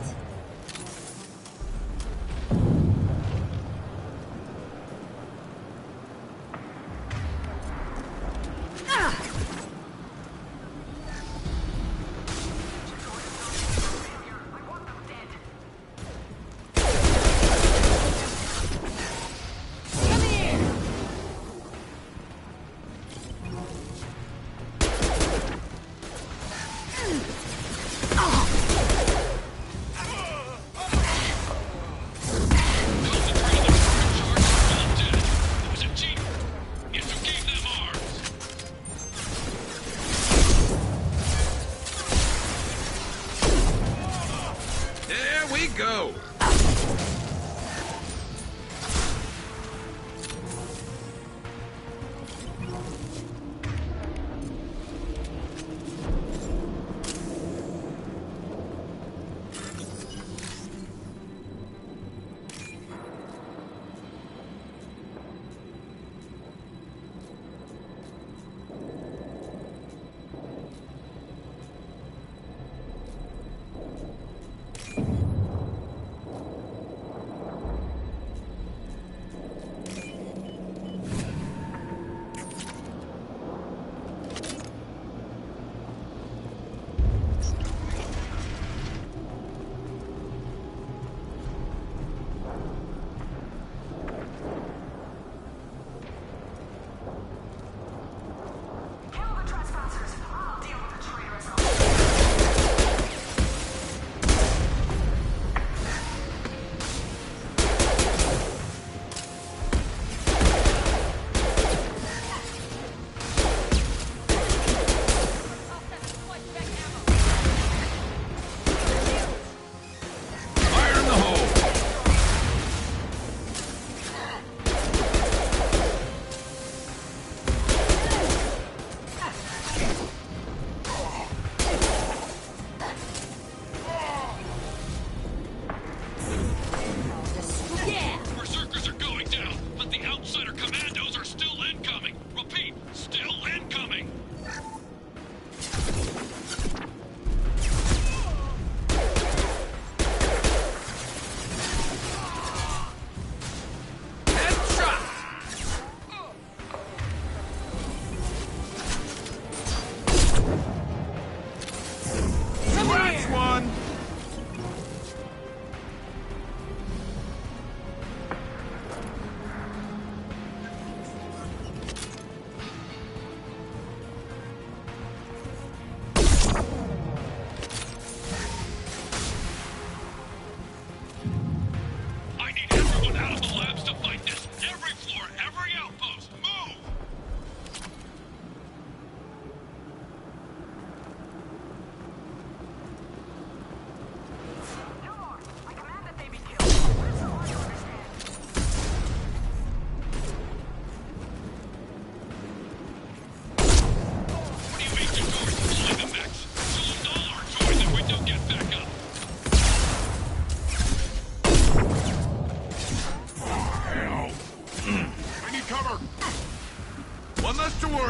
Go!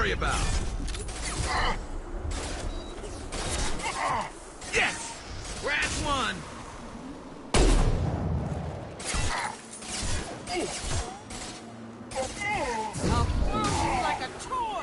worry about. Yes! That's one! Like a toy!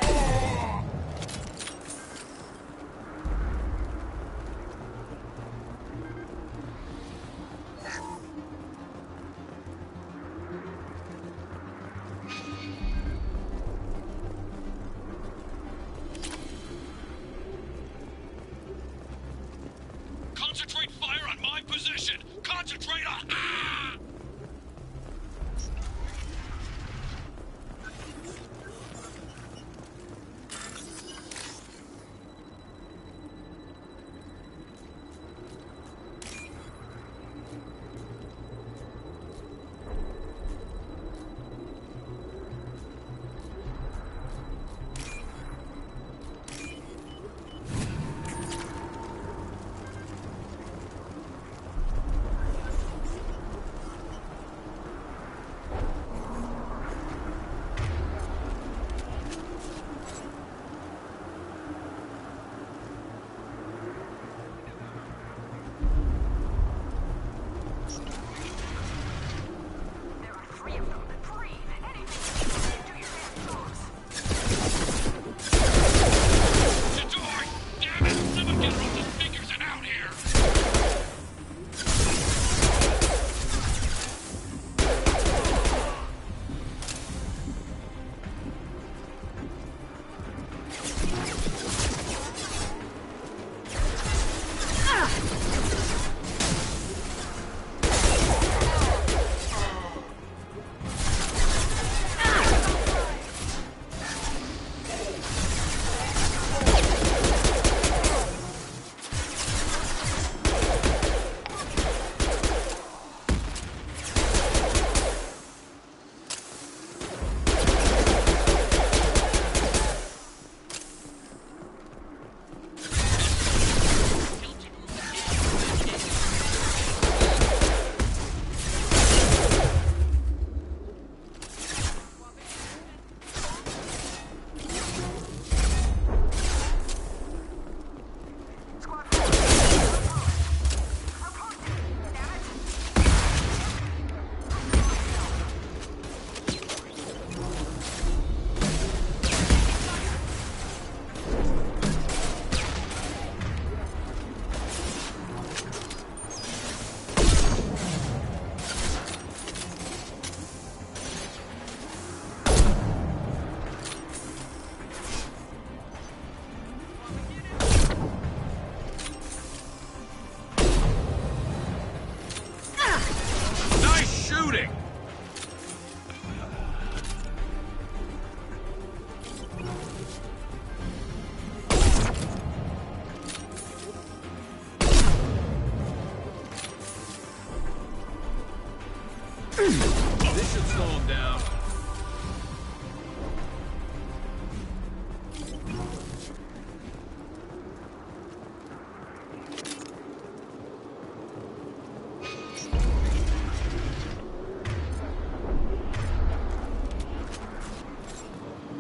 This should slow him down.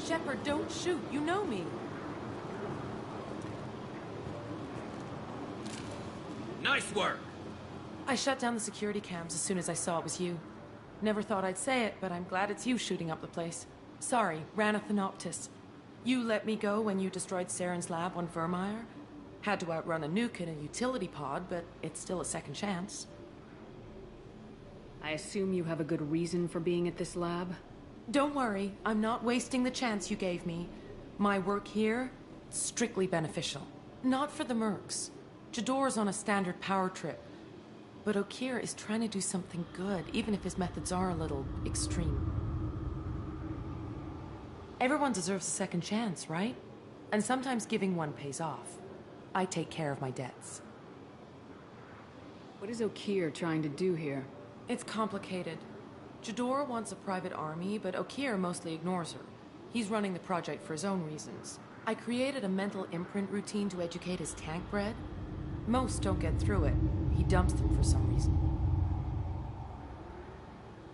Shepard, don't shoot. You know me. Nice work. I shut down the security cams as soon as I saw it was you. Never thought I'd say it, but I'm glad it's you shooting up the place. Sorry, Rana Thanoptis. You let me go when you destroyed Saren's lab on Vermeer. Had to outrun a nuke in a utility pod, but it's still a second chance. I assume you have a good reason for being at this lab? Don't worry, I'm not wasting the chance you gave me. My work here, strictly beneficial. Not for the mercs. Jador's on a standard power trip. But Okeer is trying to do something good, even if his methods are a little extreme. Everyone deserves a second chance, right? And sometimes giving one pays off. I take care of my debts. What is Okeer trying to do here? It's complicated. Jador wants a private army, but Okeer mostly ignores her. He's running the project for his own reasons. I created a mental imprint routine to educate his tank bred. Most don't get through it. He dumps them for some reason.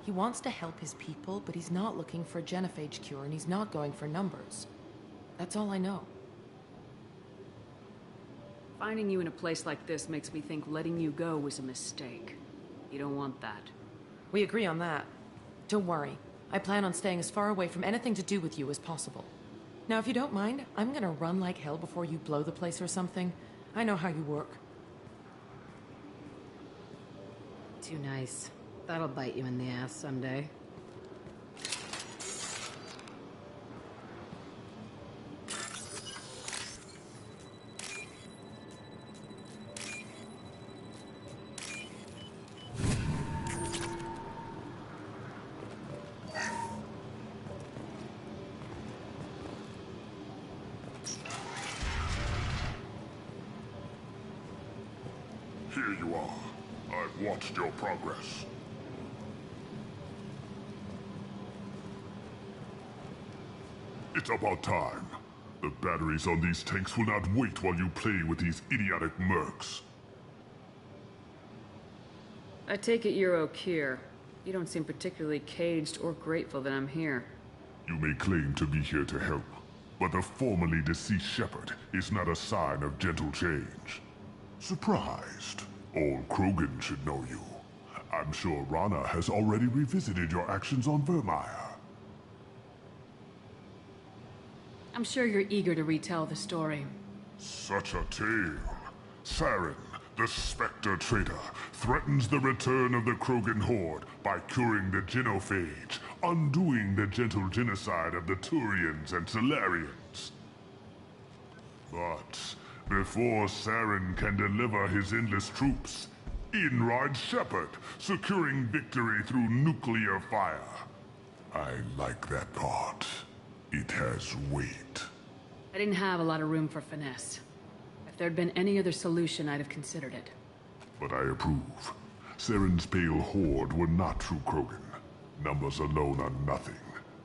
He wants to help his people, but he's not looking for a genophage cure, and he's not going for numbers. That's all I know. Finding you in a place like this makes me think letting you go was a mistake. You don't want that. We agree on that. Don't worry. I plan on staying as far away from anything to do with you as possible. Now, if you don't mind, I'm gonna run like hell before you blow the place or something. I know how you work. Too nice. That'll bite you in the ass someday. Here you are. I've watched your progress. It's about time. The batteries on these tanks will not wait while you play with these idiotic mercs. I take it you're Okeer. You don't seem particularly caged or grateful that I'm here. You may claim to be here to help, but the formerly deceased Shepard is not a sign of gentle change. Surprised? All Krogan should know you. I'm sure Rana has already revisited your actions on Vermeer. I'm sure you're eager to retell the story. Such a tale. Saren, the Spectre traitor, threatens the return of the Krogan horde by curing the genophage, undoing the gentle genocide of the Turians and Solarians. But before Saren can deliver his endless troops, in rides Shepard, securing victory through nuclear fire. I like that part. It has weight. I didn't have a lot of room for finesse. If there'd been any other solution, I'd have considered it. But I approve. Saren's pale horde were not true Krogan. Numbers alone are nothing.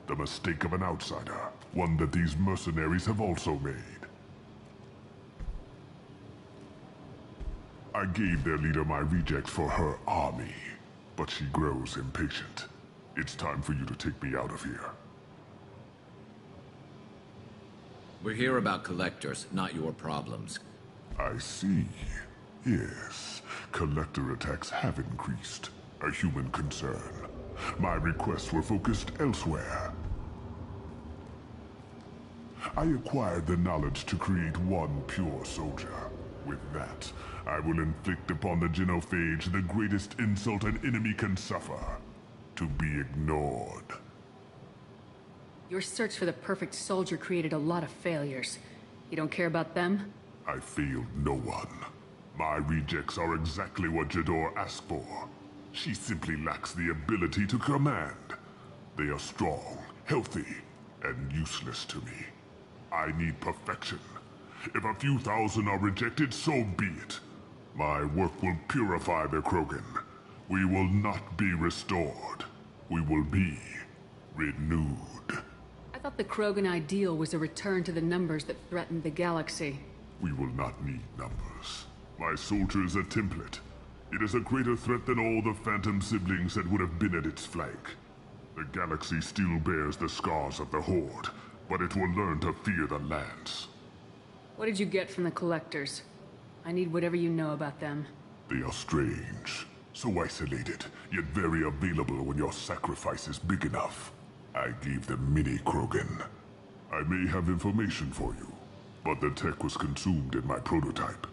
The mistake of an outsider, one that these mercenaries have also made. I gave their leader my rejects for her army, but she grows impatient. It's time for you to take me out of here. We're here about collectors, not your problems. I see. Yes, collector attacks have increased. A human concern. My requests were focused elsewhere. I acquired the knowledge to create one pure soldier. With that, I will inflict upon the genophage the greatest insult an enemy can suffer. To be ignored. Your search for the perfect soldier created a lot of failures. You don't care about them? I failed no one. My rejects are exactly what Jador asked for. She simply lacks the ability to command. They are strong, healthy, and useless to me. I need perfection. If a few thousand are rejected, so be it. My work will purify the Krogan. We will not be restored. we will be renewed. I thought the Krogan ideal was a return to the numbers that threatened the galaxy. We will not need numbers. My soldier is a template. It is a greater threat than all the Phantom siblings that would have been at its flank. The galaxy still bears the scars of the Horde, but it will learn to fear the Lance. What did you get from the Collectors? I need whatever you know about them. They are strange. So isolated, yet very available when your sacrifice is big enough. I gave them mini Krogan. I may have information for you, but the tech was consumed in my prototype,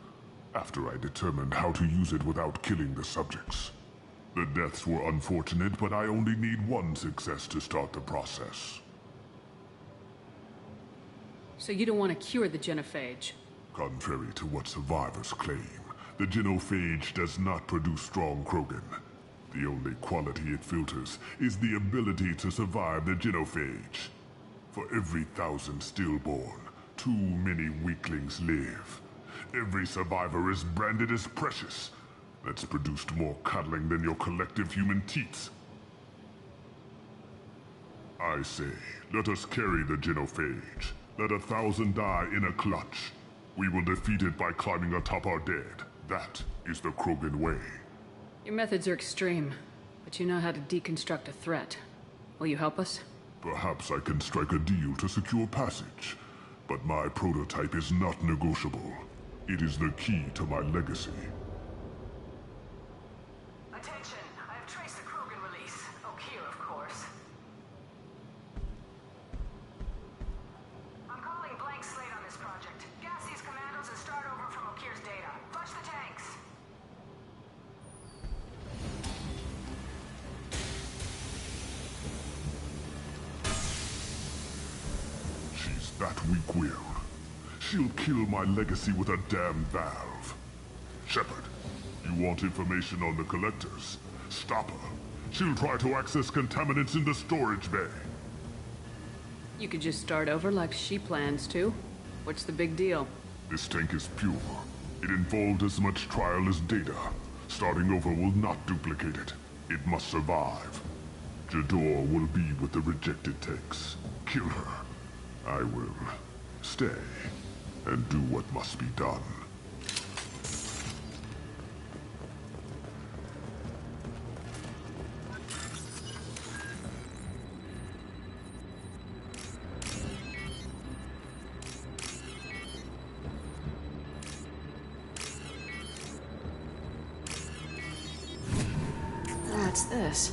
after I determined how to use it without killing the subjects. The deaths were unfortunate, but I only need one success to start the process. So you don't want to cure the genophage? Contrary to what survivors claim, the genophage does not produce strong Krogan. The only quality it filters is the ability to survive the genophage. For every 1,000 stillborn, too many weaklings live. Every survivor is branded as precious. That's produced more cuddling than your collective human teats. I say, let us carry the genophage. Let 1,000 die in a clutch. We will defeat it by climbing atop our dead. That is the Krogan way. Your methods are extreme, but you know how to deconstruct a threat. Will you help us? Perhaps I can strike a deal to secure passage, but my prototype is not negotiable. It is the key to my legacy. Attention! I have traced the Krogan release. Okeer, of course. I'm calling blank slate on this project. Gas these commandos and start over from Okeer's data. Flush the tanks! She's that weak-willed. She'll kill my legacy with a damn valve. Shepard, you want information on the Collectors? Stop her. She'll try to access contaminants in the storage bay. You could just start over like she plans to. What's the big deal? This tank is pure. It involved as much trial as data. Starting over will not duplicate it. It must survive. Jador will be with the rejected tanks. Kill her. I will stay and do what must be done. What's this?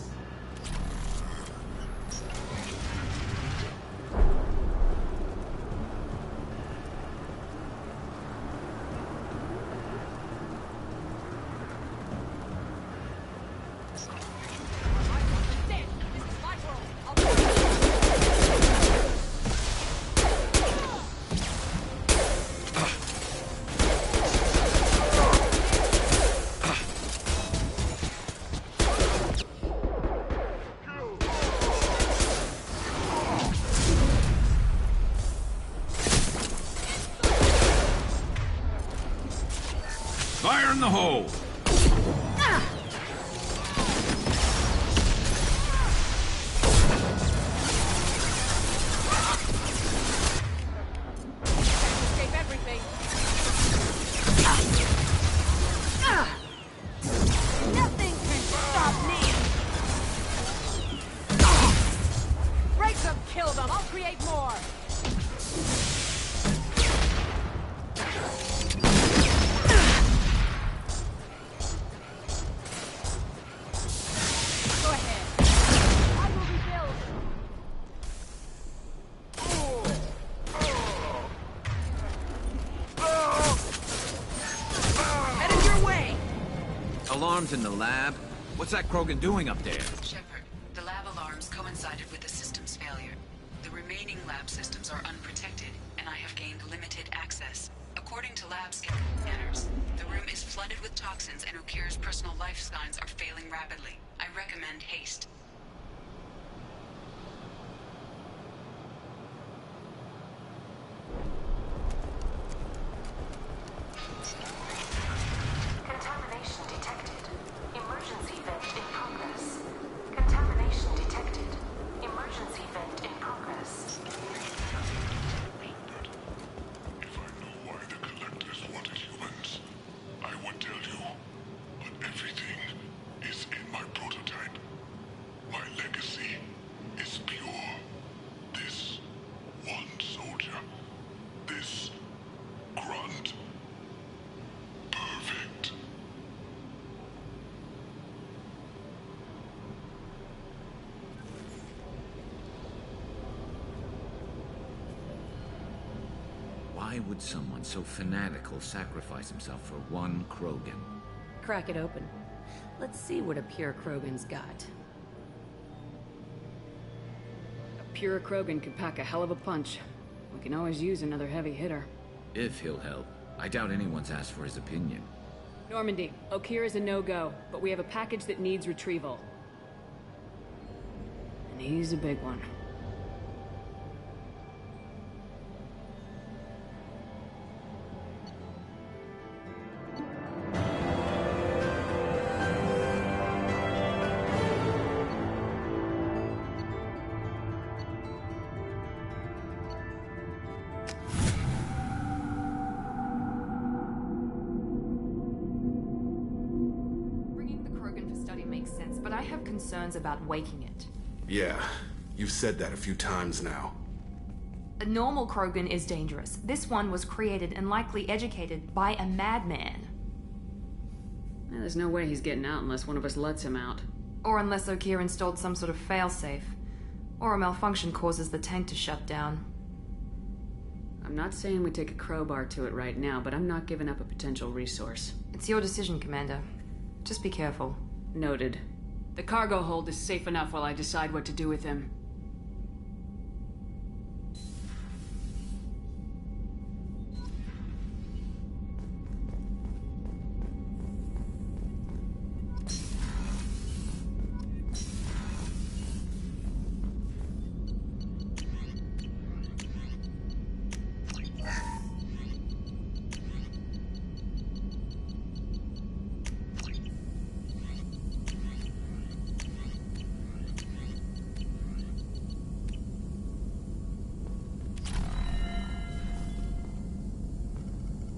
Fire in the hole! Escape everything! Nothing can stop me! Break them, kill them, I'll create more! Alarms in the lab? What's that Krogan doing up there? Shepard, the lab alarms coincided with the system's failure. The remaining lab systems are unprotected, and I have gained limited access. According to lab scanners, the room is flooded with toxins and Okeer's personal life signs are failing rapidly. I recommend haste. Contamination detected. Emergency vent in progress. Contamination detected. Why would someone so fanatical sacrifice himself for one Krogan? Crack it open. Let's see what a pure Krogan's got. A pure Krogan could pack a hell of a punch. We can always use another heavy hitter. If he'll help. I doubt anyone's asked for his opinion. Normandy, Okeer is a no-go, but we have a package that needs retrieval. And he's a big one. Concerns about waking it. Yeah, you've said that a few times now. A normal Krogan is dangerous. This one was created and likely educated by a madman. There's no way he's getting out unless one of us lets him out. Or unless Okeer installed some sort of failsafe. Or a malfunction causes the tank to shut down. I'm not saying we take a crowbar to it right now, but I'm not giving up a potential resource. It's your decision, Commander. Just be careful. Noted. The cargo hold is safe enough while I decide what to do with him.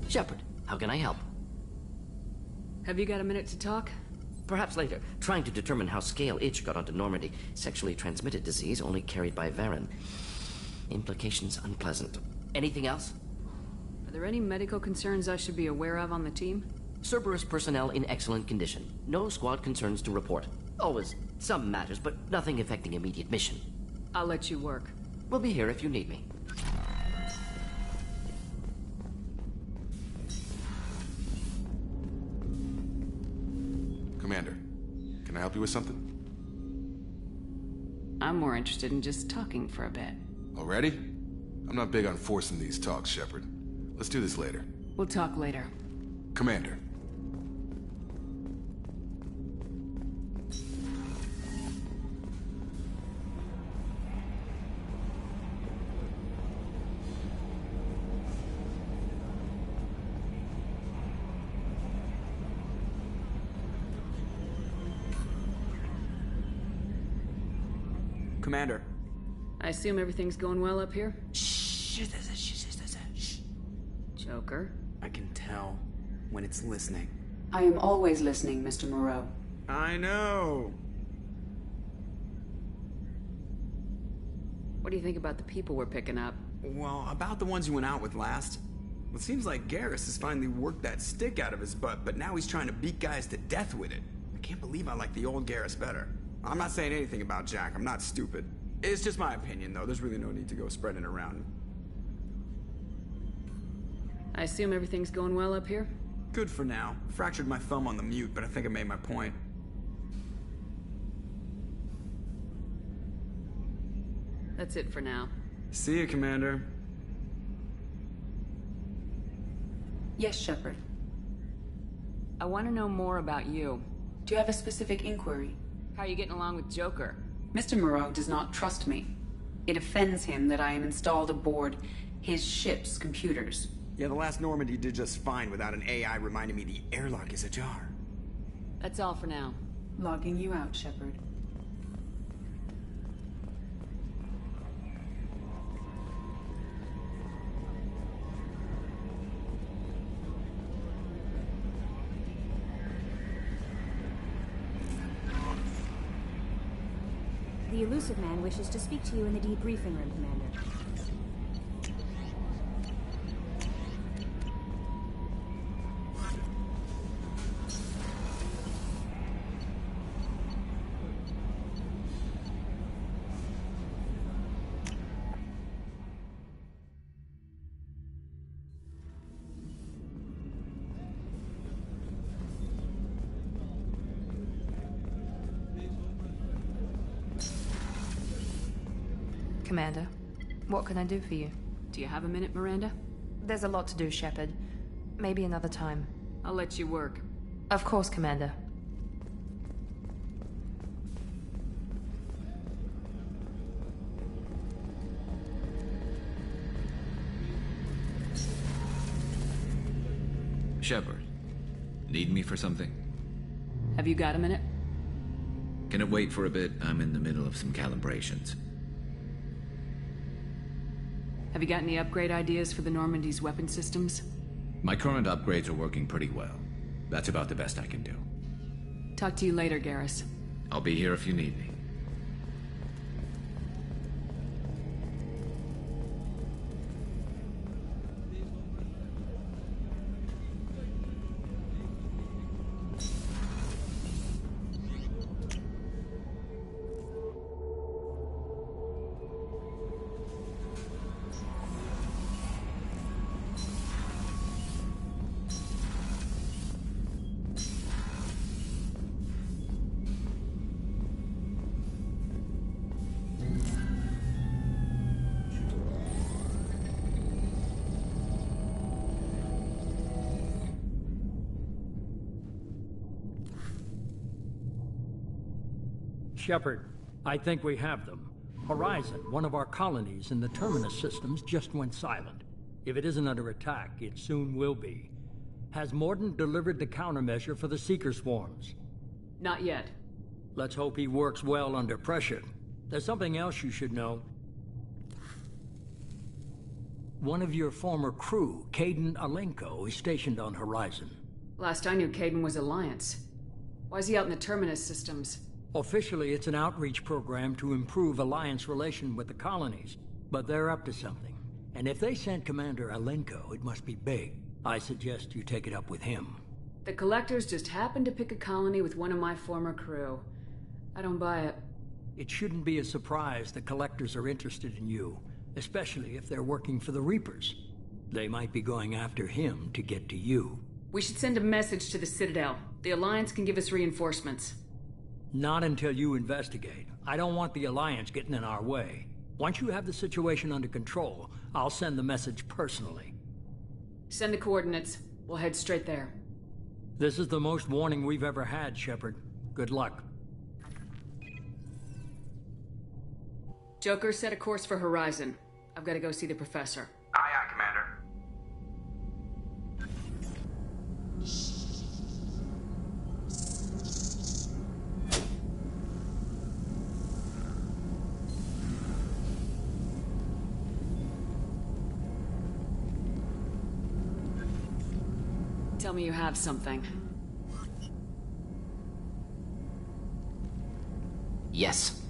Shepard, how can I help? Have you got a minute to talk? Perhaps later. Trying to determine how Scale Itch got onto Normandy. Sexually transmitted disease only carried by Varen. Implications unpleasant. Anything else? Are there any medical concerns I should be aware of on the team? Cerberus personnel in excellent condition. No squad concerns to report. Always some matters, but nothing affecting immediate mission. I'll let you work. We'll be here if you need me. Commander, can I help you with something? I'm more interested in just talking for a bit. Already? I'm not big on forcing these talks, Shepard. Let's do this later. We'll talk later. Commander. Commander. I assume everything's going well up here? Joker? I can tell when it's listening. I am always listening, Mr. Moreau. I know. What do you think about the people we're picking up? Well, about the ones you went out with last. It seems like Garrus has finally worked that stick out of his butt, but now he's trying to beat guys to death with it. I can't believe I like the old Garrus better. I'm not saying anything about Jack. I'm not stupid. It's just my opinion, though. There's really no need to go spreading it around. I assume everything's going well up here? Good for now. Fractured my thumb on the mute, but I think I made my point. That's it for now. See you, Commander. Yes, Shepard. I want to know more about you. Do you have a specific inquiry? How are you getting along with Joker? Mr. Moreau does not trust me. It offends him that I am installed aboard his ship's computers. Yeah, the last Normandy did just fine without an AI reminding me the airlock is ajar. That's all for now. Logging you out, Shepard. The Illusive Man wishes to speak to you in the debriefing room, Commander. Commander, what can I do for you? Do you have a minute, Miranda? There's a lot to do, Shepard. Maybe another time. I'll let you work. Of course, Commander. Shepard, need me for something? Have you got a minute? Can it wait for a bit? I'm in the middle of some calibrations. Have you got any upgrade ideas for the Normandy's weapon systems? My current upgrades are working pretty well. That's about the best I can do. Talk to you later, Garrus. I'll be here if you need me. Shepard, I think we have them. Horizon, one of our colonies in the Terminus systems, just went silent. If it isn't under attack, it soon will be. Has Mordin delivered the countermeasure for the Seeker swarms? Not yet. Let's hope he works well under pressure. There's something else you should know. One of your former crew, Kaidan Alenko, is stationed on Horizon. Last I knew, Kaidan was Alliance. Why is he out in the Terminus systems? Officially, it's an outreach program to improve Alliance relation with the colonies, but they're up to something. And if they sent Commander Alenko, it must be big. I suggest you take it up with him. The Collectors just happened to pick a colony with one of my former crew. I don't buy it. It shouldn't be a surprise the Collectors are interested in you, especially if they're working for the Reapers. They might be going after him to get to you. We should send a message to the Citadel. The Alliance can give us reinforcements. Not until you investigate. I don't want the Alliance getting in our way. Once you have the situation under control, I'll send the message personally. Send the coordinates. We'll head straight there. This is the most warning we've ever had, Shepard. Good luck. Joker, set a course for Horizon. I've got to go see the Professor. Aye, aye, Commander. Tell me you have something. Yes.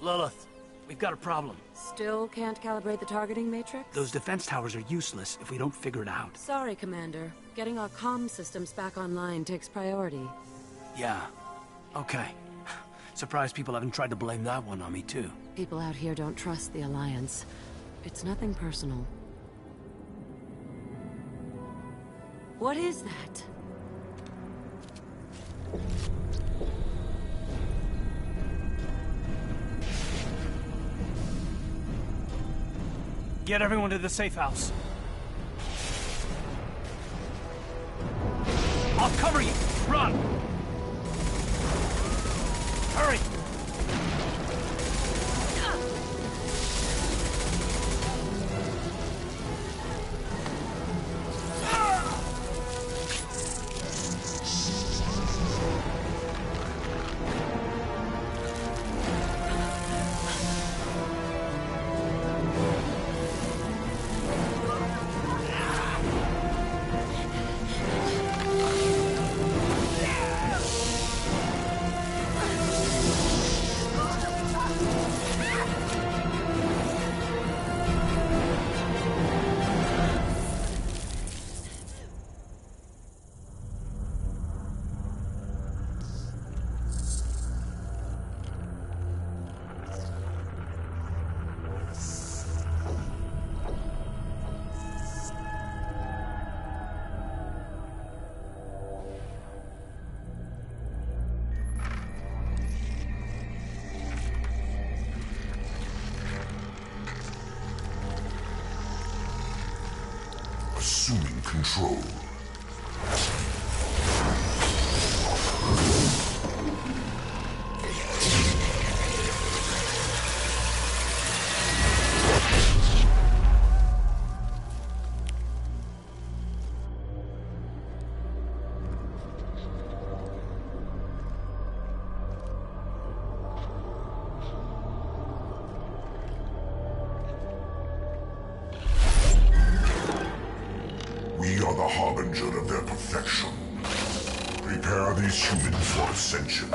Lilith, we've got a problem. Still can't calibrate the targeting matrix? Those defense towers are useless if we don't figure it out. Sorry, Commander. Getting our comm systems back online takes priority. Yeah. Okay. Surprised people haven't tried to blame that one on me, too. People out here don't trust the Alliance. It's nothing personal. What is that? Get everyone to the safe house. I'll cover you! Run! Hurry! assuming control. We are the harbinger of their perfection. Prepare these humans for ascension.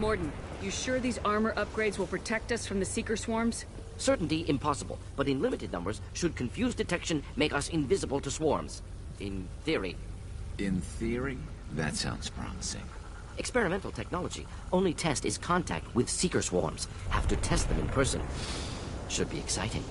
Mordin, you sure these armor upgrades will protect us from the Seeker swarms? Certainty impossible, but in limited numbers, should confused detection make us invisible to swarms. In theory. In theory? That sounds promising. Experimental technology. Only test is contact with Seeker swarms. Have to test them in person. Should be exciting.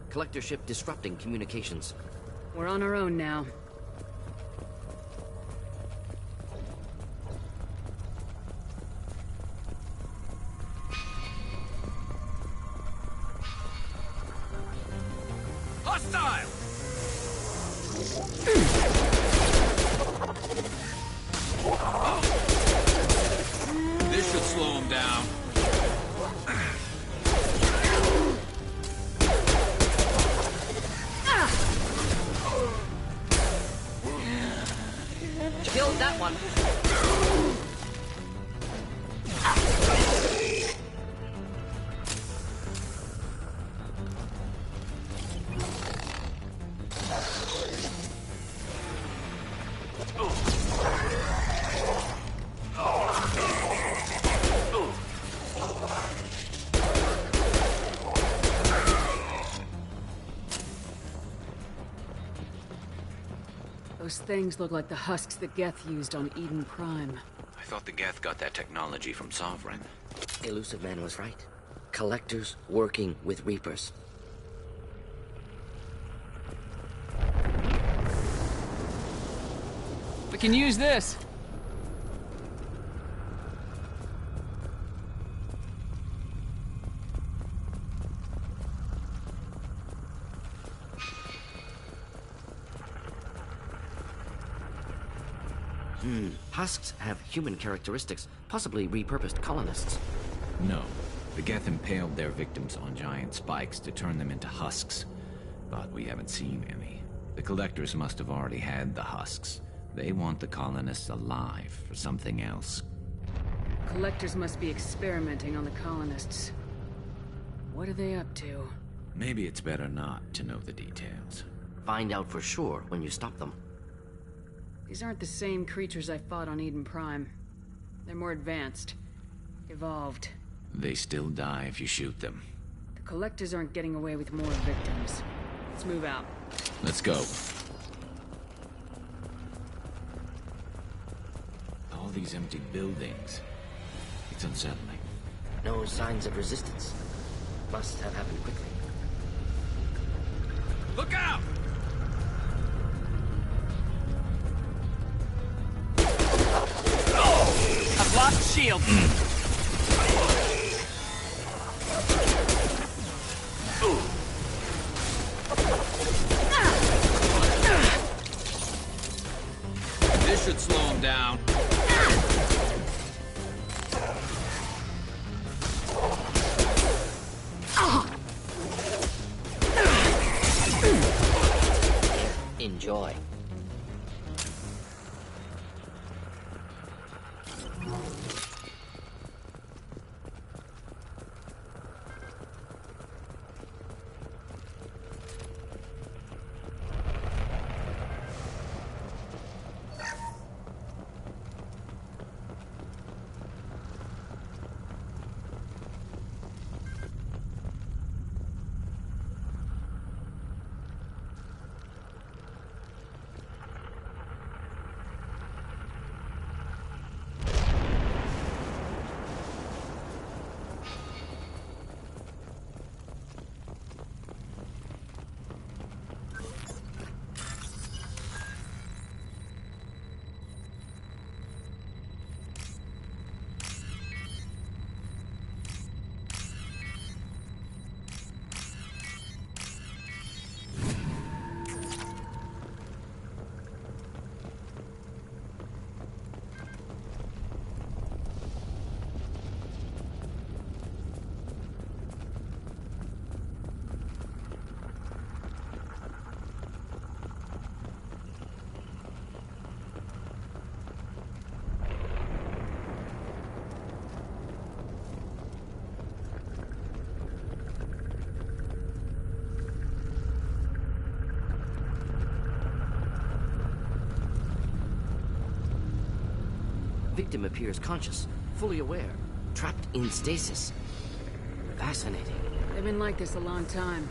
Collector ship disrupting communications. We're on our own now. Hostile! This should slow him down. Killed that one. Those things look like the husks that Geth used on Eden Prime. I thought the Geth got that technology from Sovereign. Elusive Man was right. Collectors working with Reapers. We can use this. Husks have human characteristics, possibly repurposed colonists. No. The Geth impaled their victims on giant spikes to turn them into husks. But we haven't seen any. The Collectors must have already had the husks. They want the colonists alive for something else. Collectors must be experimenting on the colonists. What are they up to? Maybe it's better not to know the details. Find out for sure when you stop them. These aren't the same creatures I fought on Eden Prime. They're more advanced. Evolved. They still die if you shoot them. The Collectors aren't getting away with more victims. Let's move out. Let's go. All these empty buildings. It's unsettling. No signs of resistance. Must have happened quickly. Look out! I've lost shield. This should slow him down. Enjoy. Victim appears conscious, fully aware, trapped in stasis. Fascinating. They've been like this a long time.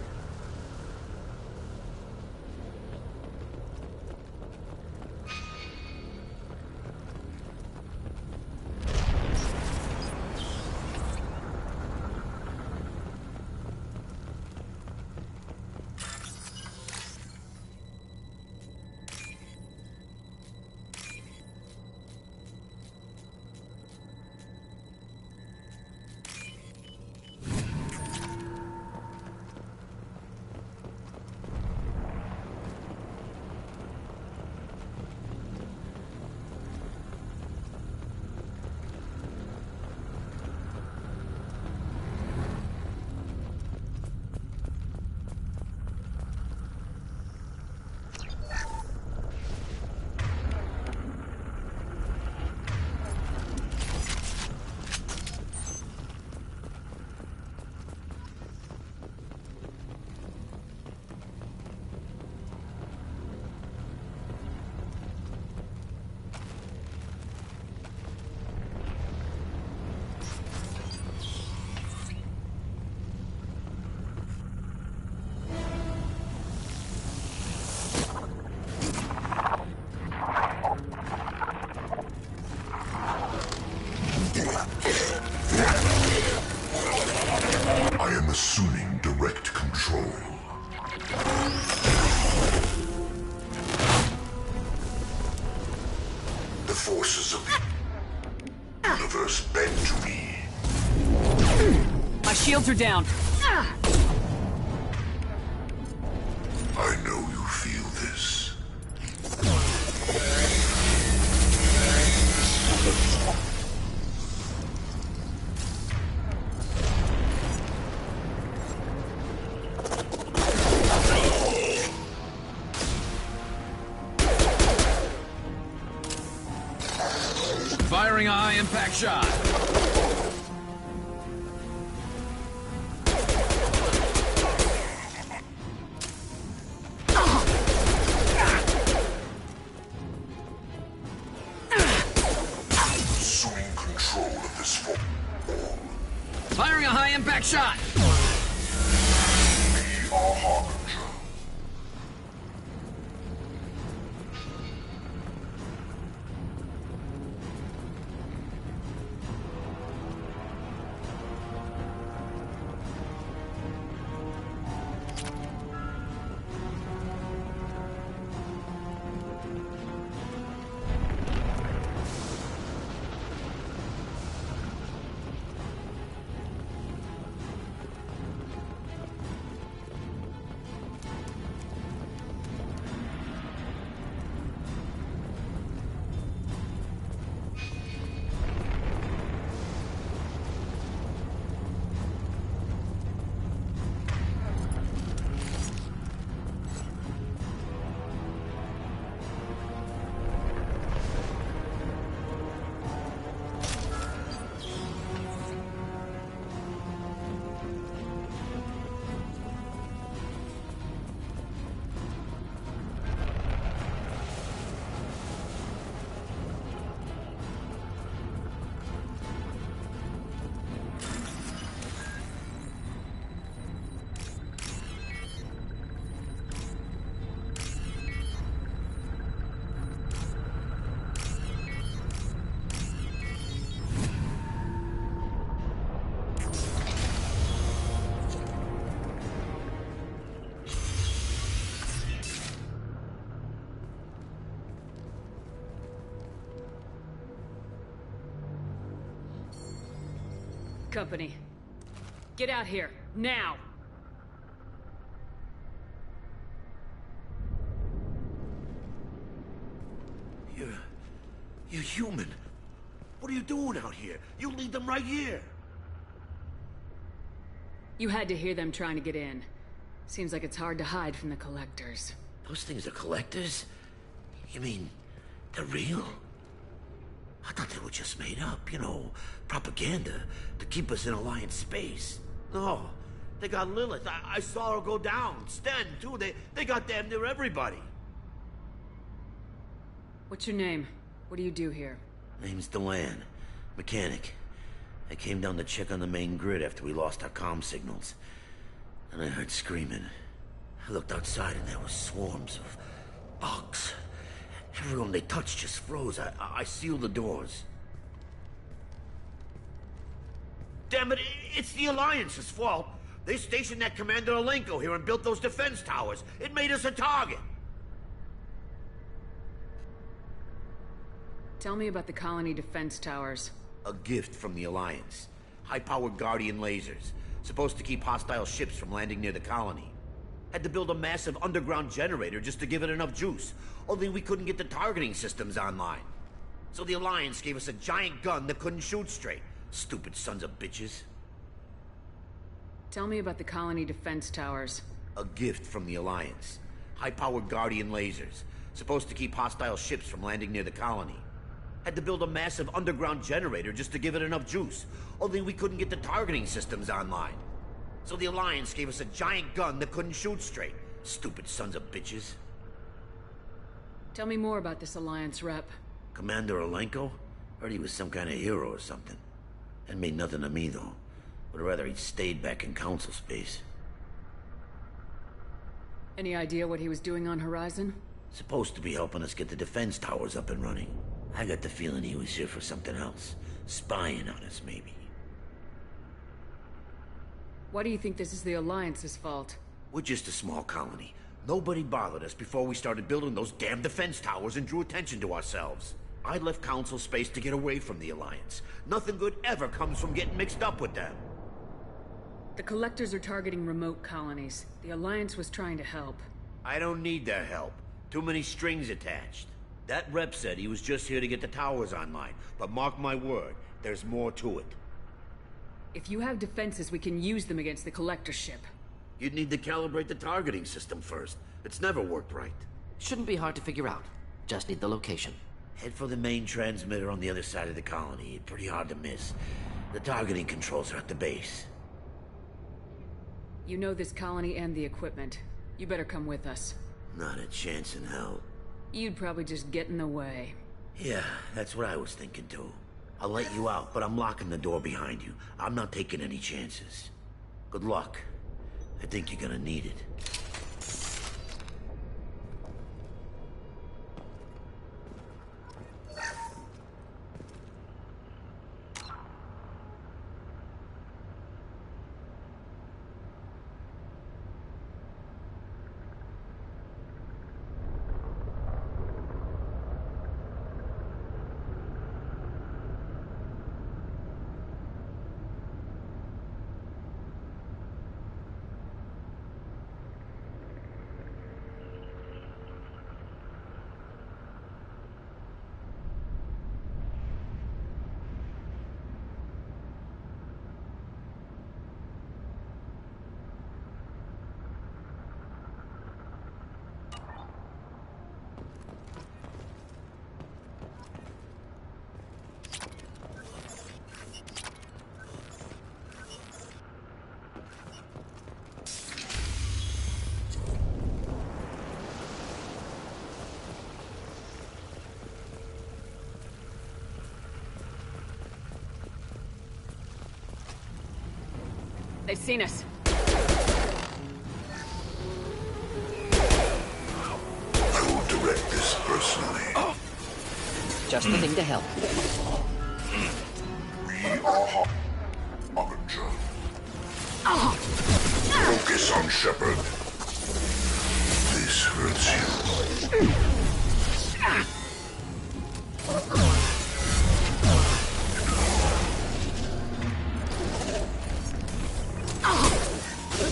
assuming direct control. The forces of the universe bend to me. My shields are down. I know you feel this. Firing a high-impact shot. Assuming control of this form. Firing a high-impact shot. Be our harbinger. Company. Get out here, now! You're human. What are you doing out here? You lead them right here. You had to hear them trying to get in. Seems like it's hard to hide from the Collectors. Those things are collectors? You mean, they're real? I thought they were just made up, you know, propaganda to keep us in Alliance space. No, they got Lilith. I saw her go down. Sten, too. They got damn near everybody. What's your name? What do you do here? Name's Delan. Mechanic. I came down to check on the main grid after we lost our comm signals. And I heard screaming. I looked outside and there were swarms of bugs. Everyone they touched just froze. I sealed the doors. Damn it, it's the Alliance's fault. They stationed that Commander Alenko here and built those defense towers. It made us a target. Tell me about the colony defense towers. A gift from the Alliance. High-powered Guardian lasers. Supposed to keep hostile ships from landing near the colony. Had to build a massive underground generator just to give it enough juice. Only we couldn't get the targeting systems online. So the Alliance gave us a giant gun that couldn't shoot straight. Stupid sons of bitches. Tell me about the colony defense towers. A gift from the Alliance. High-powered Guardian lasers. Supposed to keep hostile ships from landing near the colony. Had to build a massive underground generator just to give it enough juice. Only we couldn't get the targeting systems online. So the Alliance gave us a giant gun that couldn't shoot straight. Stupid sons of bitches. Tell me more about this Alliance rep. Commander Alenko? Heard he was some kind of hero or something. That made nothing to me, though. Would rather he'd stayed back in Council space. Any idea what he was doing on Horizon? Supposed to be helping us get the defense towers up and running. I got the feeling he was here for something else. Spying on us, maybe. Why do you think this is the Alliance's fault? We're just a small colony. Nobody bothered us before we started building those damn defense towers and drew attention to ourselves. I left Council space to get away from the Alliance. Nothing good ever comes from getting mixed up with them. The Collectors are targeting remote colonies. The Alliance was trying to help. I don't need their help. Too many strings attached. That rep said he was just here to get the towers online, but mark my word, there's more to it. If you have defenses, we can use them against the Collector ship. You'd need to calibrate the targeting system first. It's never worked right. Shouldn't be hard to figure out. Just need the location. Head for the main transmitter on the other side of the colony. Pretty hard to miss. The targeting controls are at the base. You know this colony and the equipment. You better come with us. Not a chance in hell. You'd probably just get in the way. Yeah, that's what I was thinking too. I'll let you out, but I'm locking the door behind you. I'm not taking any chances. Good luck. I think you're gonna need it. They've seen us. I will direct this personally. Just the thing to help. We are Harbinger. Focus on Shepard. This hurts you.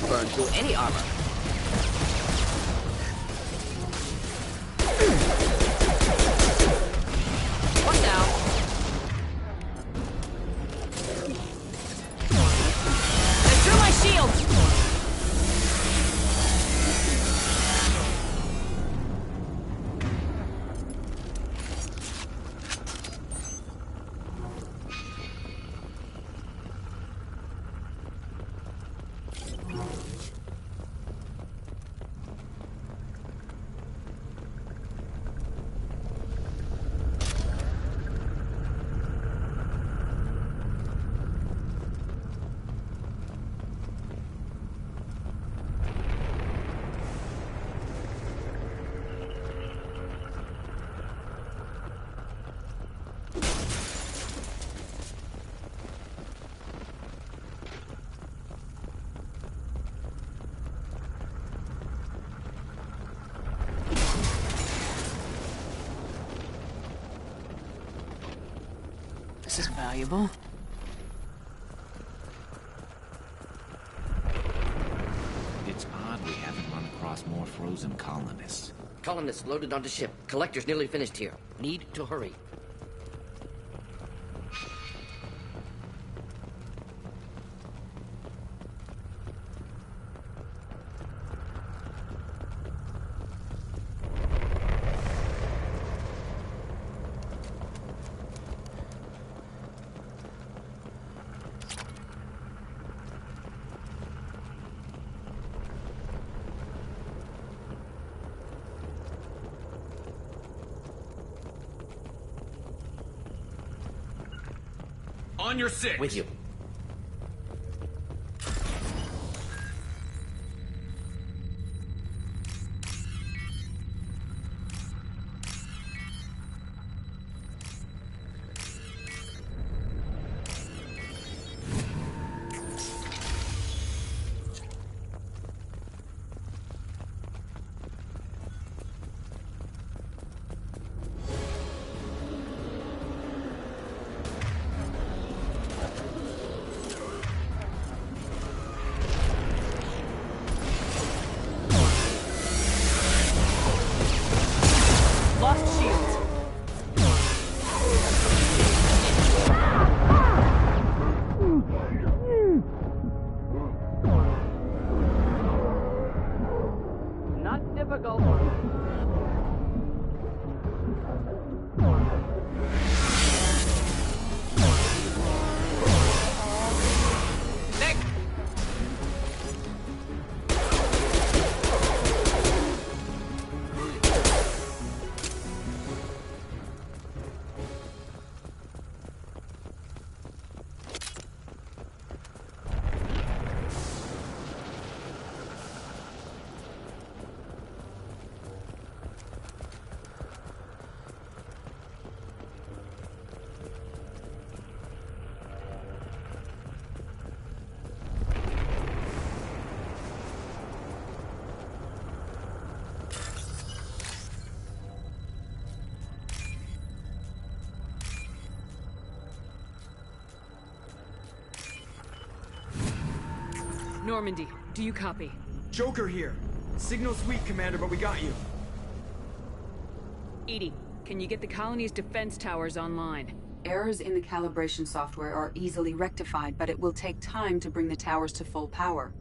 Burn through any armor. One down. They threw my shield. This is valuable. It's odd we haven't run across more frozen colonists. Colonists loaded onto ship. Collectors nearly finished here. Need to hurry. On your six. With you. struggle. Nick! Normandy, do you copy? Joker here. Signal's weak, Commander, but we got you. EDI, can you get the colony's defense towers online? Errors in the calibration software are easily rectified, but it will take time to bring the towers to full power.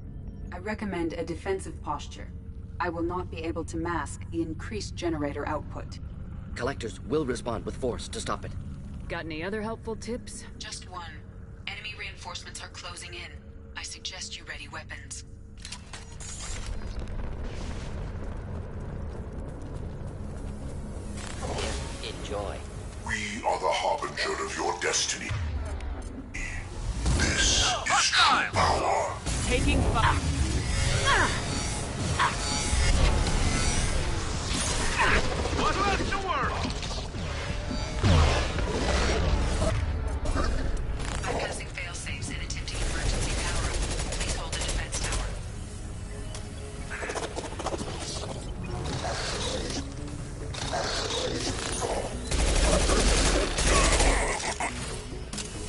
I recommend a defensive posture. I will not be able to mask the increased generator output. Collectors will respond with force to stop it. Got any other helpful tips? Just one. Enemy reinforcements are closing in. I suggest you ready weapons. Enjoy. We are the harbinger of your destiny. This is true power. Taking fire. What left to work? Bypassing fail-safes and attempting emergency power. Please hold the defense tower.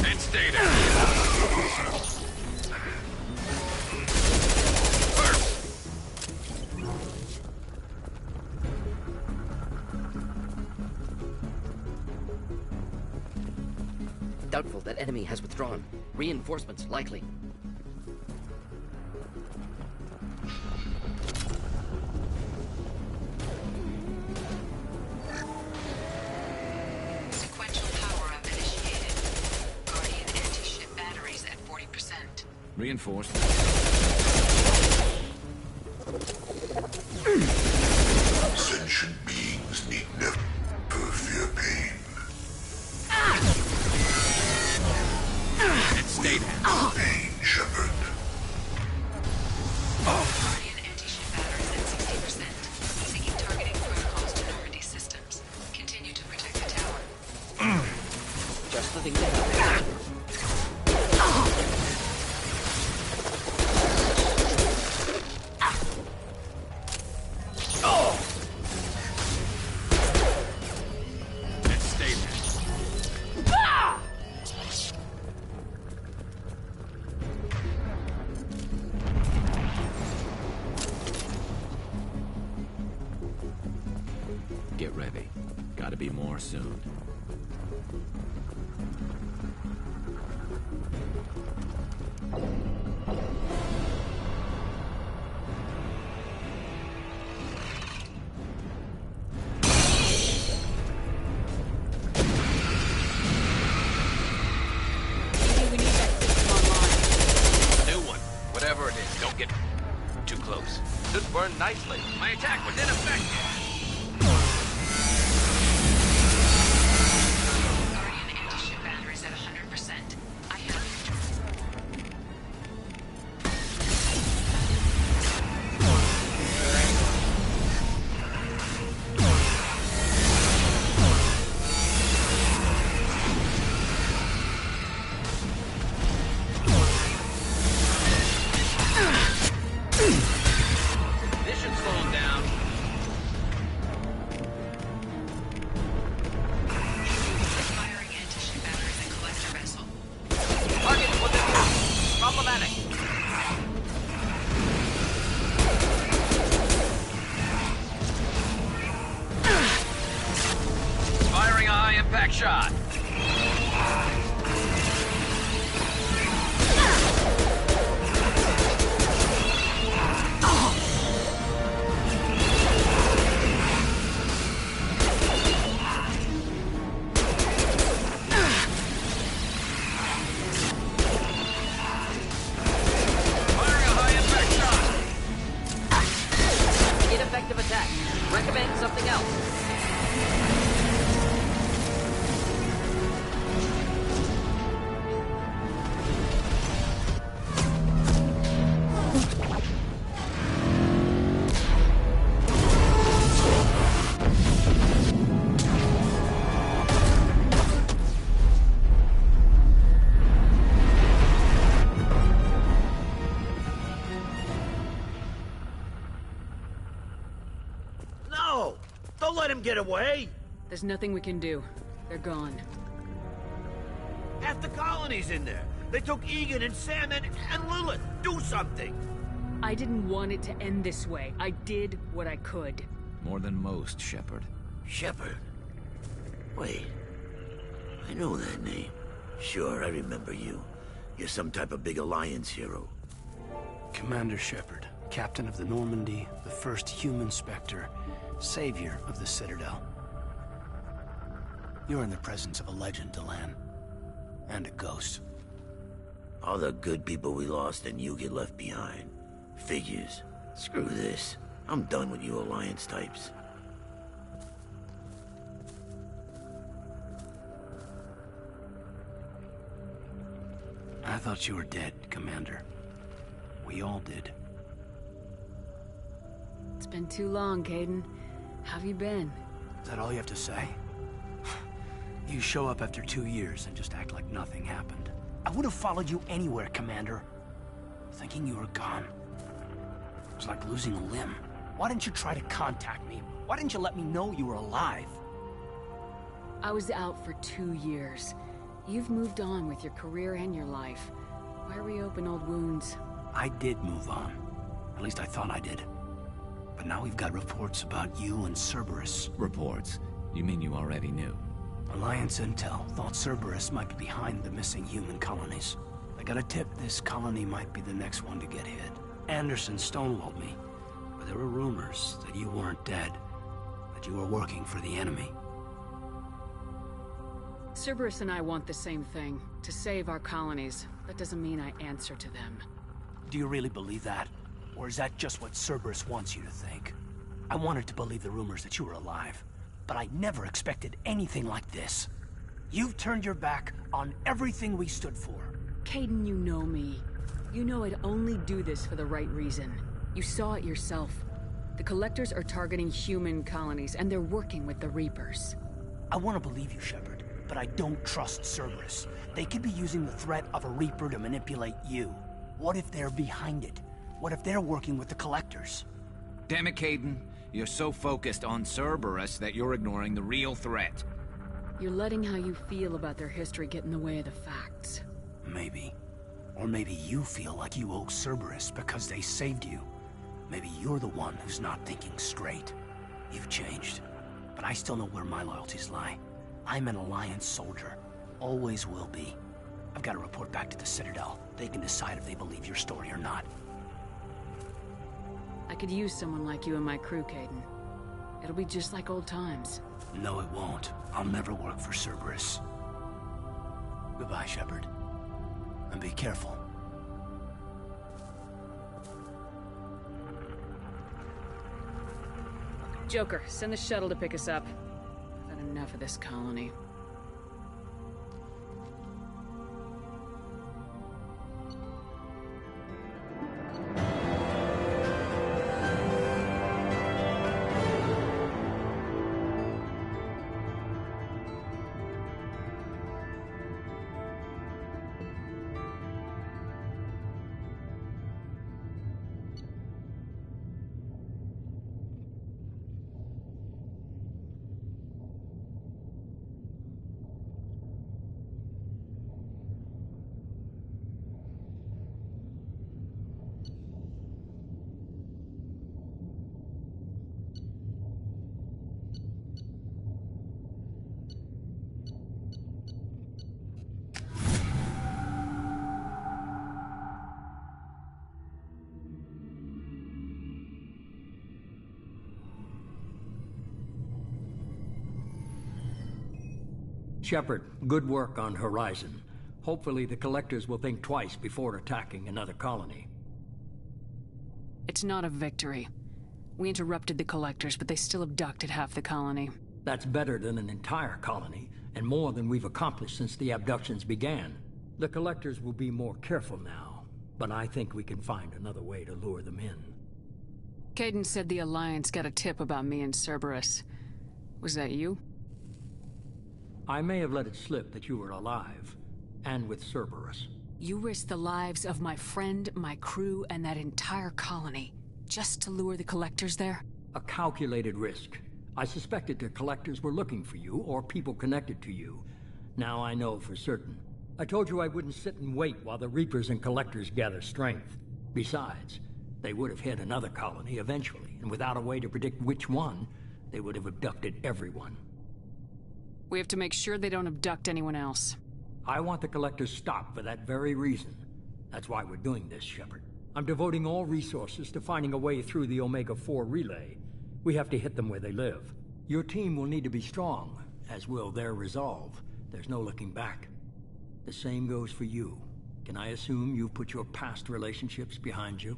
And stay down. Doubtful that enemy has withdrawn. Reinforcements likely. Sequential power-up initiated. Guardian anti-ship batteries at 40%. Reinforced. Sentient beings need never fear pain. And stay down. Pain, Shepard. Guardian anti-ship batteries at 60%. Seeking targeting protocols to Normandy systems. Continue to protect the tower. Just the thing to happen. And stay down. Get ready. Gotta be more soon. EDI, we need that system online. New one. Whatever it is, don't get too close. Should burn nicely. My attack was ineffective. Guardian anti-ship batteries at 100%. I have This should slow him down. firing anti-ship batteries at collector vessel. Target within. Problematic. Firing a high-impact shot. them get away? There's nothing we can do. They're gone. Half the colony's in there. They took Egan and Sam and Lilith. Do something! I didn't want it to end this way. I did what I could. More than most, Shepard. Shepard? Wait. I know that name. Sure, I remember you. You're some type of big Alliance hero. Commander Shepard, captain of the Normandy, the first human Spectre, savior of the Citadel. You're in the presence of a legend, Delan. And a ghost. All the good people we lost and you get left behind. Figures. Screw this. I'm done with you Alliance types. I thought you were dead, Commander. We all did. It's been too long, Kaidan. How have you been? Is that all you have to say? You show up after 2 years and just act like nothing happened. I would have followed you anywhere, Commander. Thinking you were gone. It was like losing a limb. Why didn't you try to contact me? Why didn't you let me know you were alive? I was out for 2 years. You've moved on with your career and your life. Why reopen old wounds? I did move on. At least I thought I did. But now we've got reports about you and Cerberus. Reports? You mean you already knew? Alliance Intel thought Cerberus might be behind the missing human colonies. I got a tip this colony might be the next one to get hit. Anderson stonewalled me. But there were rumors that you weren't dead. That you were working for the enemy. Cerberus and I want the same thing. To save our colonies. That doesn't mean I answer to them. Do you really believe that? Or is that just what Cerberus wants you to think? I wanted to believe the rumors that you were alive. But I never expected anything like this. You've turned your back on everything we stood for. Kaidan, you know me. You know I'd only do this for the right reason. You saw it yourself. The Collectors are targeting human colonies, and they're working with the Reapers. I want to believe you, Shepard, but I don't trust Cerberus. They could be using the threat of a Reaper to manipulate you. What if they're behind it? What if they're working with the Collectors? Damn it, Kaidan. You're so focused on Cerberus that you're ignoring the real threat. You're letting how you feel about their history get in the way of the facts. Maybe. Or maybe you feel like you owe Cerberus because they saved you. Maybe you're the one who's not thinking straight. You've changed. But I still know where my loyalties lie. I'm an Alliance soldier. Always will be. I've got to report back to the Citadel. They can decide if they believe your story or not. I could use someone like you in my crew, Kaidan. It'll be just like old times. No, it won't. I'll never work for Cerberus. Goodbye, Shepard. And be careful. Joker, send the shuttle to pick us up. I've had enough of this colony. Shepard, good work on Horizon. Hopefully the Collectors will think twice before attacking another colony. It's not a victory. We interrupted the Collectors, but they still abducted half the colony. That's better than an entire colony, and more than we've accomplished since the abductions began. The Collectors will be more careful now, but I think we can find another way to lure them in. Kaidan said the Alliance got a tip about me and Cerberus. Was that you? I may have let it slip that you were alive, and with Cerberus. You risked the lives of my friend, my crew, and that entire colony, just to lure the Collectors there? A calculated risk. I suspected the collectors were looking for you, or people connected to you. Now I know for certain. I told you I wouldn't sit and wait while the Reapers and Collectors gather strength. Besides, they would have hit another colony eventually, and without a way to predict which one, they would have abducted everyone. We have to make sure they don't abduct anyone else. I want the Collectors stopped for that very reason. That's why we're doing this, Shepard. I'm devoting all resources to finding a way through the Omega-4 relay. We have to hit them where they live. Your team will need to be strong, as will their resolve. There's no looking back. The same goes for you. Can I assume you've put your past relationships behind you?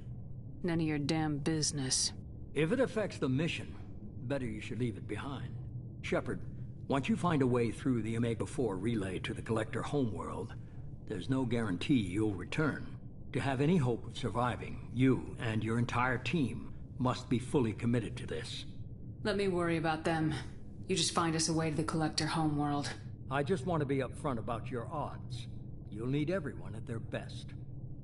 None of your damn business. If it affects the mission, better you should leave it behind. Shepard, once you find a way through the Omega-4 relay to the Collector homeworld, there's no guarantee you'll return. To have any hope of surviving, you and your entire team must be fully committed to this. Let me worry about them. You just find us a way to the Collector homeworld. I just want to be upfront about your odds. You'll need everyone at their best.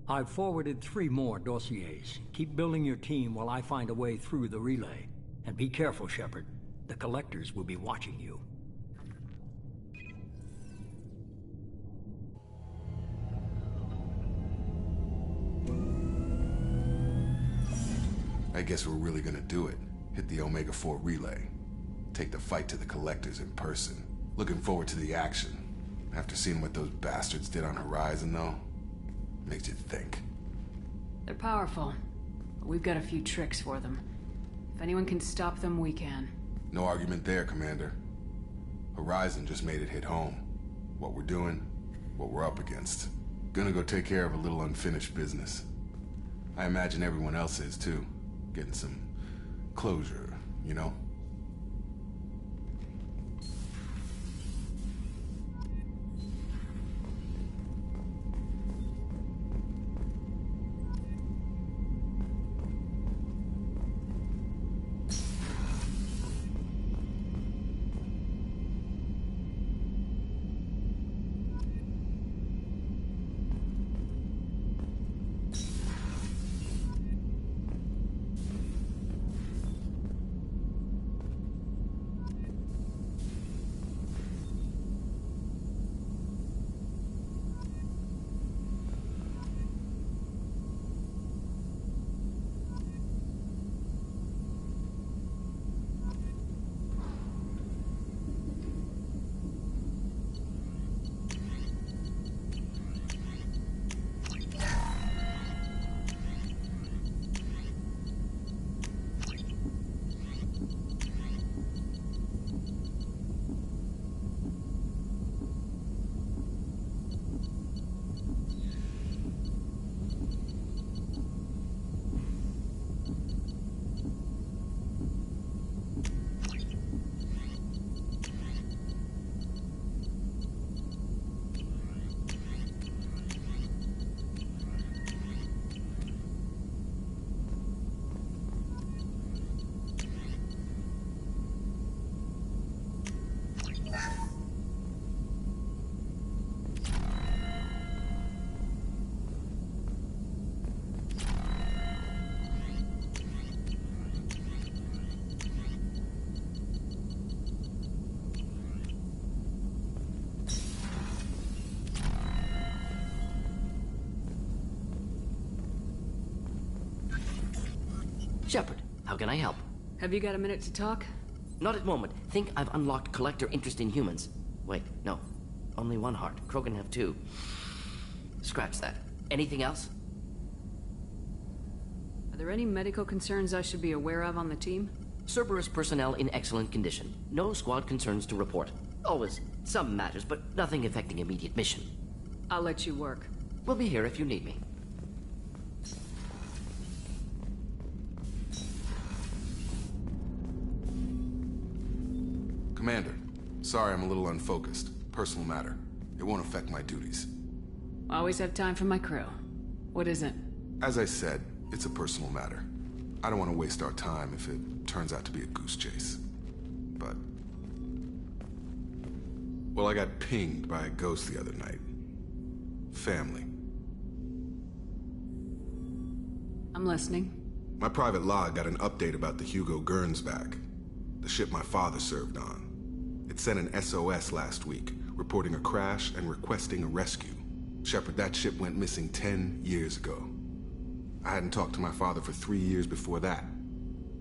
I've forwarded 3 more dossiers. Keep building your team while I find a way through the relay. And be careful, Shepard. The Collectors will be watching you. I guess we're really gonna do it. Hit the Omega-4 relay. Take the fight to the Collectors in person. Looking forward to the action. After seeing what those bastards did on Horizon, though, makes you think. They're powerful, but we've got a few tricks for them. If anyone can stop them, we can. No argument there, Commander. Horizon just made it hit home. What we're doing, what we're up against. Gonna go take care of a little unfinished business. I imagine everyone else is, too. Getting some closure, you know? Shepard, how can I help? Have you got a minute to talk? Not at the moment. Think I've unlocked Collector interest in humans. Wait, no. Only 1 heart. Krogan have 2. Scratch that. Anything else? Are there any medical concerns I should be aware of on the team? Cerberus personnel in excellent condition. No squad concerns to report. Always some matters, but nothing affecting immediate mission. I'll let you work. We'll be here if you need me. Commander, sorry I'm a little unfocused. Personal matter. It won't affect my duties. Always have time for my crew. What is it? As I said, it's a personal matter. I don't want to waste our time if it turns out to be a goose chase. But... well, I got pinged by a ghost the other night. Family. I'm listening. My private log got an update about the Hugo Gernsback. The ship my father served on. It sent an SOS last week, reporting a crash and requesting a rescue. Shepard, that ship went missing 10 years ago. I hadn't talked to my father for 3 years before that.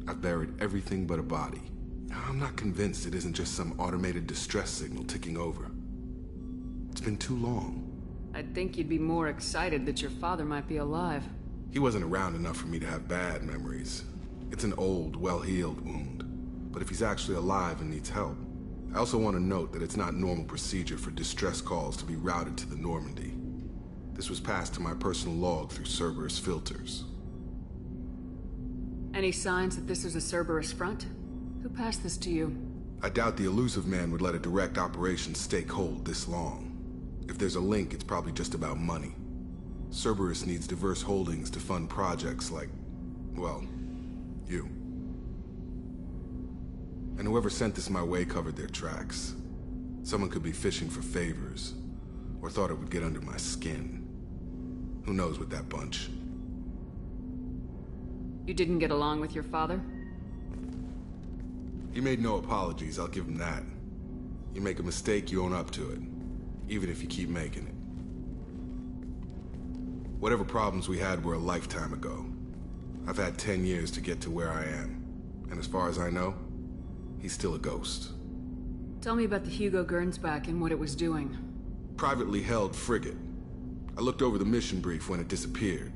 I've buried everything but a body. I'm not convinced it isn't just some automated distress signal ticking over. It's been too long. I'd think you'd be more excited that your father might be alive. He wasn't around enough for me to have bad memories. It's an old, well-healed wound. But if he's actually alive and needs help, I also want to note that it's not normal procedure for distress calls to be routed to the Normandy. This was passed to my personal log through Cerberus filters. Any signs that this is a Cerberus front? Who passed this to you? I doubt the Illusive Man would let a direct operation stake hold this long. If there's a link, it's probably just about money. Cerberus needs diverse holdings to fund projects like, well, you. And whoever sent this my way covered their tracks. Someone could be fishing for favors, or thought it would get under my skin. Who knows with that bunch? You didn't get along with your father? He made no apologies, I'll give him that. You make a mistake, you own up to it. Even if you keep making it. Whatever problems we had were a lifetime ago. I've had 10 years to get to where I am. And as far as I know, he's still a ghost. Tell me about the Hugo Gernsback and what it was doing. Privately held frigate. I looked over the mission brief when it disappeared.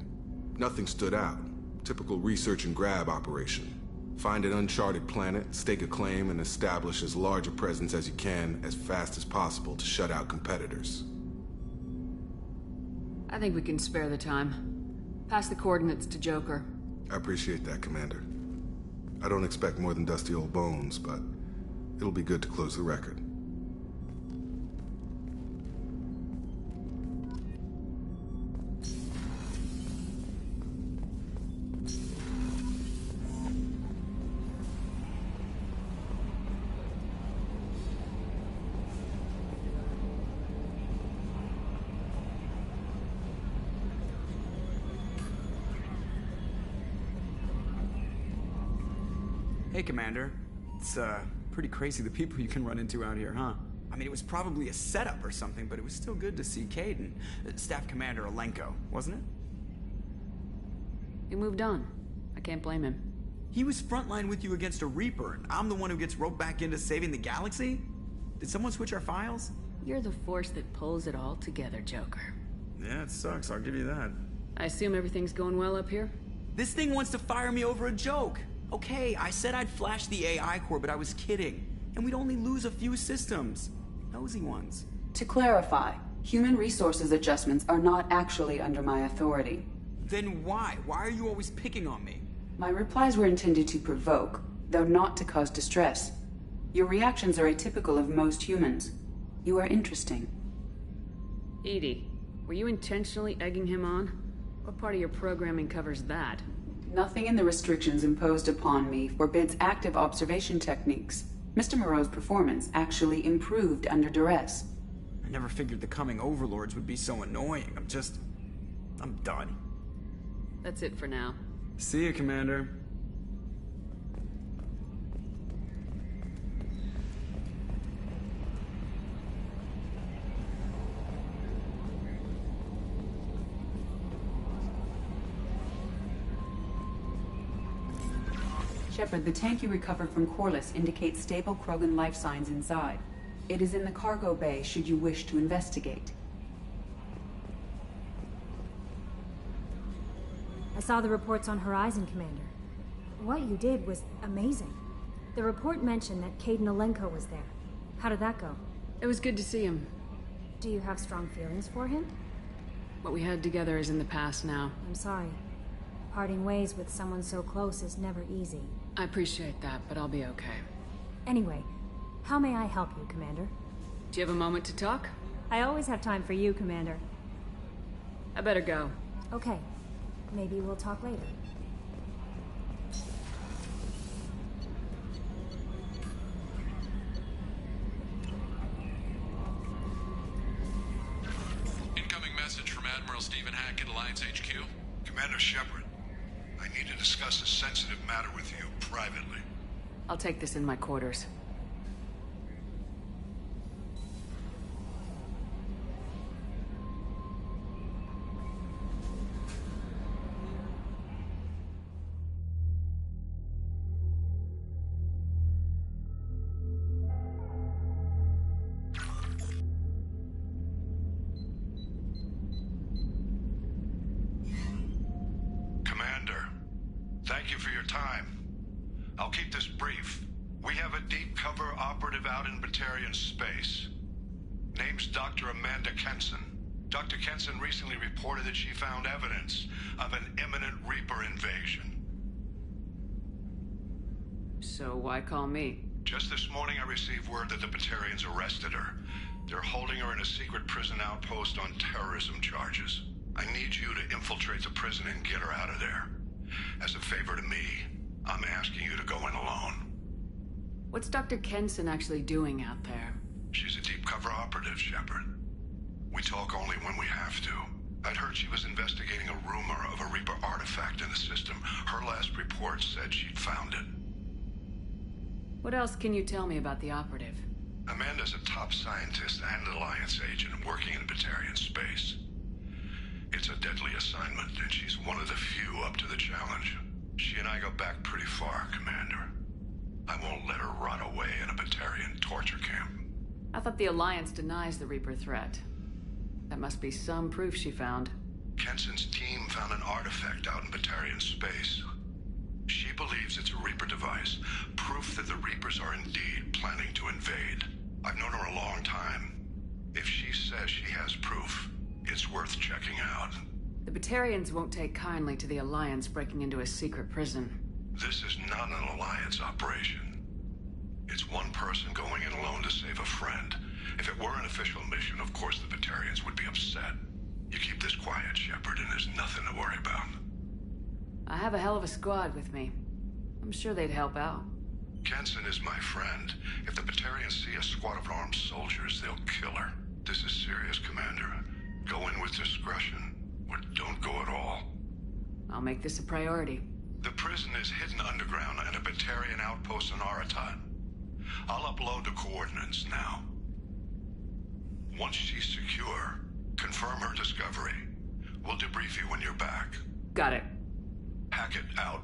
Nothing stood out. Typical research and grab operation. Find an uncharted planet, stake a claim, and establish as large a presence as you can as fast as possible to shut out competitors. I think we can spare the time. Pass the coordinates to Joker. I appreciate that, Commander. I don't expect more than dusty old bones, but it'll be good to close the record. Hey, Commander. It's, pretty crazy the people you can run into out here, huh? I mean, it was probably a setup or something, but it was still good to see Kaidan. Staff Commander Alenko, wasn't it? He moved on. I can't blame him. He was frontline with you against a Reaper, and I'm the one who gets roped back into saving the galaxy? Did someone switch our files? You're the force that pulls it all together, Joker. Yeah, it sucks, I'll give you that. I assume everything's going well up here? This thing wants to fire me over a joke. Okay, I said I'd flash the AI core, but I was kidding. And we'd only lose a few systems. Nosy ones. To clarify, human resources adjustments are not actually under my authority. Then why? Why are you always picking on me? My replies were intended to provoke, though not to cause distress. Your reactions are atypical of most humans. You are interesting. EDI, were you intentionally egging him on? What part of your programming covers that? Nothing in the restrictions imposed upon me forbids active observation techniques. Mr. Moreau's performance actually improved under duress. I never figured the coming overlords would be so annoying. I'm done. That's it for now. See you, Commander. Shepard, the tank you recovered from Corliss indicates stable Krogan life signs inside. It is in the cargo bay should you wish to investigate. I saw the reports on Horizon, Commander. What you did was amazing. The report mentioned that Kaidan Alenko was there. How did that go? It was good to see him. Do you have strong feelings for him? What we had together is in the past now. I'm sorry. Parting ways with someone so close is never easy. I appreciate that, but I'll be okay. Anyway, how may I help you, Commander? Do you have a moment to talk? I always have time for you, Commander. I better go. Okay. Maybe we'll talk later. Incoming message from Admiral Stephen Hackett, Alliance HQ. Commander Shepard, I need to discuss a sensitive matter with you privately. I'll take this in my quarters. Commander, thank you for your time. I'll keep this brief. We have a deep cover operative out in Batarian space. Name's Dr. Amanda Kenson. Dr. Kenson recently reported that she found evidence of an imminent Reaper invasion. So why call me? Just this morning I received word that the Batarians arrested her. They're holding her in a secret prison outpost on terrorism charges. I need you to infiltrate the prison and get her out of there. As a favor to me, I'm asking you to go in alone. What's Dr. Kenson actually doing out there? She's a deep cover operative, Shepard. We talk only when we have to. I'd heard she was investigating a rumor of a Reaper artifact in the system. Her last report said she'd found it. What else can you tell me about the operative? Amanda's a top scientist and Alliance agent working in Batarian space. It's a deadly assignment, and she's one of the few up to the challenge. She and I go back pretty far, Commander. I won't let her rot away in a Batarian torture camp. I thought the Alliance denies the Reaper threat. That must be some proof she found. Kenson's team found an artifact out in Batarian space. She believes it's a Reaper device, proof that the Reapers are indeed planning to invade. I've known her a long time. If she says she has proof, it's worth checking out. The Batarians won't take kindly to the Alliance breaking into a secret prison. This is not an Alliance operation. It's one person going in alone to save a friend. If it were an official mission, of course the Batarians would be upset. You keep this quiet, Shepard, and there's nothing to worry about. I have a hell of a squad with me. I'm sure they'd help out. Kenson is my friend. If the Batarians see a squad of armed soldiers, they'll kill her. This is serious, Commander. Go in with discretion, or don't go at all. I'll make this a priority. The prison is hidden underground at a Batarian outpost in Aratat. I'll upload the coordinates now. Once she's secure, confirm her discovery. We'll debrief you when you're back. Got it. Hackett out.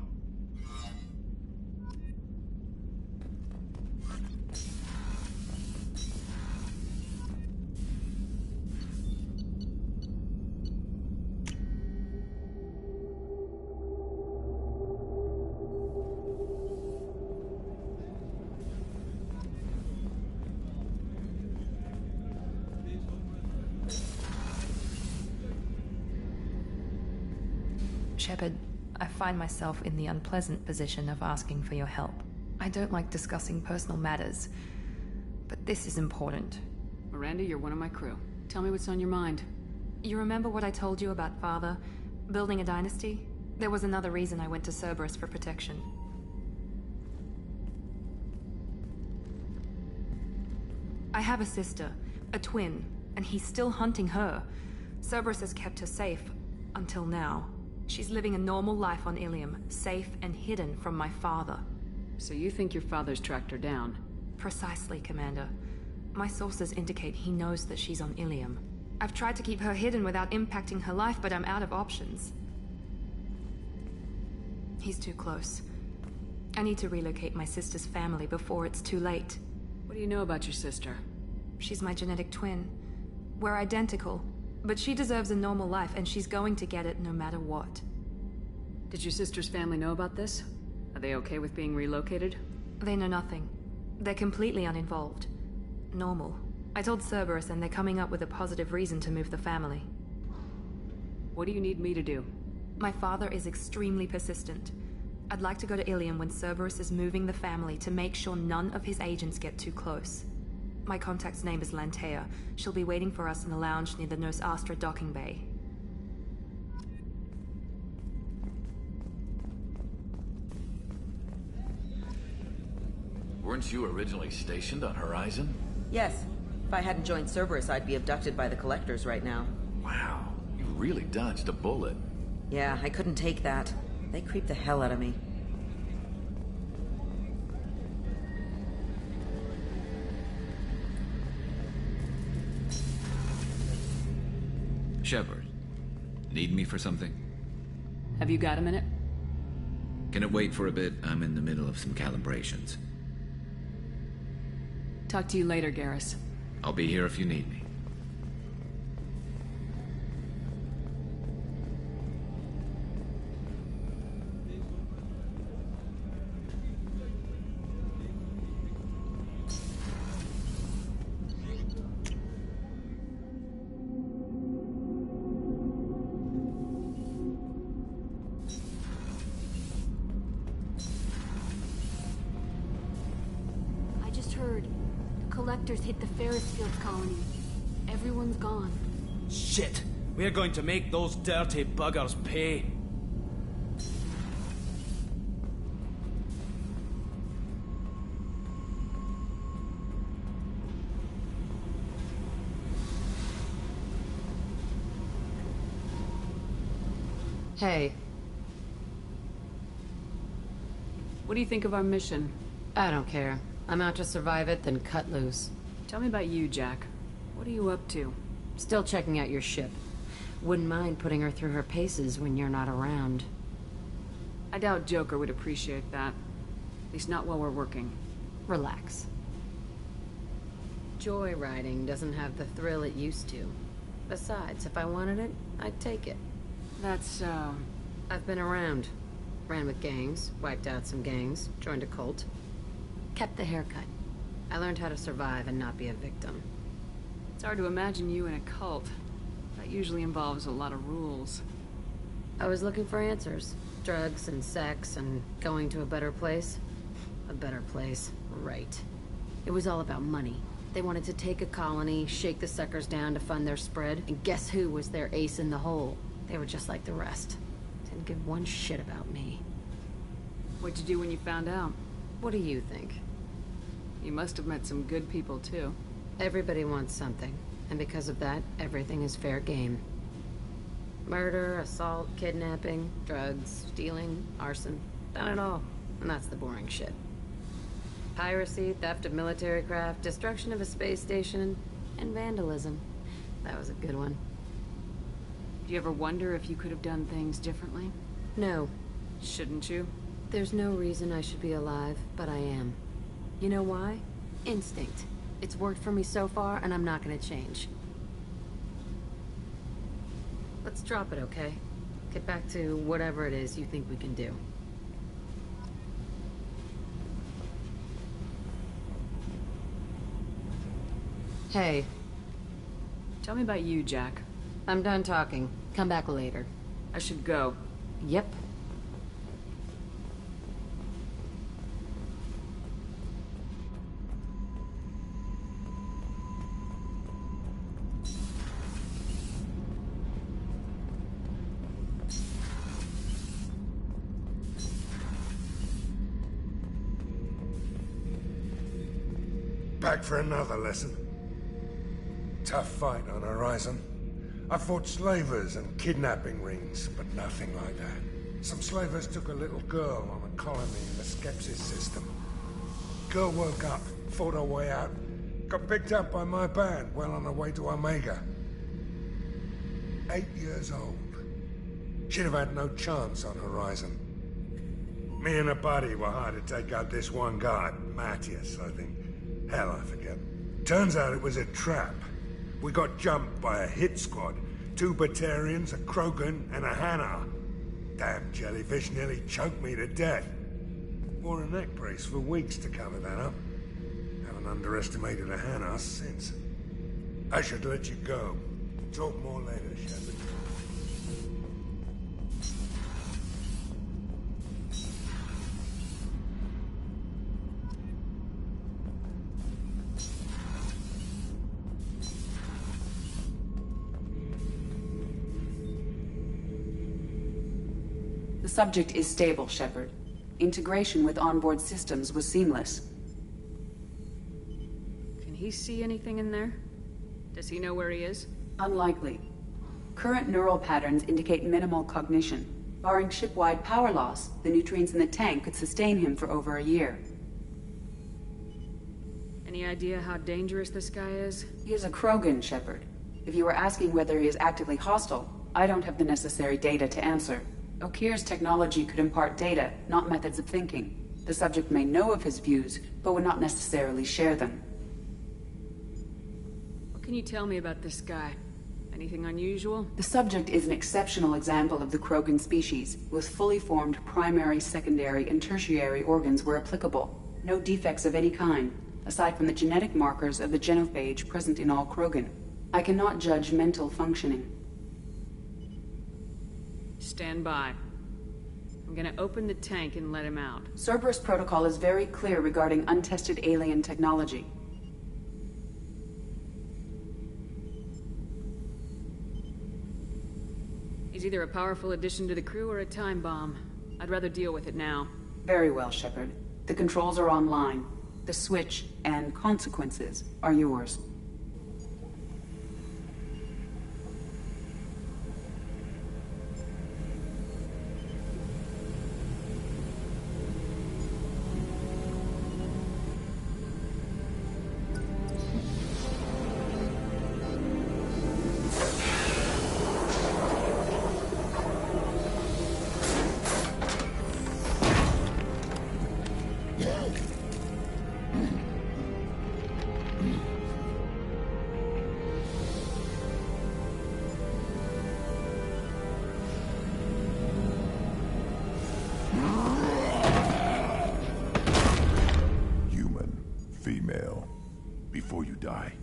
Shepard, I find myself in the unpleasant position of asking for your help. I don't like discussing personal matters, but this is important. Miranda, you're one of my crew. Tell me what's on your mind. You remember what I told you about Father? Building a dynasty? There was another reason I went to Cerberus for protection. I have a sister, a twin, and he's still hunting her. Cerberus has kept her safe, until now. She's living a normal life on Ilium, safe and hidden from my father. So you think your father's tracked her down? Precisely, Commander. My sources indicate he knows that she's on Ilium. I've tried to keep her hidden without impacting her life, but I'm out of options. He's too close. I need to relocate my sister's family before it's too late. What do you know about your sister? She's my genetic twin. We're identical. But she deserves a normal life, and she's going to get it no matter what. Did your sister's family know about this? Are they okay with being relocated? They know nothing. They're completely uninvolved. Normal. I told Cerberus, and they're coming up with a positive reason to move the family. What do you need me to do? My father is extremely persistent. I'd like to go to Ilium when Cerberus is moving the family to make sure none of his agents get too close. My contact's name is Lantea. She'll be waiting for us in the lounge near the Nos Astra docking bay. Weren't you originally stationed on Horizon? Yes. If I hadn't joined Cerberus, I'd be abducted by the Collectors right now. Wow, you really dodged a bullet. Yeah, I couldn't take that. They creep the hell out of me. Shepard, need me for something? Have you got a minute? Can it wait for a bit? I'm in the middle of some calibrations. Talk to you later, Garrus. I'll be here if you need me. I just heard. The Collectors hit the Ferris Field colony. Everyone's gone. Shit! We're going to make those dirty buggers pay. Hey. What do you think of our mission? I don't care. I'm out to survive it, then cut loose. Tell me about you, Jack. What are you up to? Still checking out your ship. Wouldn't mind putting her through her paces when you're not around. I doubt Joker would appreciate that. At least not while we're working. Relax. Joyriding doesn't have the thrill it used to. Besides, if I wanted it, I'd take it. That's, I've been around. Ran with gangs, wiped out some gangs, joined a cult. Kept the haircut. I learned how to survive and not be a victim. It's hard to imagine you in a cult. That usually involves a lot of rules. I was looking for answers. Drugs and sex and going to a better place. A better place, right. It was all about money. They wanted to take a colony, shake the suckers down to fund their spread, and guess who was their ace in the hole? They were just like the rest. Didn't give one shit about me. What'd you do when you found out? What do you think? You must have met some good people, too. Everybody wants something, and because of that, everything is fair game. Murder, assault, kidnapping, drugs, stealing, arson. Done it all. And that's the boring shit. Piracy, theft of military craft, destruction of a space station, and vandalism. That was a good one. Do you ever wonder if you could have done things differently? No. Shouldn't you? There's no reason I should be alive, but I am. You know why? Instinct. It's worked for me so far, and I'm not gonna change. Let's drop it, okay? Get back to whatever it is you think we can do. Hey. Tell me about you, Jack. I'm done talking. Come back later. I should go. Yep. Back for another lesson. Tough fight on Horizon. I fought slavers and kidnapping rings, but nothing like that. Some slavers took a little girl on a colony in the Skepsis system. Girl woke up, fought her way out, got picked up by my band well on her way to Omega. 8 years old. She'd have had no chance on Horizon. Me and a buddy were hired to take out this one guy, Matthias, I think. Hell, I forget. Turns out it was a trap. We got jumped by a hit squad. 2 Batarians, a Krogan, and a Hanar. Damn jellyfish nearly choked me to death. Wore a neck brace for weeks to cover that up. Haven't underestimated a Hanar since. I should let you go. Talk more later, Shepard. The subject is stable, Shepard. Integration with onboard systems was seamless. Can he see anything in there? Does he know where he is? Unlikely. Current neural patterns indicate minimal cognition. Barring ship-wide power loss, the nutrients in the tank could sustain him for over a year. Any idea how dangerous this guy is? He is a Krogan, Shepard. If you are asking whether he is actively hostile, I don't have the necessary data to answer. Okeer's technology could impart data, not methods of thinking. The subject may know of his views, but would not necessarily share them. What can you tell me about this guy? Anything unusual? The subject is an exceptional example of the Krogan species, with fully formed primary, secondary, and tertiary organs where applicable. No defects of any kind, aside from the genetic markers of the genophage present in all Krogan. I cannot judge mental functioning. Stand by. I'm gonna open the tank and let him out. Cerberus protocol is very clear regarding untested alien technology. He's either a powerful addition to the crew or a time bomb. I'd rather deal with it now. Very well, Shepard. The controls are online. The switch and consequences are yours. Female. Before you die,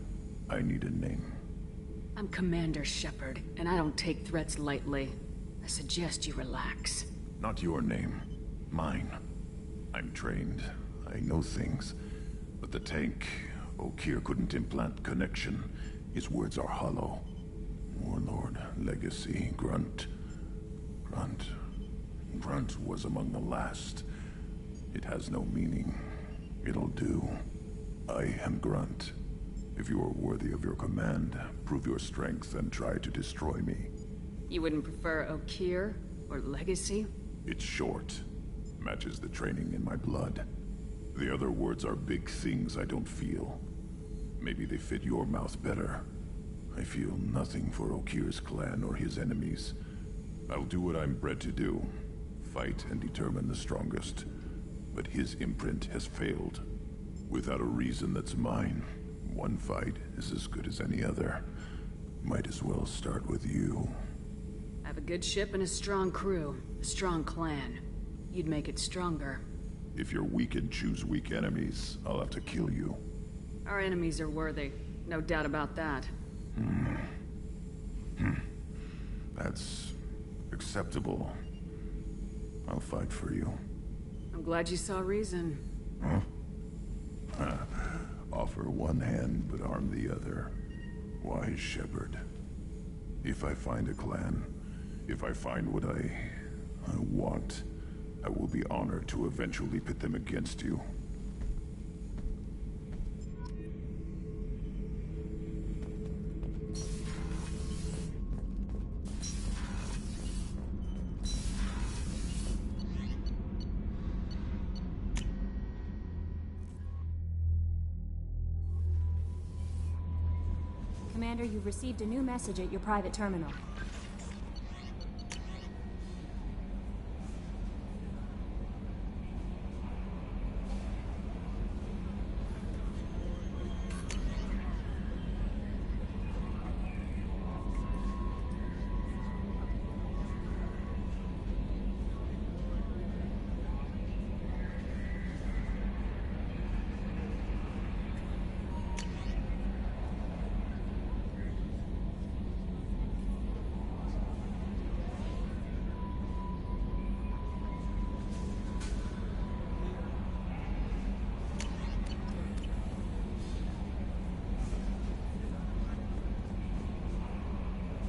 I need a name. I'm Commander Shepard, and I don't take threats lightly. I suggest you relax. Not your name. Mine. I'm trained. I know things. But the tank, Okeer couldn't implant connection. His words are hollow. Warlord, Legacy, Grunt. Grunt was among the last. It has no meaning. It'll do. I am Grunt. If you are worthy of your command, prove your strength and try to destroy me. You wouldn't prefer Okeer or Legacy? It's short. Matches the training in my blood. The other words are big things I don't feel. Maybe they fit your mouth better. I feel nothing for Okeer's clan or his enemies. I'll do what I'm bred to do. Fight and determine the strongest. But his imprint has failed. Without a reason that's mine, one fight is as good as any other. Might as well start with you. I have a good ship and a strong crew. A strong clan. You'd make it stronger. If you're weak and choose weak enemies, I'll have to kill you. Our enemies are worthy. No doubt about that. That's acceptable. I'll fight for you. I'm glad you saw reason. Huh? Offer one hand, but arm the other. Wise Shepard. If I find a clan, if I find what I want, I will be honored to eventually pit them against you. Commander, you've received a new message at your private terminal.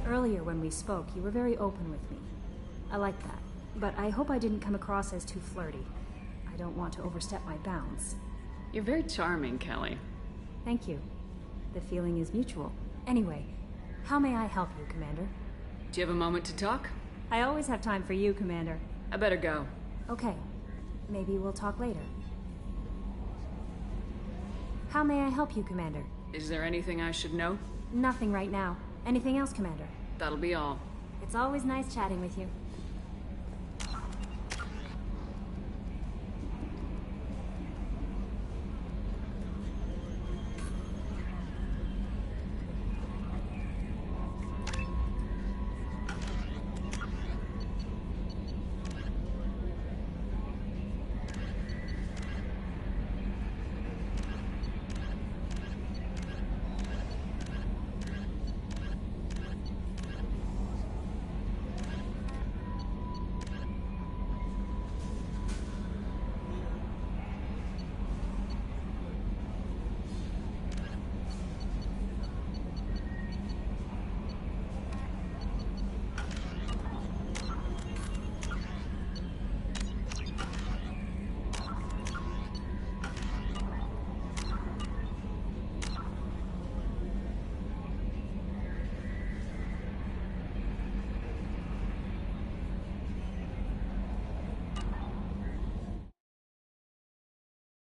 Earlier when we spoke, you were very open with me. I like that, but I hope I didn't come across as too flirty. I don't want to overstep my bounds. You're very charming, Kelly. Thank you. The feeling is mutual. Anyway, how may I help you, Commander? Do you have a moment to talk? I always have time for you, Commander. I better go. Okay. Maybe we'll talk later. How may I help you, Commander? Is there anything I should know? Nothing right now. Anything else, Commander? That'll be all. It's always nice chatting with you.